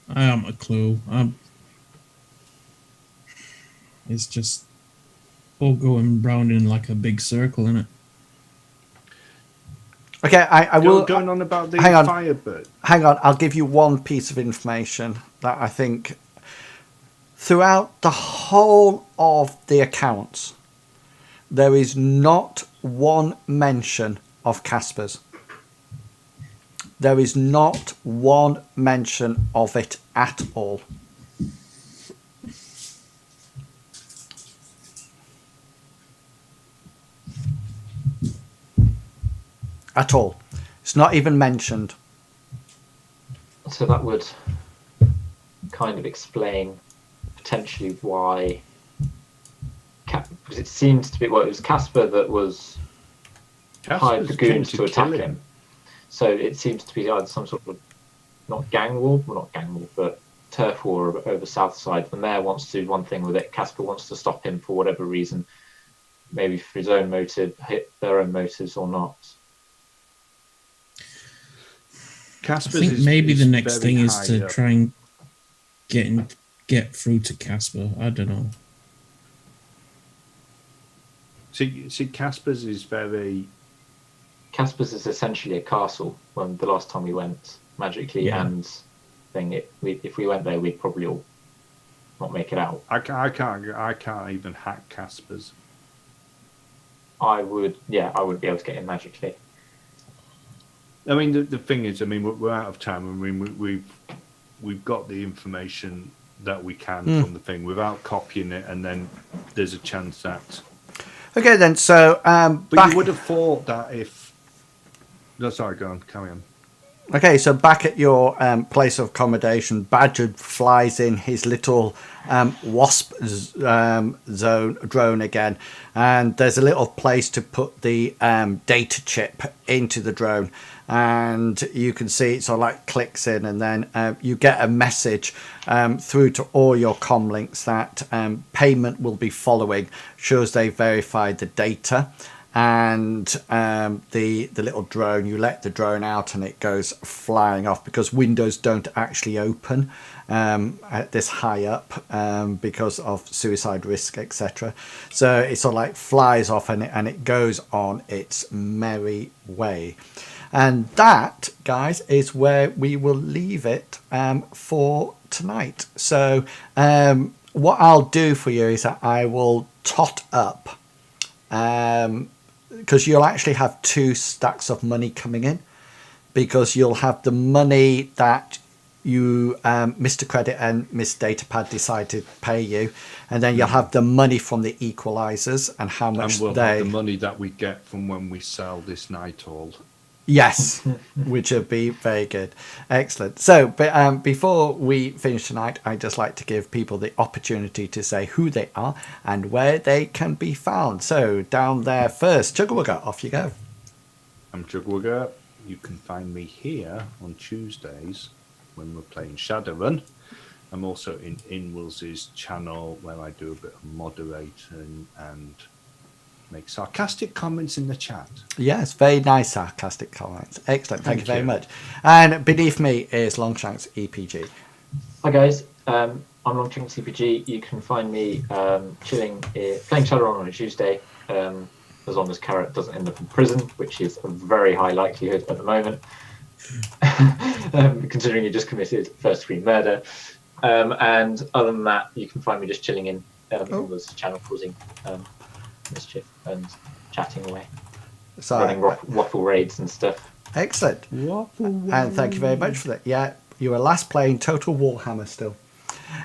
I haven't a clue. It's just all going round in like a big circle, isn't it? Okay, I will. Going on about the hang on. Firebird. Hang on, I'll give you one piece of information that I think throughout the whole of the accounts, there is not one mention of Casper's. There is not one mention of it at all. At all. It's not even mentioned. So that would kind of explain potentially why, because it seems to be, well, it was Casper that was hired the goons to attack him. So it seems to be either some sort of, not gang war, but turf war over South Side. The mayor wants to do one thing with it. Casper wants to stop him for whatever reason, maybe for his own motive, hit their own motives or not. I think maybe the next thing is to try and get through to Casper. I don't know. See, Casper's is essentially a castle. When the last time we went magically, and if we went there, we'd probably all not make it out. I can't even hack Casper's. I wouldn't be able to get in magically. I mean, the thing is, we're out of time. I mean, we've got the information that we can from the thing without copying it, and then there's a chance that. Okay, then. So, but you would have thought that if. No, sorry, go on, carry on. Okay, so back at your place of accommodation, Badger flies in his little wasp zone drone again, and there's a little place to put the data chip into the drone, and you can see it sort of like clicks in, and then you get a message through to all your comm links that payment will be following, shows they verified the data. And the little drone, you let the drone out and it goes flying off, because windows don't actually open at this high up because of suicide risk, etc. So it sort of like flies off and it goes on its merry way. And that, guys, is where we will leave it for tonight. So what I'll do for you is that I will tot up because you'll actually have 2 stacks of money coming in, because you'll have the money that you Mr. Credit and Miss Datapad decide to pay you, and then you'll have the money from the equalizers and how much And we'll they have the money that we get from when we sell this night hall. yes, which would be very good. Excellent. So but before we finish tonight, I'd just like to give people the opportunity to say who they are and where they can be found. So down there first, Chugwugger, off you go. I'm Jugwugger. You can find me here on Tuesdays when we're playing Shadowrun. I'm also in Inwill's channel where I do a bit of moderating and make sarcastic comments in the chat. Yes, very nice sarcastic comments. Excellent. Thank you very you. much. And beneath me is Longshanks EPG. Hi guys, I'm Longshanks CPG. You can find me chilling, playing Shadowrun on a Tuesday, as long as Carrot doesn't end up in prison, which is a very high likelihood at the moment, considering he just committed first-degree murder. And other than that, you can find me just chilling in Inwill's channel, causing mischief and chatting away, So running waffle raids and stuff. excellent. And thank you very much for that. Yeah, you were last playing Total Warhammer still.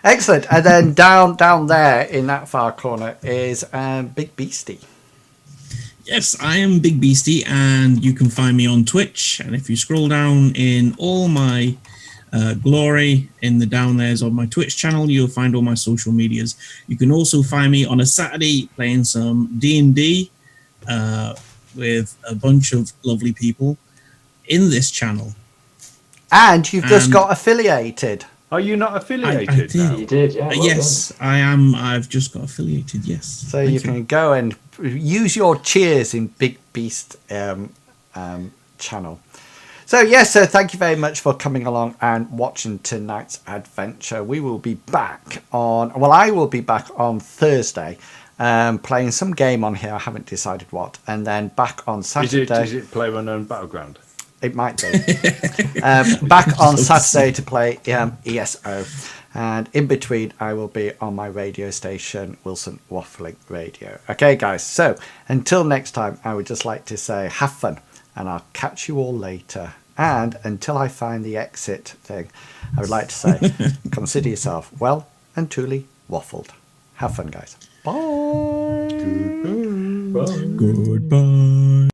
Excellent. And then down there in that far corner is Big Beastie. Yes, I am Big Beastie, and you can find me on Twitch. And if you scroll down in all my glory in the down there's on my Twitch channel, you'll find all my social medias. You can also find me on a Saturday playing some D&D with a bunch of lovely people in this channel. And you've just got affiliated. Are you not I affiliated did. now? You did, yeah. Well Yes, I am. I've just got affiliated, yes. So you can go and use your cheers in Big Beast channel. So yes, so thank you very much for coming along and watching tonight's adventure. We will be back on, well, I will be back on Thursday playing some game on here. I haven't decided what. And then back on Saturday. Is it PlayerUnknown Battleground? It might be. Back on Saturday to play ESO. And in between, I will be on my radio station, Wilson Waffling Radio. Okay, guys. So until next time, I would just like to say have fun. And I'll catch you all later. And until I find the exit thing, I would like to say, consider yourself well and truly waffled. Have fun, guys. Bye. Goodbye. Goodbye.